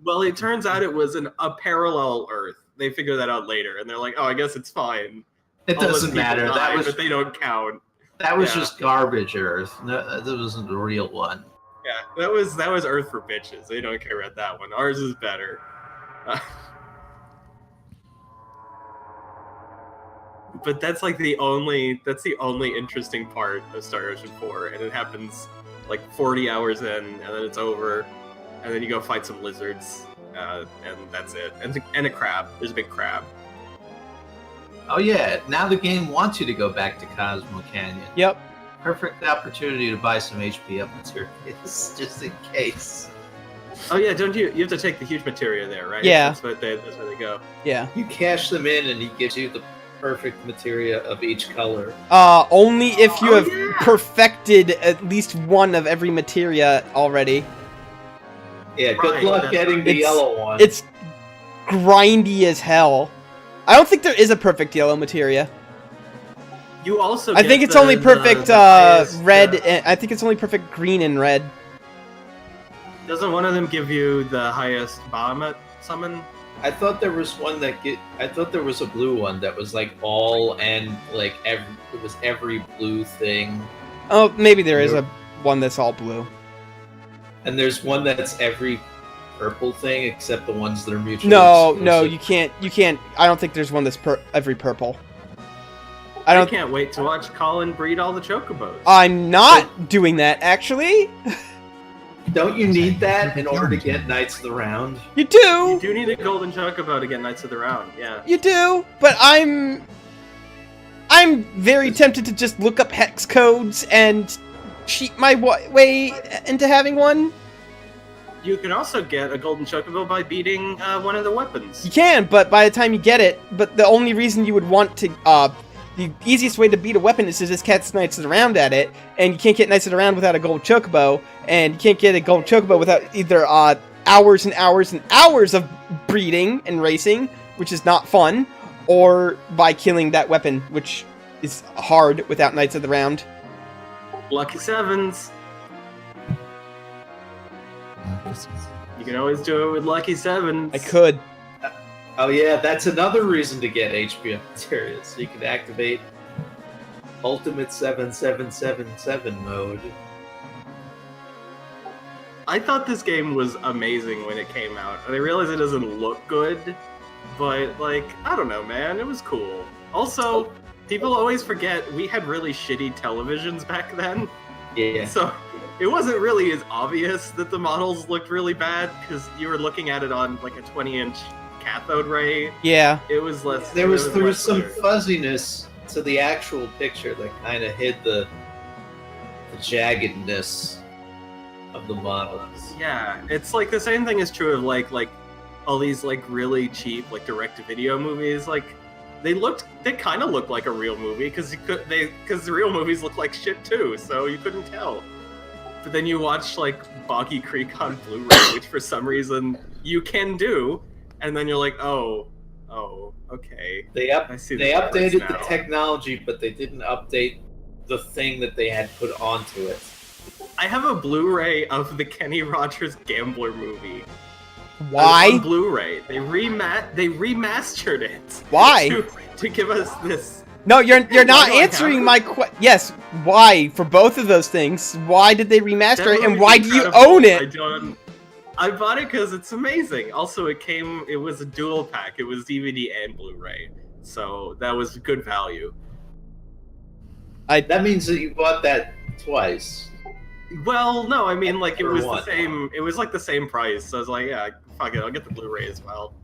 Well, it turns out it was a parallel Earth. They figure that out later, and they're like, "Oh, I guess it's fine." It All those doesn't people matter. died, but they don't count. That was Yeah. just garbage Earth. No, that wasn't the real one. Yeah, that was Earth for bitches. They don't care about that one. Ours is better. But that's like the only interesting part of Star Ocean 4, and it happens like 40 hours in, and then it's over, and then you go fight some lizards, and that's it. And a crab. There's a big crab. Oh yeah, now the game wants you to go back to Cosmo Canyon. Yep. Perfect opportunity to buy some HP up materials, just in case. Oh yeah, don't you have to take the Huge Materia there, right? Yeah. That's where they go. Yeah. You cash them in, and he gives you the perfect materia of each color. Only if you Oh, have yeah. perfected at least one of every materia already. Yeah, good Right, luck that's getting right. the It's- yellow one. It's grindy as hell. I don't think there is a perfect yellow materia. You also. I get think it's the- only the- perfect the highest, red. And I think it's only perfect green and red. Doesn't one of them give you the highest Bahamut summon? I thought there was one I thought there was a blue one that was like all and like it was every blue thing, Oh, maybe there is a one that's all blue. and there's one that's every purple thing except the ones that are mutually No, exclusive. you can't. I don't think there's one that's every purple. I can't wait to watch Colin breed all the chocobos. I'm not doing that, actually. Don't you need that in order to get Knights of the Round? You do. You do need a golden chocobo to get Knights of the Round, yeah. You do, but I'm very tempted to just look up hex codes and cheat my way into having one. You can also get a golden chocobo by beating one of the weapons. You can, but by the time you get it, the only reason you would want to, the easiest way to beat a weapon is to just catch Knights of the Round at it, and you can't get Knights of the Round without a gold chocobo, and you can't get a gold chocobo without either hours and hours and hours of breeding and racing, which is not fun, or by killing that weapon, which is hard without Knights of the Round. Lucky sevens. You can always do it with lucky sevens. I could. Oh yeah, that's another reason to get HP up materials, so you can activate Ultimate 7777 mode. I thought this game was amazing when it came out, and I realize it doesn't look good, but, like, I don't know, man, it was cool. Also, people always forget we had really shitty televisions back then, Yeah. so it wasn't really as obvious that the models looked really bad, because you were looking at it on, like, a 20-inch cathode ray. Yeah. It was less... There was less some clear. fuzziness to the actual picture that kind of hid the jaggedness of the models. Yeah, it's like the same thing is true of like all these like really cheap like direct-to-video movies. Like they kind of looked like a real movie because the real movies look like shit too, so you couldn't tell. But then you watch like Boggy Creek on Blu-ray, which for some reason you can do, and then you're like, oh, okay. They I see the they difference updated the now. technology, but they didn't update the thing that they had put onto it. I have a Blu-ray of the Kenny Rogers Gambler movie. Why? On Blu-ray. They remastered it. Why? To give us this. No, you're not do I answering have my question. Yes, why for both of those things? Why did they remaster it, and movie's why do you incredible. own it? I bought it because it's amazing. Also, it was a dual pack. It was DVD and Blu-ray, so that was good value. That means that you bought that twice. Well, no, I mean like it For was what? the same. It was like the same price. So I was like, yeah, fuck it, I'll get the Blu-ray as well.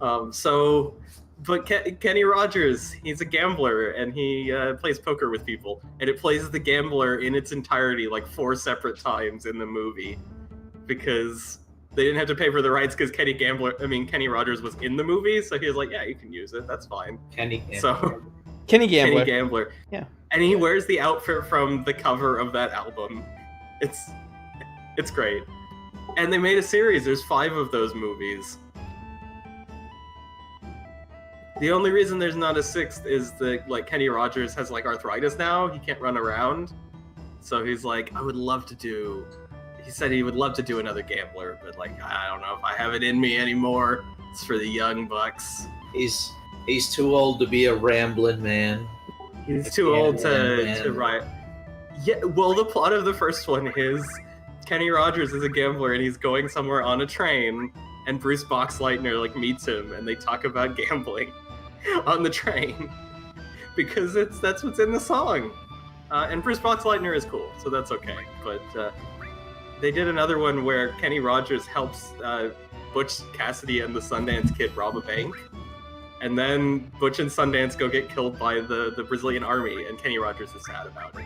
But Kenny Rogers, he's a gambler and he plays poker with people, and it plays the gambler in its entirety like 4 separate times in the movie because they didn't have to pay for the rights because Kenny Rogers was in the movie, so he was like, yeah, you can use it, that's fine. Kenny Gambler. So Kenny Gambler. Kenny Gambler. Yeah. And he wears the outfit from the cover of that album. It's great. And they made a series. There's 5 of those movies. The only reason there's not a 6th is that like Kenny Rogers has like arthritis now. He can't run around. So he's like, he said he would love to do another Gambler, but like I don't know if I have it in me anymore. It's for the young bucks. He's too old to be a rambling man. He's too old to write. Yeah, well, the plot of the first one is Kenny Rogers is a gambler and he's going somewhere on a train, and Bruce Boxleitner like meets him and they talk about gambling on the train because that's what's in the song. And Bruce Boxleitner is cool, so that's okay. But they did another one where Kenny Rogers helps Butch Cassidy and the Sundance Kid rob a bank. And then Butch and Sundance go get killed by the Brazilian army, and Kenny Rogers is sad about it.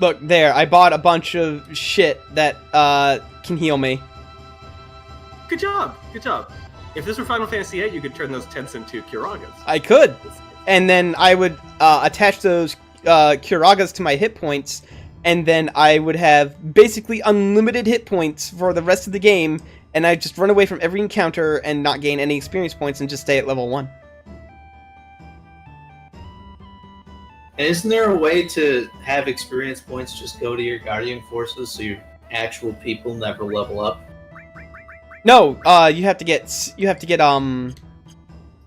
Look, there, I bought a bunch of shit that can heal me. Good job, good job. If this were Final Fantasy VIII, you could turn those tents into Kiragas. I could. And then I would attach those Kiragas to my hit points, and then I would have basically unlimited hit points for the rest of the game, and I'd just run away from every encounter and not gain any experience points and just stay at level 1. And isn't there a way to have experience points just go to your Guardian Forces so your actual people never level up? No, you have to get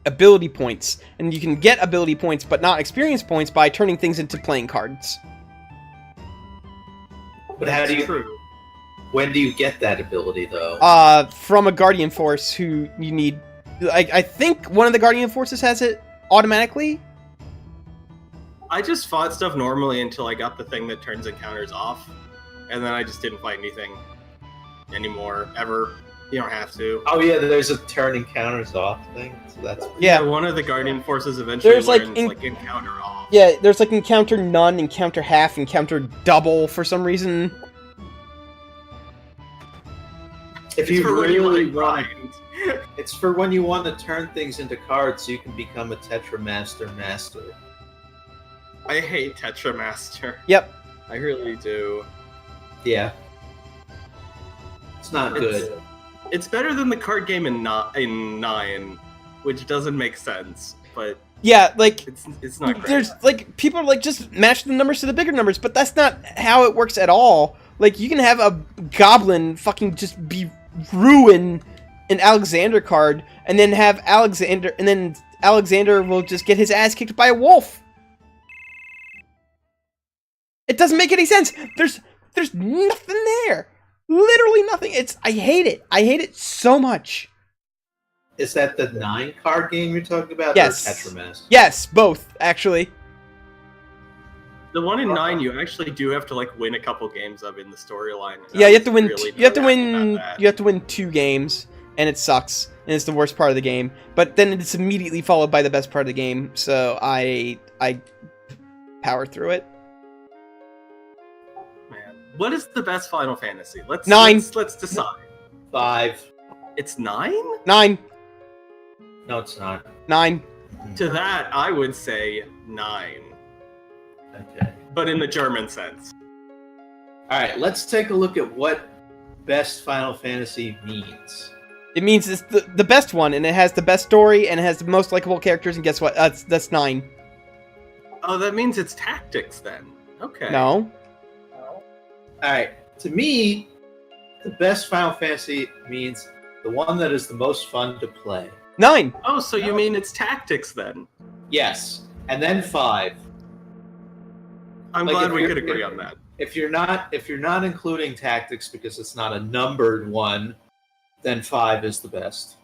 ability points, and you can get ability points but not experience points by turning things into playing cards. But how do you? True. When do you get that ability though? From a Guardian Force who you need. I think one of the Guardian Forces has it automatically. I just fought stuff normally until I got the thing that turns encounters off, and then I just didn't fight anything anymore, ever. You don't have to. Oh yeah, there's a turn encounters off thing, so that's Yeah. One of the Guardian Forces eventually There's, like, learns, encounter off. Yeah, there's like encounter none, encounter half, encounter double for some reason. if It's you for when you really want to want. grind. It's for when you want to turn things into cards, so you can become a Tetramaster master. I hate Tetramaster. Yep. I really do. Yeah, it's not good. It's better than the card game in 9, which doesn't make sense, but Yeah, like it's not great. there's like people are like just match the numbers to the bigger numbers, but that's not how it works at all. Like you can have a goblin fucking just be ruin an Alexander card and then have Alexander, and then Alexander will just get his ass kicked by a wolf. It doesn't make any sense. There's nothing there. Literally nothing. I hate it. I hate it so much. Is that the 9-card game you're talking about? Yes. Or Tetramass? Yes, both actually. The one in 9, you actually do have to like win a couple games of in the storyline. Yeah, you have to win. Really You have to not happy win. about that. You have to win 2 games, and it sucks, and it's the worst part of the game. But then it's immediately followed by the best part of the game. So I power through it. Man, what is the best Final Fantasy? Let's 9. Let's decide. 5. It's 9? 9. No, it's not. 9. To that, I would say 9, Okay. but in the German sense. All right, let's take a look at what best Final Fantasy means. It means it's the best one, and it has the best story, and it has the most likable characters. And guess what? That's 9. Oh, that means it's tactics then. Okay. No. All right, to me, the best Final Fantasy means the one that is the most fun to play. 9. Oh, so you mean it's tactics then? Yes, and then 5. I'm Like, glad if we you're- could agree on that. If you're not including tactics because it's not a numbered one, then 5 is the best.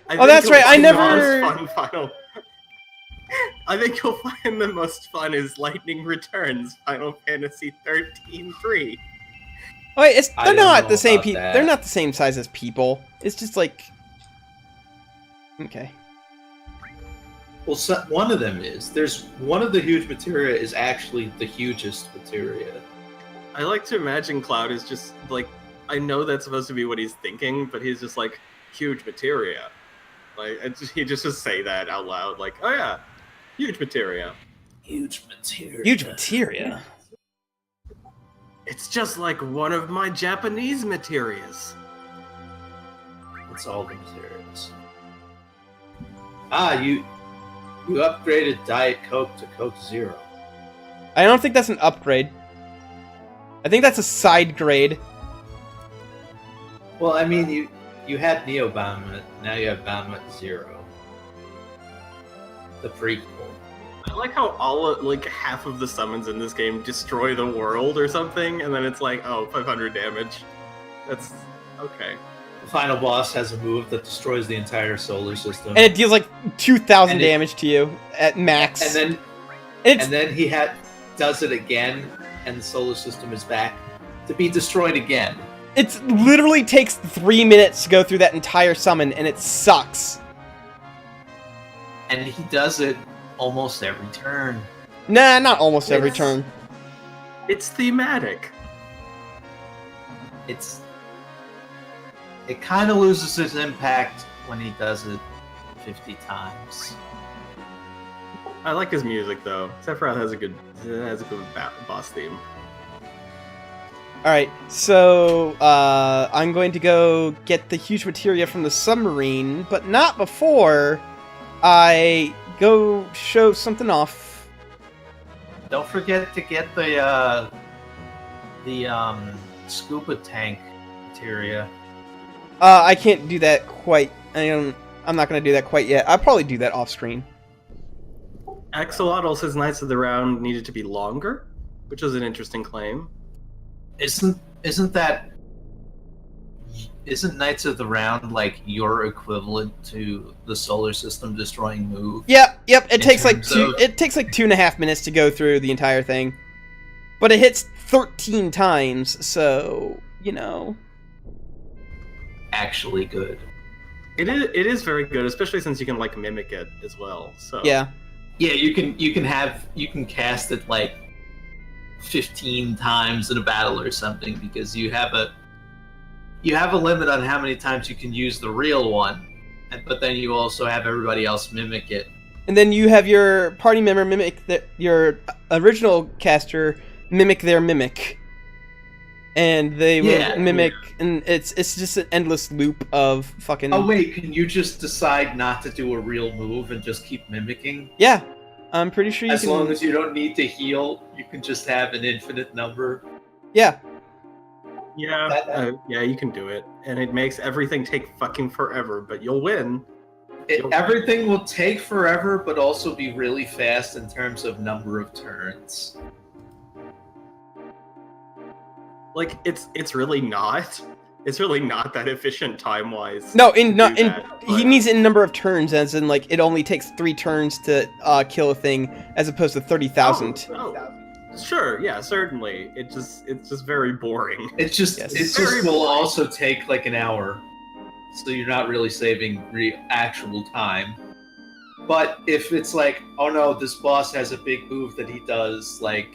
I Oh, think that's you'll right, I find the never- most fun final. I think you'll find the most fun is Lightning Returns, Final Fantasy 13-3. Oh, wait, I they're don't not know the same about people. that. They're not the same size as people. It's just like, okay. Well, one of them is. There's one of the huge materia is actually the hugest materia. I like to imagine Cloud is just like, I know that's supposed to be what he's thinking, but he's just like, huge materia. Like, he just say that out loud, like, oh yeah, huge materia. Huge materia. Huge materia. It's just like one of my Japanese materias. It's all the materials. Ah, you upgraded Diet Coke to Coke Zero. I don't think that's an upgrade. I think that's a side grade. Well, I mean, you had Neo Bahamut, now you have Bahamut Zero. The prequel. I like how like half of the summons in this game destroy the world or something, and then it's like, oh, 500 damage. That's okay. The final boss has a move that destroys the entire solar system. And it deals like 2,000 And it- damage to you at max. And then he does it again, and the solar system is back to be destroyed again. It literally takes 3 minutes to go through that entire summon, and it sucks. And he does it almost every turn. Nah, not almost every It's- turn. It's thematic. It kind of loses its impact when he does it 50 times. I like his music though. Sephiroth has a good boss theme. Alright, so I'm going to go get the huge materia from the submarine, but not before I go show something off. Don't forget to get the scuba tank materia. I can't do that quite. I'm not going to do that quite yet. I'll probably do that off screen. Axolotl says Knights of the Round needed to be longer, which is an interesting claim. Isn't Knights of the Round like your equivalent to the solar system destroying move? Yep. It In takes like terms two. of- It takes like 2.5 minutes to go through the entire thing, but it hits 13 times. So you know. Actually good. It is very good, especially since you can like mimic it as well. So Yeah. Yeah, you can cast it like 15 times in a battle or something because you have a limit on how many times you can use the real one, but then you also have everybody else mimic it. And then you have your party member mimic your original caster mimic their mimic. And they Yeah, will mimic, and it's just an endless loop of fucking. Oh wait, can you just decide not to do a real move and just keep mimicking? Yeah, I'm pretty sure you As can. long as you don't need to heal, you can just have an infinite number. Yeah, yeah, That- yeah, you can do it. and it makes everything take fucking forever, but you'll win. Everything will take forever, but also be really fast in terms of number of turns. Like it's really not. It's really not that efficient time-wise. No, he means in number of turns, as in like it only takes 3 turns to kill a thing, as opposed to 30,000. Oh, sure, yeah, certainly. It's just very boring. It just will also take like an hour, so you're not really saving actual time. But if it's like, oh no, this boss has a big move that he does like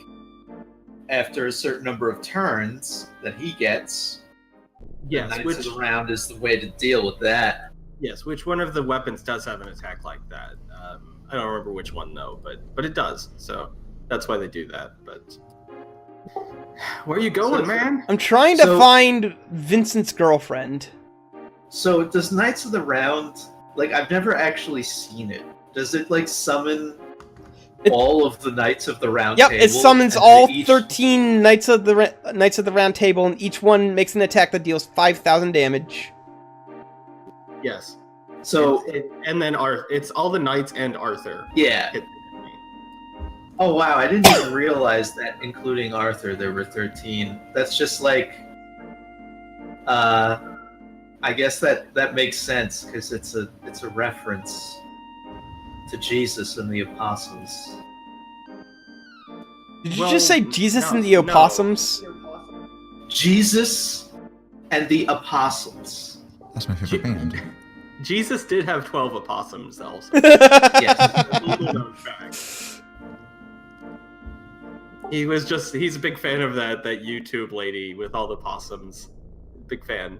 after a certain number of turns that he gets. Yes, Knights of the Round is the way to deal with that. Yes, which one of the weapons does have an attack like that? I don't remember which one though, but it does. So that's why they do that. But where are you going, man? I'm trying to find Vincent's girlfriend. So does Knights of the Round, like, I've never actually seen it. Does it like summon all of the Knights of the Round Table? Yep, it summons all 13 Knights of the Round Table, and each one makes an attack that deals 5,000 damage. Yes. So and then it's all the knights and Arthur. Yeah. Oh wow, I didn't even realize that including Arthur there were 13. That's just like I guess that makes sense because it's a reference to Jesus and the apostles. Did you just say Jesus and the opossums? No. Jesus and the apostles. That's my favorite band. Jesus did have 12 opossums also. Yes. Little known fact. He's a big fan of that YouTube lady with all the possums. Big fan.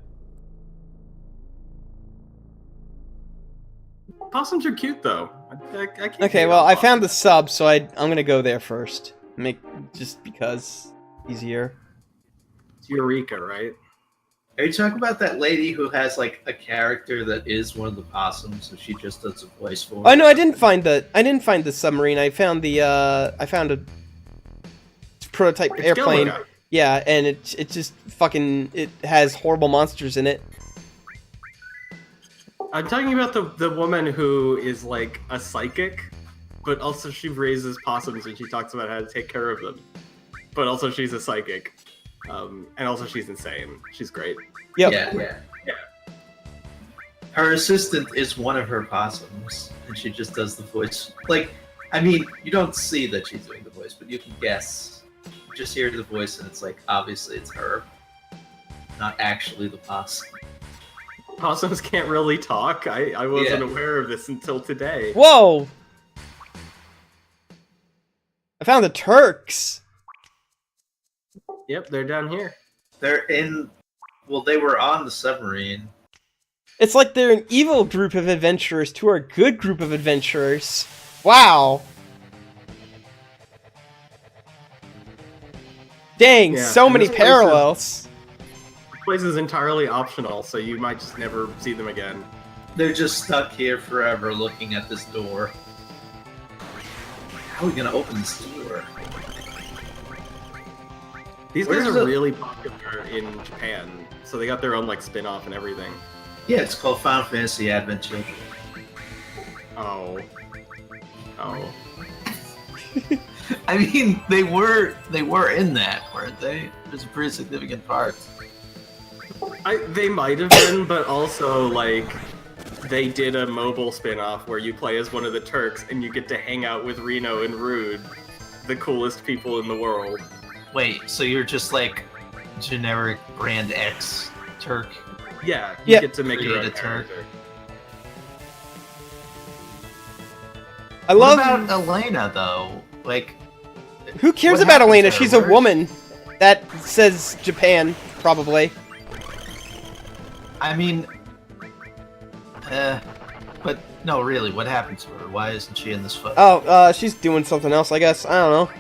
Possums are cute though. I can't Okay, well, I found the sub, so I'm gonna go there first. Just because easier. It's Eureka, right? Are you talking about that lady who has like a character that is one of the possums, so she just does a voice for it? Oh no, I didn't find the submarine. I found a prototype airplane. Gilligan. Yeah, and it just fucking it has horrible monsters in it. I'm talking about the woman who is like a psychic, but also she raises possums and she talks about how to take care of them. But also she's a psychic. And also she's insane. She's great. Yep. Yeah. Her assistant is one of her possums, and she just does the voice. Like, I mean, you don't see that she's doing the voice, but you can guess. You just hear the voice, and it's like, obviously it's her. Not actually the possum. Possums can't really talk. I wasn't aware of this until today. Whoa! I found the Turks. Yep, they're down here. They're in... Well, they were on the submarine. It's like they're an evil group of adventurers to our good group of adventurers. Wow. Dang, Yeah, so and many this place parallels. The place is entirely optional, so you might just never see them again. They're just stuck here forever looking at this door. How are we gonna open this door? These guys are really popular in Japan, so they got their own like spin-off and everything. Yeah, it's called Final Fantasy Advent Children. Oh. I mean, they were in that, weren't they? It was a pretty significant part. They might have been, but also like they did a mobile spin-off where you play as one of the Turks and you get to hang out with Reno and Rude, the coolest people in the world. Wait, so you're just like generic Brand X Turk? Yeah, you get to make Create your own a Turk. character. I What love. about Elena, though? Like, Who cares what about happens Elena? to her? She's a Where- woman. That says Japan, probably. I mean, but no, really, what happened to her? Why isn't she in this photo? Oh, she's doing something else, I guess. I don't know.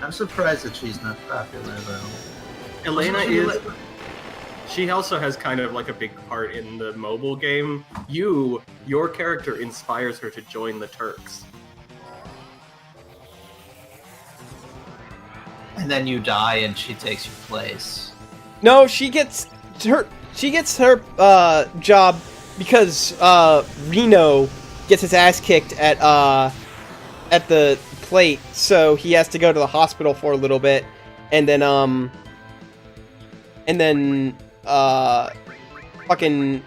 I'm surprised that she's not popular, though. Elena Wasn't she is. like- she also has kind of like a big part in the mobile game. Your character inspires her to join the Turks. And then you die and she takes your place. No, she gets her job because Reno gets his ass kicked at the plate, so he has to go to the hospital for a little bit, and then fucking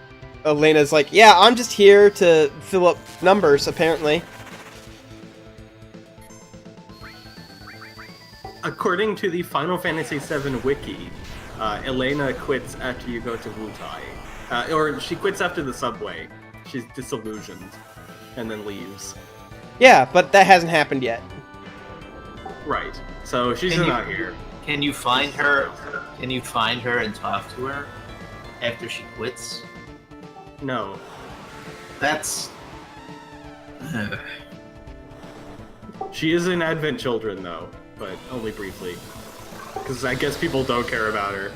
Elena's like, yeah, I'm just here to fill up numbers, apparently. According to the Final Fantasy VII wiki, Elena quits after you go to Wutai. Or she quits after the subway. She's disillusioned, and then leaves. Yeah, but that hasn't happened yet. Right. So she's not here. Can you find her? Can you find her and talk to her after she quits? No. That's. She is in Advent Children, though, but only briefly. Because I guess people don't care about her.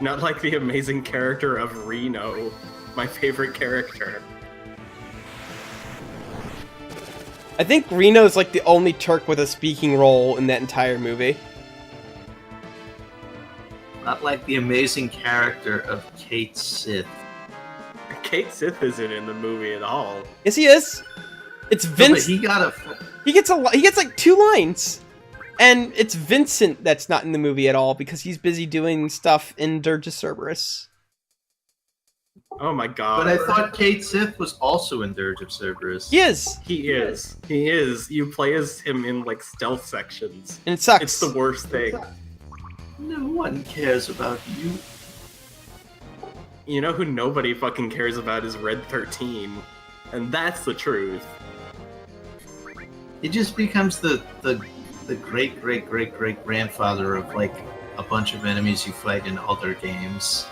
Not like the amazing character of Reno, my favorite character. I think Reno's like the only Turk with a speaking role in that entire movie. Not like the amazing character of Kate Sith. Kate Sith isn't in the movie at all. Yes, he is. It's No, but Vince. he got a. He gets like 2 lines, and it's Vincent that's not in the movie at all because he's busy doing stuff in Dirge Cerberus. Oh my god. But I thought Kate Sith was also in Dirge of Cerberus. He is, He is. He is. You play as him in, like, stealth sections. and it sucks. It's the worst thing. No one cares about you. You know who nobody fucking cares about is Red 13. And that's the truth. It just becomes the great grandfather of like a bunch of enemies you fight in other games.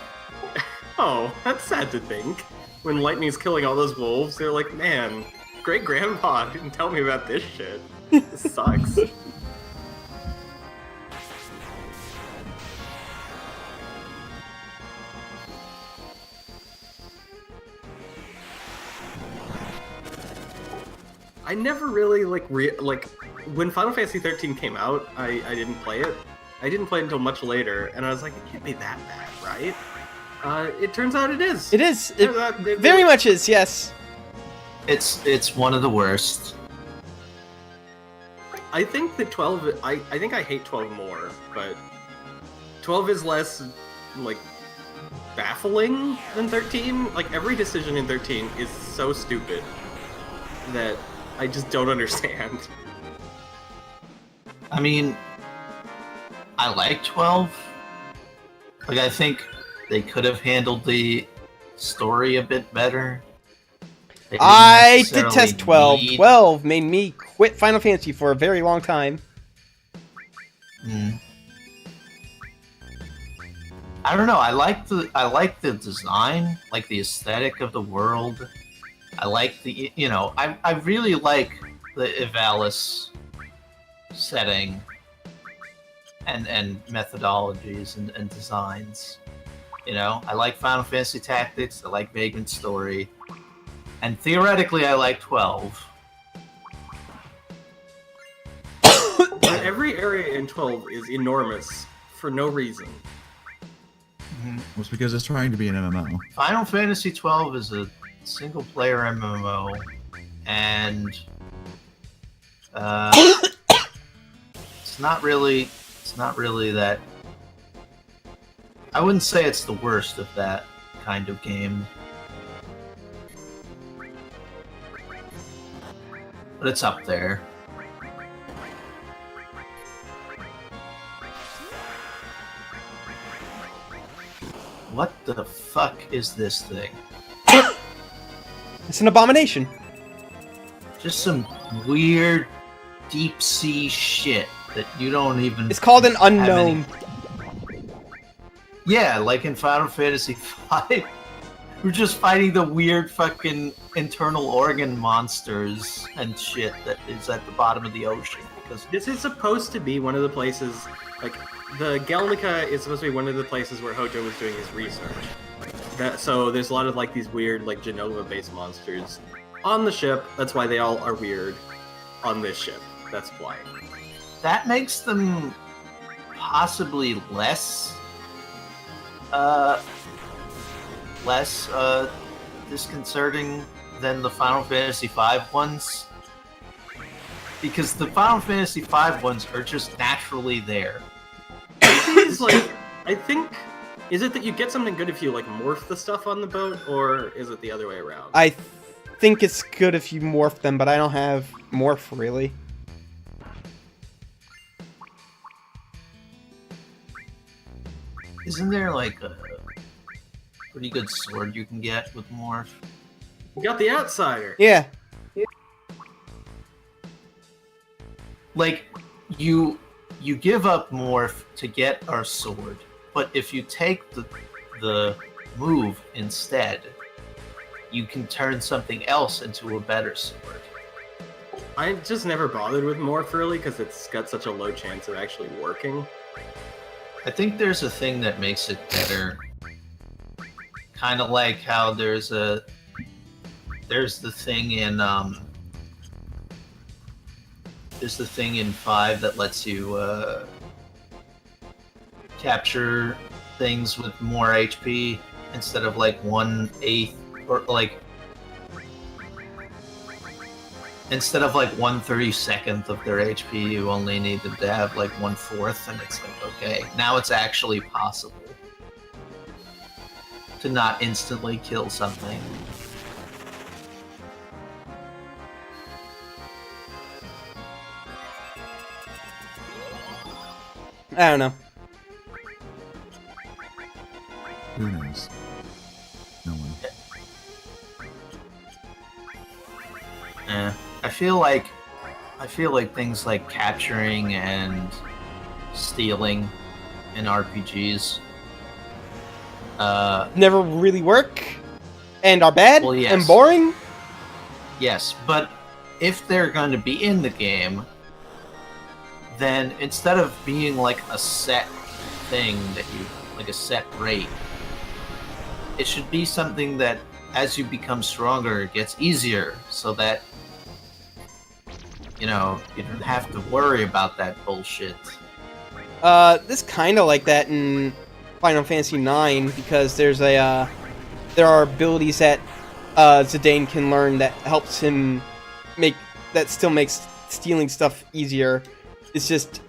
Oh, that's sad to think. When Lightning's killing all those wolves, they're like, man, great grandpa didn't tell me about this shit. This sucks. I never really like when Final Fantasy 13 came out, I didn't play it. I didn't play it until much later, and I was like, it can't be that bad, right? It turns out it is. It is. It very much is. Yes. It's one of the worst. I think that 12. I think I hate 12 more, but 12 is less like baffling than 13. Like every decision in 13 is so stupid that I just don't understand. I mean, I like 12. Like, I think they could have handled the story a bit better. I detest 12. 12 made me quit Final Fantasy for a very long time. I don't know. I like the design, like the aesthetic of the world. I like the, I really like the Ivalice setting and methodologies and designs. I like Final Fantasy Tactics. I like Vagrant Story, and theoretically, I like 12. But every area in 12 is enormous for no reason. Well, it's because it's trying to be an MMO. Final Fantasy 12 is a single-player MMO, and it's not really that. I wouldn't say it's the worst of that kind of game, but it's up there. What the fuck is this thing? It's an abomination. Just some weird deep sea shit that you don't even. It's called an have unknown. Yeah, like in Final Fantasy V, we're just fighting the weird fucking internal organ monsters and shit that is at the bottom of the ocean. Because This is supposed to be one of the places Like, the Galnica is supposed to be one of the places where Hojo was doing his research. So there's a lot of like these weird like Genova-based monsters on the ship. That's why they all are weird on this ship. That's why. That makes them possibly less disconcerting than the Final Fantasy V ones, because the Final Fantasy V ones are just naturally there. It's like, I think, is it that you get something good if you like morph the stuff on the boat, or is it the other way around? I think it's good if you morph them, but I don't have morph really. Isn't there like a pretty good sword you can get with morph? You got the Outsider. Yeah. Like, you give up morph to get our sword, but if you take the move instead, you can turn something else into a better sword. I just never bothered with morph really because it's got such a low chance of actually working. I think there's a thing that makes it better. Kind of like how there's the thing in 5 that lets you capture things with more HP instead of like 1/8 or like instead of like 1/32 of their HP, you only need them to have like 1/4, and it's like, okay, now it's actually possible to not instantly kill something. I don't know. Who knows? No one. I feel like things like capturing and stealing in RPGs Never really work, and are bad Well, yes. and boring. yes, but if they're going to be in the game, then instead of being like a set thing that you like a set rate, it should be something that as you become stronger it gets easier, so that you know you don't have to worry about that bullshit. This kind of like that in Final Fantasy IX, because there's a there are abilities that Zidane can learn that helps him still makes stealing stuff easier. It's just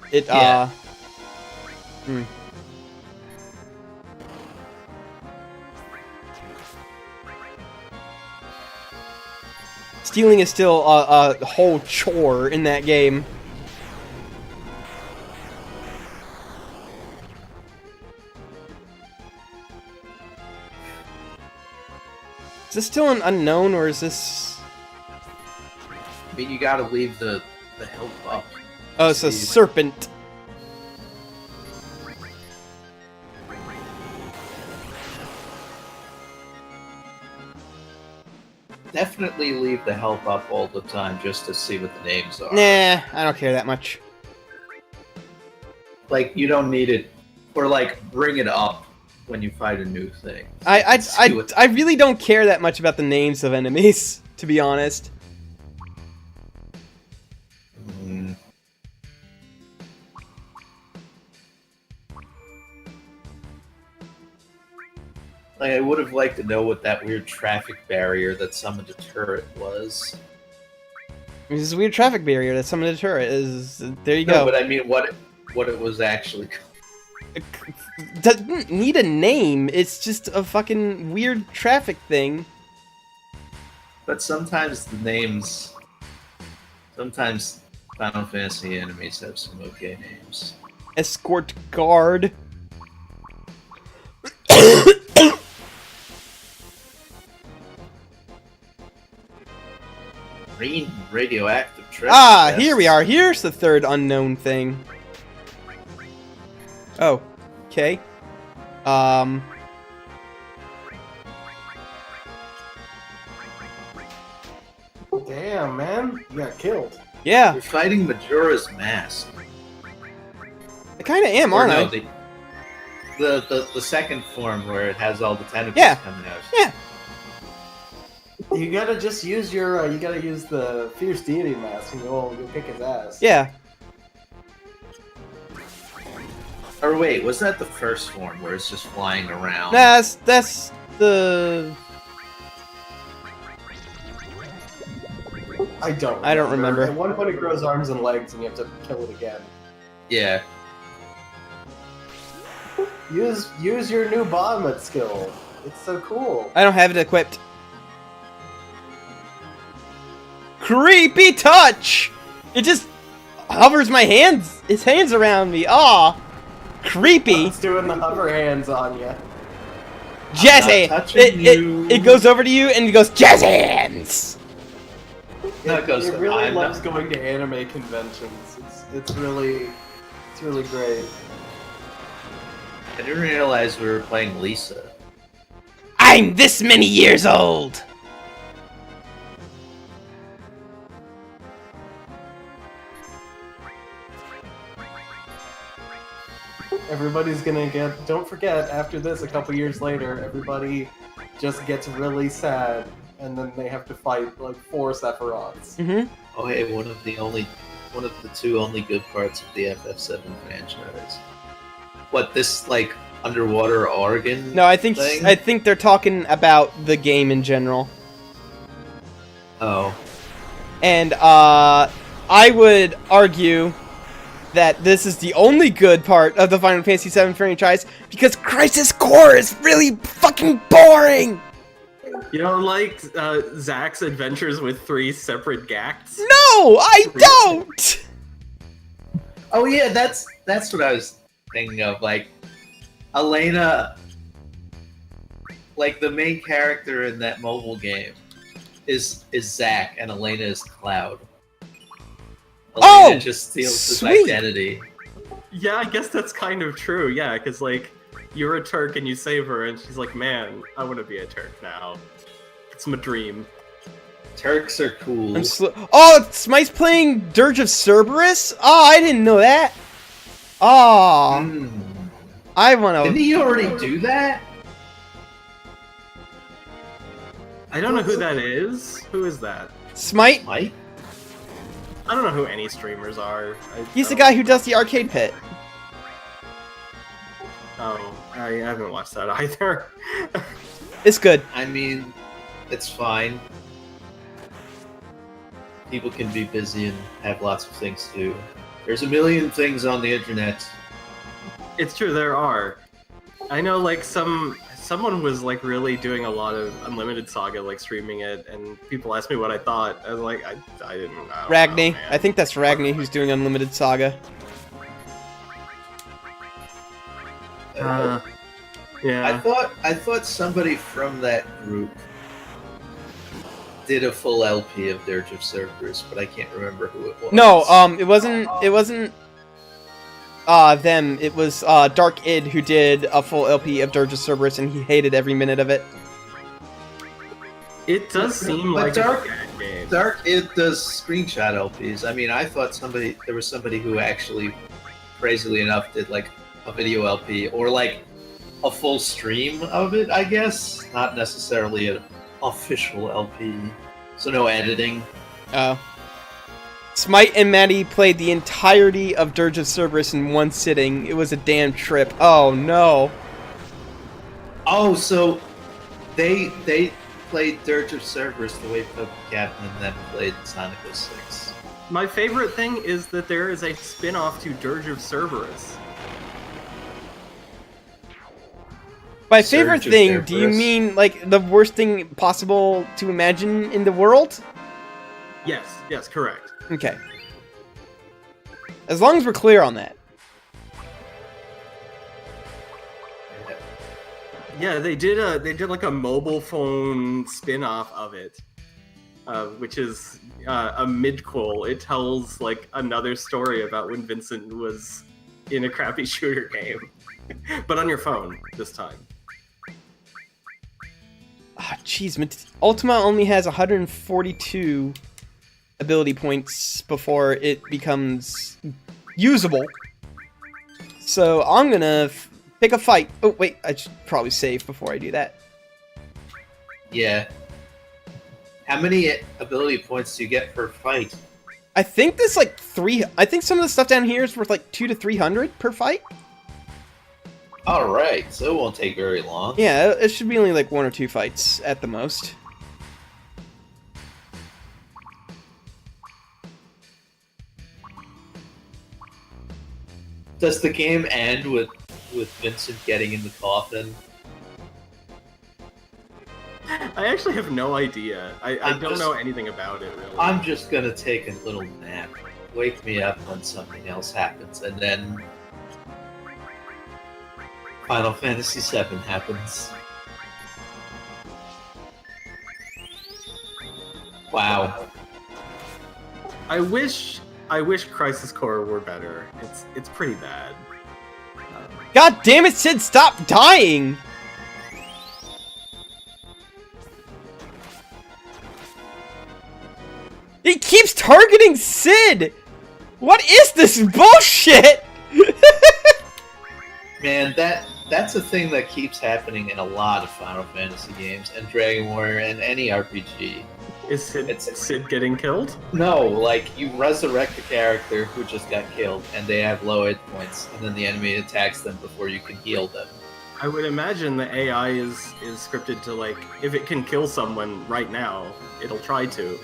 Stealing is still a whole chore in that game. Is this still an unknown, or is this... I mean, you gotta leave the help up. Oh, it's a serpent. Definitely leave the help up all the time just to see what the names are. Nah, I don't care that much. Like, you don't need it, or like bring it up when you fight a new thing. I really don't care that much about the names of enemies, to be honest. Mm. Like, I would have liked to know what that weird traffic barrier that summoned a turret was. This is a weird traffic barrier that summoned a turret. There you No, go. but I mean, what it was actually called. It doesn't need a name. It's just a fucking weird traffic thing. But sometimes the names... Sometimes Final Fantasy enemies have some okay names. Escort guard. Green radioactive treasure. Ah, chest. here we are. Here's the third unknown thing. Oh, okay. Damn, man. You got killed. Yeah. You're fighting Majora's Mask. I kind of am, Or aren't no, I? the second form where it has all the tentacles Yeah. coming out. Yeah. You gotta just use your, you gotta use the Fierce Deity mask and you'll kick his ass. Yeah. Or wait, was that the first form where it's just flying around? That's the... I don't remember. At one point it grows arms and legs and you have to kill it again. Yeah. Use your new Bahamut skill. It's so cool. I don't have it equipped. Creepy touch! It just hovers my hands, his hands around me. Aw. Creepy. It's doing the hover hands on you. Jazz not hands. touching you. It goes over to you and it goes jazz hands. No, it goes. It really I'm loves not- going to anime conventions. It's really great. I didn't realize we were playing Lisa. I'm this many years old. Everybody's gonna get. Don't forget, after this, a couple years later, everybody just gets really sad, and then they have to fight like 4 Sephiroths. Mm-hmm. Oh, hey, one of the 2 only good parts of the FF7 franchise. What, this like underwater organ? No, I think thing? they're talking about the game in general. Oh, And I would argue that this is the only good part of the Final Fantasy VII franchise because Crisis Core is really fucking boring. You know, like Zack's adventures with 3 separate Gacts. No, I don't. oh yeah, that's what I was thinking of. Like, Elena, like the main character in that mobile game, is Zack, and Elena is Cloud. Elena just steals his sweet. identity. Yeah, I guess that's kind of true. Yeah, because like you're a Turk and you save her, and she's like, "Man, I want to be a Turk now. It's my dream." Turks are cool. Oh, Smite's playing Dirge of Cerberus? Oh, I didn't know that. Oh, Mm. I want Didn't to. he already do that? I don't know who that is. Who is that? Smite? Mike? I don't know who any streamers are. He's the guy who does the arcade pit. Oh, I haven't watched that either. It's good. I mean, it's fine. People can be busy and have lots of things to do. There's a million things on the internet. It's true, there are. I know, like, someone was, like, really doing a lot of Unlimited Saga, like, streaming it, and people asked me what I thought. I was like, I didn't know. Ragni. I think that's Ragni who's doing Unlimited Saga. Yeah. I thought somebody from that group did a full LP of Dirge of Cerberus, but I can't remember who it was. No, it wasn't them. It was Dark Id who did a full LP of Dirge of Cerberus, and he hated every minute of it. It does seem But like Dark- a bad game. Dark Id does screenshot LPs. I mean, I thought there was somebody who actually, crazily enough, did like a video LP or like a full stream of it. I guess not necessarily an official LP, so no editing. Smite and Maddie played the entirety of Dirge of Cerberus in one sitting. It was a damn trip. Oh no. Oh, so they played Dirge of Cerberus the way Pokemon Captain and then played Sonic 06. My favorite thing is that there is a spin-off to Dirge of Cerberus. By Surge favorite of thing, do you Cerberus. mean like the worst thing possible to imagine in the world? Yes, correct. Okay. As long as we're clear on that. Yeah, they did like a mobile phone spin-off of it, which is a midquel. It tells like another story about when Vincent was in a crappy shooter game, but on your phone this time. Ah, jeez, Ultima only has 142 ability points before it becomes usable. So I'm gonna pick a fight. Oh wait, I should probably save before I do that. Yeah. How many ability points do you get per fight? I think this like 3. I think some of the stuff down here is worth like 200 to 300 per fight. All right, so it won't take very long. Yeah, it should be only like 1 or 2 fights at the most. Does the game end with Vincent getting in the coffin? I actually have no idea. I don't know anything about it, really. I'm just gonna take a little nap. Wake me up when something else happens, and then Final Fantasy VII happens. Wow. I wish Crisis Core were better. It's pretty bad. God damn it, Sid! Stop dying! He keeps targeting Sid! What is this bullshit? Man, that's a thing that keeps happening in a lot of Final Fantasy games and Dragon Warrior and any RPG. Is Sid getting killed? No, like you resurrect a character who just got killed and they have low hit points, and then the enemy attacks them before you can heal them. I would imagine the AI is scripted to, like, if it can kill someone right now, it'll try to.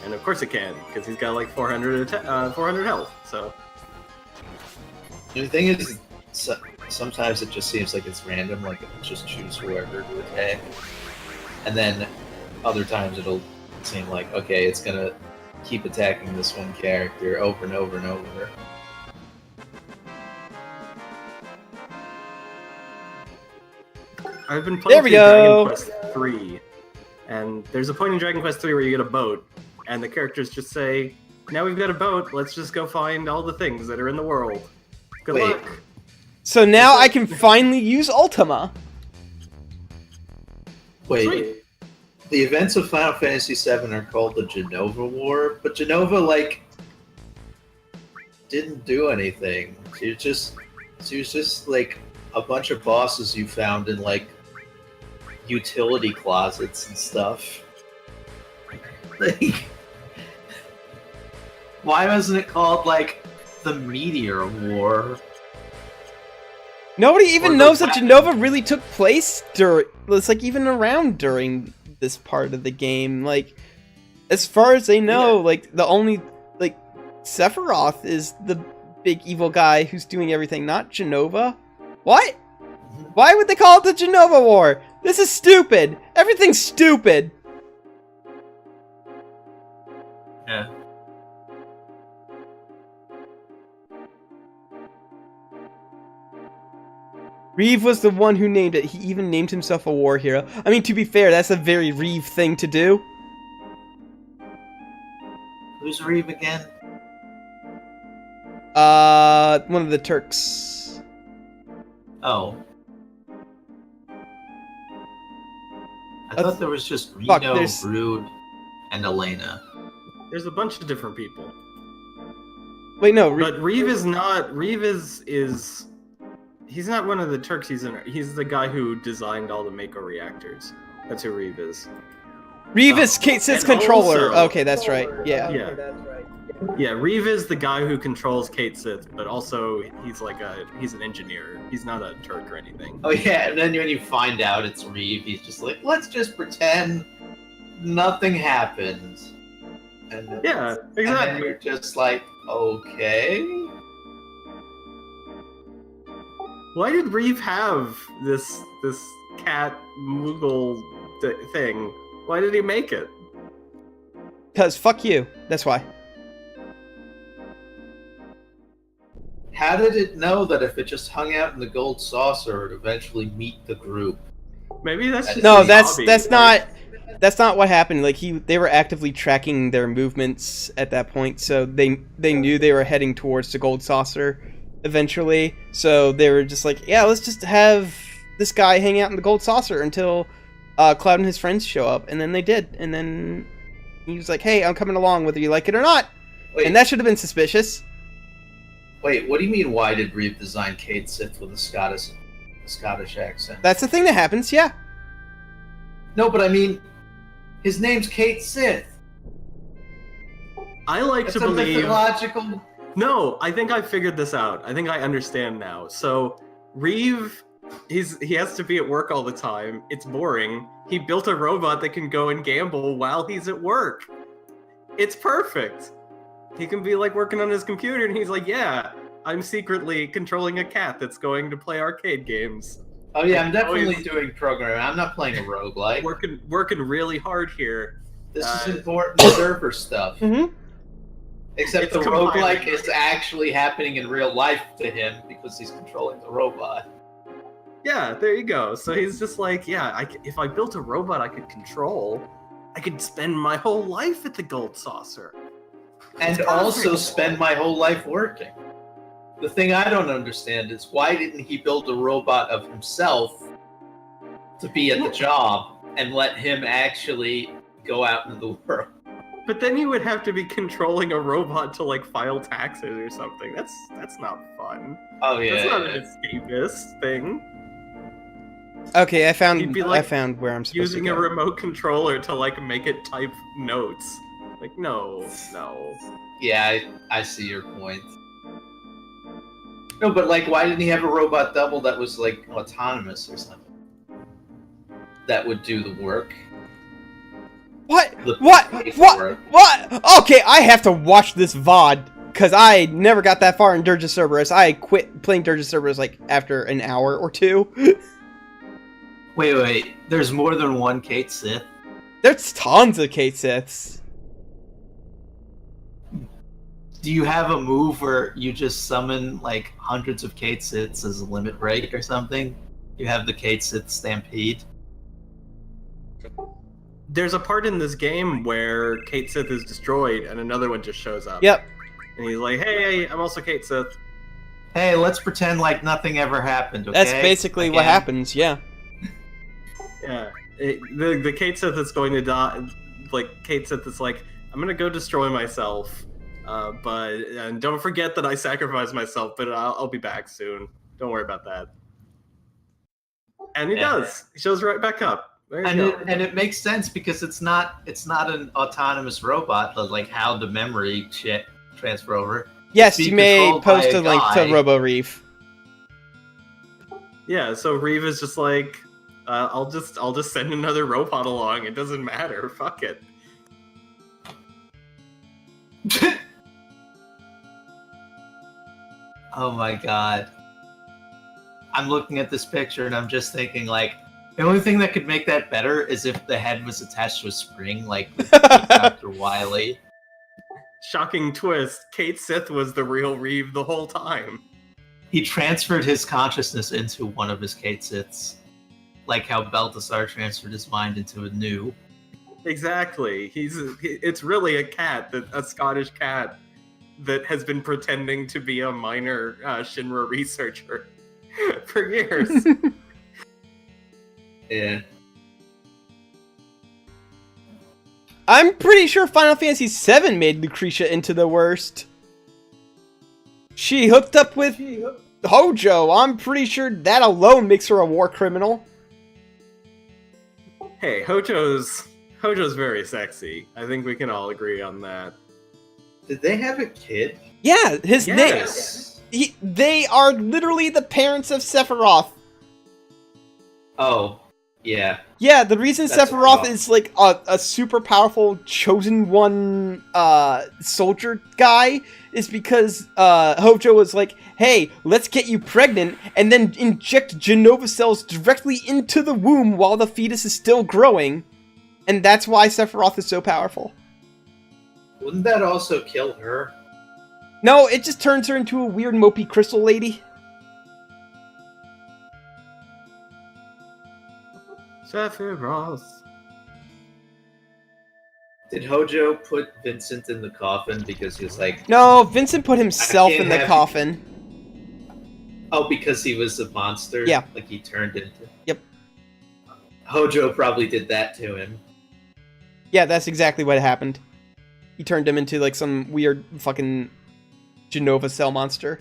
And of course it can, because he's got like 400 health, so... And the thing is, sometimes it just seems like it's random, like it'll just choose whoever to attack. And then other times it'll seem like, okay, it's gonna keep attacking this one character over and over and over. I've been playing There we through go. Dragon Quest 3, and there's a point in Dragon Quest 3 where you get a boat, and the characters just say, now we've got a boat, let's just go find all the things that are in the world. Good Wait. luck. So now I can finally use Ultima. Wait, Sweet. the events of Final Fantasy VII are called the Genova War, but Genova, like, didn't do anything. She was just like a bunch of bosses you found in like utility closets and stuff. Like, why wasn't it called like the Meteor War? Nobody Or even the knows that weapon. Genova really took place during. It's like even around during this part of the game. Like, as far as they know, Yeah. like the only like Sephiroth is the big evil guy who's doing everything, not Genova. What? Why would they call it the Genova War? This is stupid. Everything's stupid. Yeah. Reeve was the one who named it. He even named himself a war hero. I mean, to be fair, that's a very Reeve thing to do. Who's Reeve again? One of the Turks. Oh. I That's- thought there was just fuck, Reno, there's- Brood, and Elena. There's a bunch of different people. Wait, no. But Reeve is not... Reeve is... He's not one of the Turks, he's the guy who designed all the Mako reactors. That's who Reeve is. Reeve is Kate Sith's And controller. also- Okay, that's right. Yeah. Yeah. Yeah, Reeve is the guy who controls Kate Sith, but also he's an engineer. He's not a Turk or anything. Oh yeah, and then when you find out it's Reeve, he's just like, let's just pretend nothing happened. And Yeah, And then exactly. you're just like, okay. Why did Reeve have this cat Moogle thing? Why did he make it? Because fuck you. That's why. How did it know that if it just hung out in the gold saucer, it would eventually meet the group? Maybe that's just No, his that's hobby. that's not what happened. Like they were actively tracking their movements at that point, so they knew they were heading towards the gold saucer eventually. So they were just like, yeah, let's just have this guy hang out in the gold saucer until Cloud and his friends show up, and then they did, and then he was like, hey, I'm coming along whether you like it or not. Wait, And that should have been suspicious. Wait, what do you mean? Why did Reeve design Kate Sith with a Scottish accent? That's the thing that happens, yeah. No, but I mean, his name's Kate Sith. I like That's to a believe. mythological. No, I think I figured this out. I think I understand now. So Reeve, he has to be at work all the time. It's boring. He built a robot that can go and gamble while he's at work. It's perfect. He can be like working on his computer, and he's like, "Yeah, I'm secretly controlling a cat that's going to play arcade games." Oh yeah, I'm definitely doing programming. I'm not playing a roguelike. Working really hard here. This is important server stuff. Mm-hmm. Except It's the compiling. roguelike is actually happening in real life to him because he's controlling the robot. Yeah, there you go. So he's just like, yeah, if I built a robot I could control, I could spend my whole life at the Gold Saucer. And also spend my whole life working. The thing I don't understand is why didn't he build a robot of himself to be at the job and let him actually go out into the world? But then you would have to be controlling a robot to like file taxes or something. That's not fun. Oh yeah. That's not an escapist thing. Okay, I found You'd be like I found where I'm supposed Using to a go. remote controller to like make it type notes. Like no. Yeah, I see your point. No, but like, why didn't he have a robot double that was like autonomous or something? That would do the work. What? The What? paperwork. What? Okay, I have to watch this VOD because I never got that far in Dirge Cerberus. I quit playing Dirge Cerberus like after an hour or two. Wait. There's more than one Kate Sith? There's tons of Kate Siths. Do you have a move where you just summon like hundreds of Kate Siths as a limit break or something? You have the Kate Sith Stampede? There's a part in this game where Kate Sith is destroyed and another one just shows up. Yep. And he's like, "Hey, I'm also Kate Sith." Hey, let's pretend like nothing ever happened, okay? That's basically what Again. happens, yeah. Yeah. The Kate Sith that's going to die, like Kate Sith that's like, "I'm gonna go destroy myself, and don't forget that I sacrificed myself, but I'll be back soon. Don't worry about that." And he does. He shows right back up. There you go. And it makes sense because it's not an autonomous robot, but like how the memory shit transfer over. Yes, Be you may controlled by post a link to guy. Robo Reef. Yeah, so Reeve is just like, I'll just send another robot along. It doesn't matter. Fuck it. Oh my god. I'm looking at this picture and I'm just thinking like, the only thing that could make that better is if the head was attached to a spring, like with Dr. Wily. Shocking twist. Kate Sith was the real Reeve the whole time. He transferred his consciousness into one of his Kate Siths. Like how Balthasar transferred his mind into a new. Exactly. It's really a cat, a Scottish cat, that has been pretending to be a minor Shinra researcher for years. Yeah. I'm pretty sure Final Fantasy VII made Lucretia into the worst. She hooked up with Hojo. I'm pretty sure that alone makes her a war criminal. Hey, Hojo's very sexy. I think we can all agree on that. Did they have a kid? Yeah, his Yes. name. They are literally the parents of Sephiroth. Oh, yeah. Yeah, the reason That's Sephiroth rough. is like a super powerful chosen one soldier guy is because Hojo was like, hey, let's get you pregnant and then inject Genova cells directly into the womb while the fetus is still growing. And that's why Sephiroth is so powerful. Wouldn't that also kill her? No, it just turns her into a weird mopey crystal lady. Sephiroth. Did Hojo put Vincent in the coffin because he was like, No, Vincent put himself can't in the have- coffin. oh, because he was a monster? Yeah. Like he turned into. Yep. Hojo probably did that to him. Yeah, that's exactly what happened. He turned him into like some weird fucking Genova cell monster.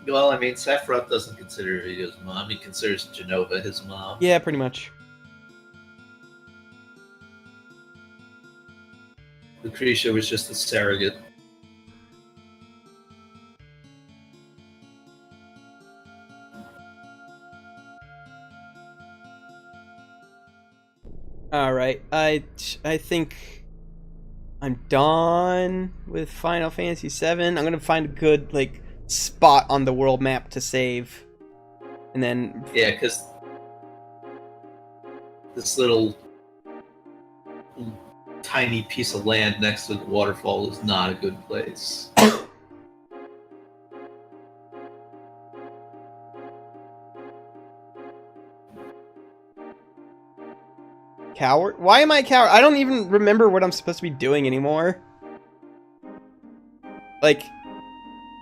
Well, I mean, Sephiroth doesn't consider Vito's mom. He considers Genova his mom. Yeah, pretty much. Lucretia was just a surrogate. All right, I think I'm done with Final Fantasy VII. I'm gonna find a good like spot on the world map to save, and then Yeah, because this little tiny piece of land next to the waterfall is not a good place. coward. Why am I a coward? I don't even remember what I'm supposed to be doing anymore. Like,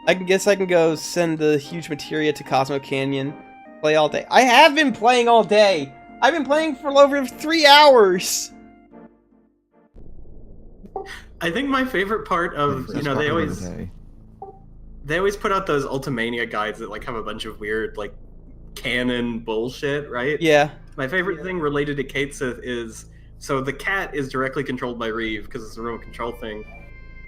I guess I can go send the Huge Materia to Cosmo Canyon, play all day. I have been playing all day. I've been playing for over 3 hours. I think my favorite part of Best part of the day. they always put out those Ultimania guides that like have a bunch of weird like canon bullshit, right? Yeah. My favorite thing related to Kate Sith is so the cat is directly controlled by Reeve because it's a remote control thing,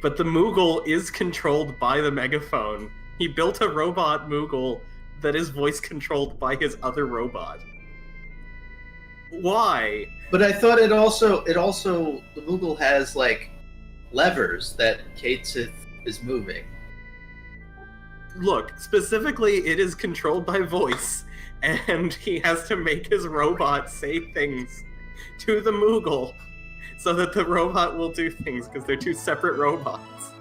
but the Moogle is controlled by the megaphone. He built a robot Moogle that is voice controlled by his other robot. Why? But I thought it also the Moogle has like levers that Kate Sith is moving. Look, specifically, it is controlled by voice, and he has to make his robot say things to the Moogle so that the robot will do things, because they're two separate robots.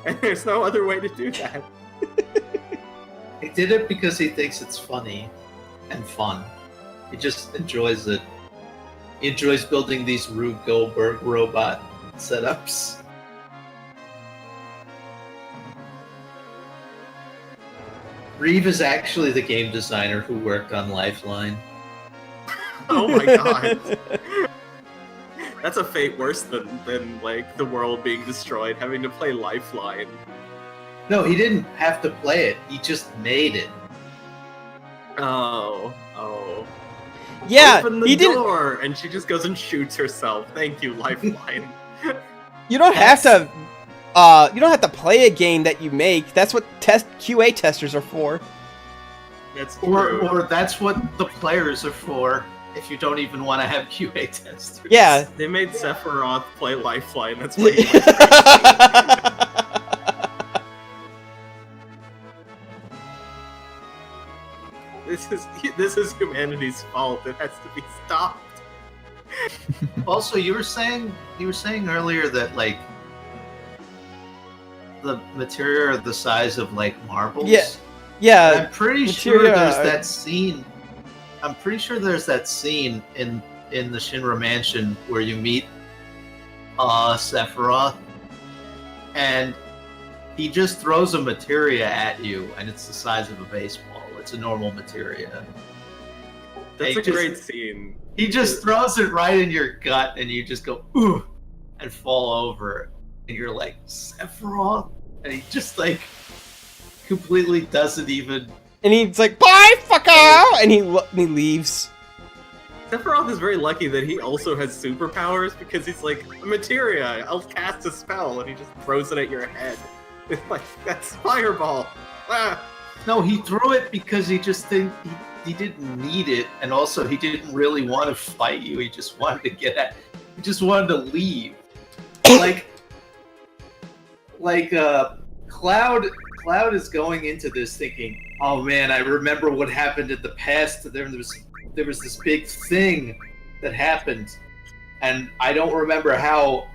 And there's no other way to do that. He did it because he thinks it's funny and fun. He just enjoys it. He enjoys building these Rube Goldberg robot setups. Reeve is actually the game designer who worked on Lifeline. Oh my god. That's a fate worse than like the world being destroyed, having to play Lifeline. No, he didn't have to play it. He just made it. Oh. Yeah, Open the he didn't. door, and she just goes and shoots herself. Thank you, Lifeline. You don't have to. You don't have to play a game that you make. That's what QA testers are for. That's true. Or that's what the players are for. If you don't even want to have QA testers. Yeah. They made Sephiroth play Lifeline. That's why he went crazy. This is humanity's fault. It has to be stopped. Also, you were saying earlier that like the materia are the size of like marbles. Yeah. I'm pretty sure materia there's are- that scene. I'm pretty sure there's that scene in the Shinra Mansion where you meet Sephiroth, and he just throws a materia at you, and it's the size of a baseball. It's a normal materia. That's a great scene. He just throws it right in your gut, and you just go ooh, and fall over, and you're like Sephiroth, and he just like completely doesn't even. And he's like, "Bye, fucker!" And he leaves. Sephiroth is very lucky that he also has superpowers because he's like, materia, I'll cast a spell, and he just throws it at your head. It's like, that's fireball. Ah. No, he threw it because he just didn't. He didn't need it, and also he didn't really want to fight you. He just wanted to get at. He just wanted to leave. Cloud is going into this thinking, "Oh man, I remember what happened in the past. There was this big thing that happened, and I don't remember how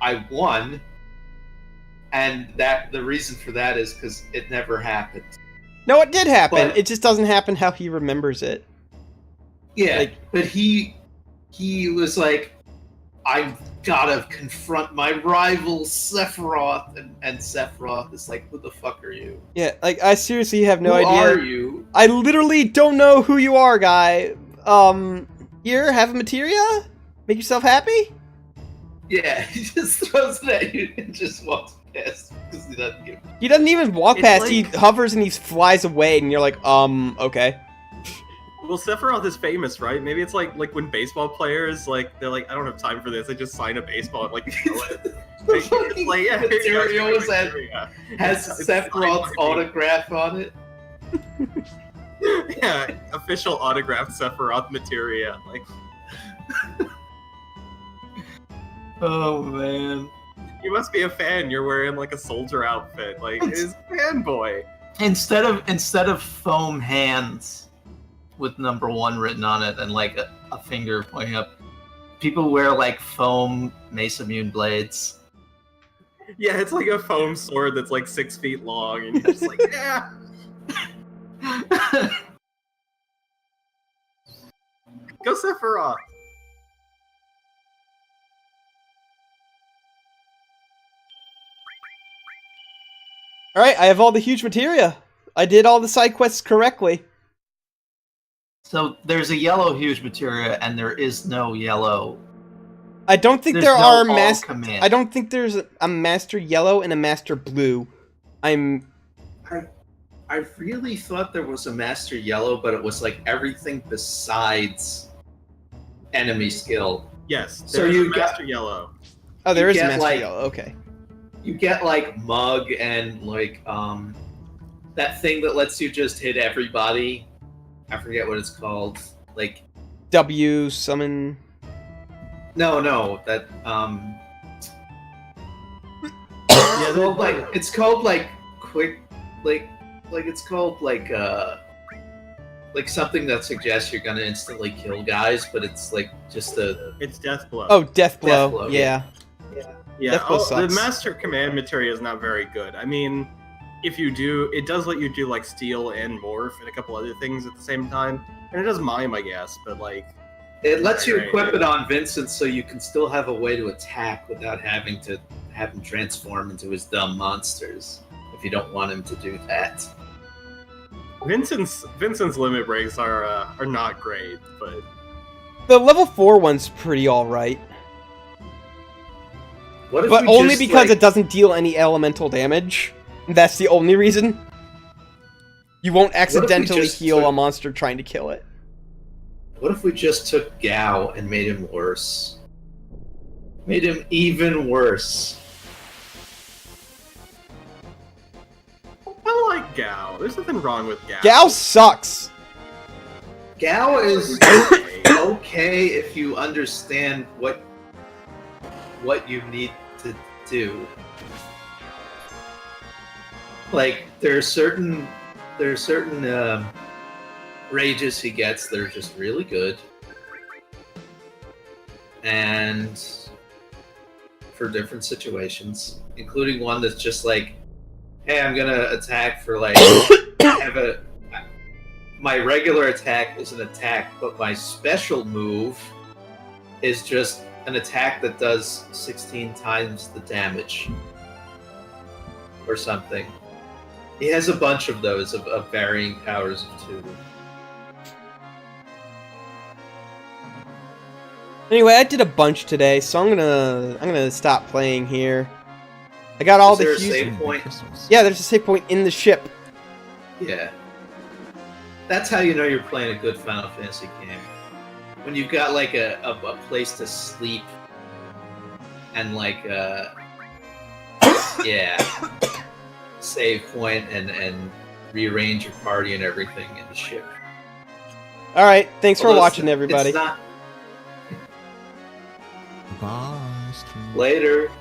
I won." And that the reason for that is because it never happened. No, it did happen. But- It just doesn't happen how he remembers it. Yeah, but he was like, I've gotta confront my rival Sephiroth, and Sephiroth is like, who the fuck are you? Yeah, like I seriously have no who idea. are you? I literally don't know who you are, guy. Here, have a materia? Make yourself happy? Yeah, he just throws it at you and just walks past because he doesn't get. He doesn't even walk It's past. like- He hovers and he flies away, and you're like, okay. Well, Sephiroth is famous, right? Maybe it's like when baseball players they're like, I don't have time for this. I just sign a baseball and throw it. It's like, yeah, here you go, Material here's is my that materia. has It's Sephiroth's signed by me. autograph on it. Yeah, official autographed Sephiroth materia. Like, Oh man. you must be a fan. You're wearing like a soldier outfit. Like, it is fanboy. Instead of foam hands with #1 written on it and like a finger pointing up, people wear like foam Mesa Immune blades. Yeah, it's like a foam sword that's like 6 feet long, and you're just like, yeah. Go Sephiroth. Alright, I have all the huge materia. I did all the side quests correctly. So there's a yellow huge materia and there is no yellow. I don't think There's there no are all command. I don't think there's a Master Yellow and a Master Blue. I really thought there was a Master Yellow, but it was like everything besides enemy skill. Yes, So there's you a got- Master Yellow. Oh, there You is a get, Master like- Yellow. Okay. You get like Mug and like that thing that lets you just hit everybody. I forget what it's called. Like W summon. no, that Yeah, it's called like quick like it's called like something that suggests you're gonna instantly kill guys, but it's like just a it's Death Blow. Oh, Death Blow. Blow, Yeah. yeah. Death Blow The sucks. Master Command materia is not very good. I mean, if you do, it does let you do like Steel and Morph and a couple other things at the same time, and it does Mime, I guess. But like, It lets you Right. equip it on Vincent so you can still have a way to attack without having to have him transform into his dumb monsters. If you don't want him to do that. Vincent's limit breaks are not great, but The level 4 one's pretty alright. What if But we only just, because like, it doesn't deal any elemental damage. That's the only reason. You won't accidentally just heal took- a monster trying to kill it. What if we just took Gao and made him worse? Made him even worse. I like Gao. There's nothing wrong with Gao. Gao sucks. Gao is Okay. okay if you understand what you need to do. Like there are certain rages he gets that are just really good, and for different situations, including one that's just like, hey, I'm gonna attack for like my regular attack is an attack, but my special move is just an attack that does 16 times the damage or something. He has a bunch of those of varying powers of 2. Anyway, I did a bunch today, so I'm gonna stop playing here. I got all Is there the a huge. save point? Yeah, there's a save point in the ship. Yeah. That's how you know you're playing a good Final Fantasy game. When you've got like a place to sleep and like yeah, save point and rearrange your party and everything in the ship. All right, thanks for Although watching, it's everybody. not Bye, stream. later.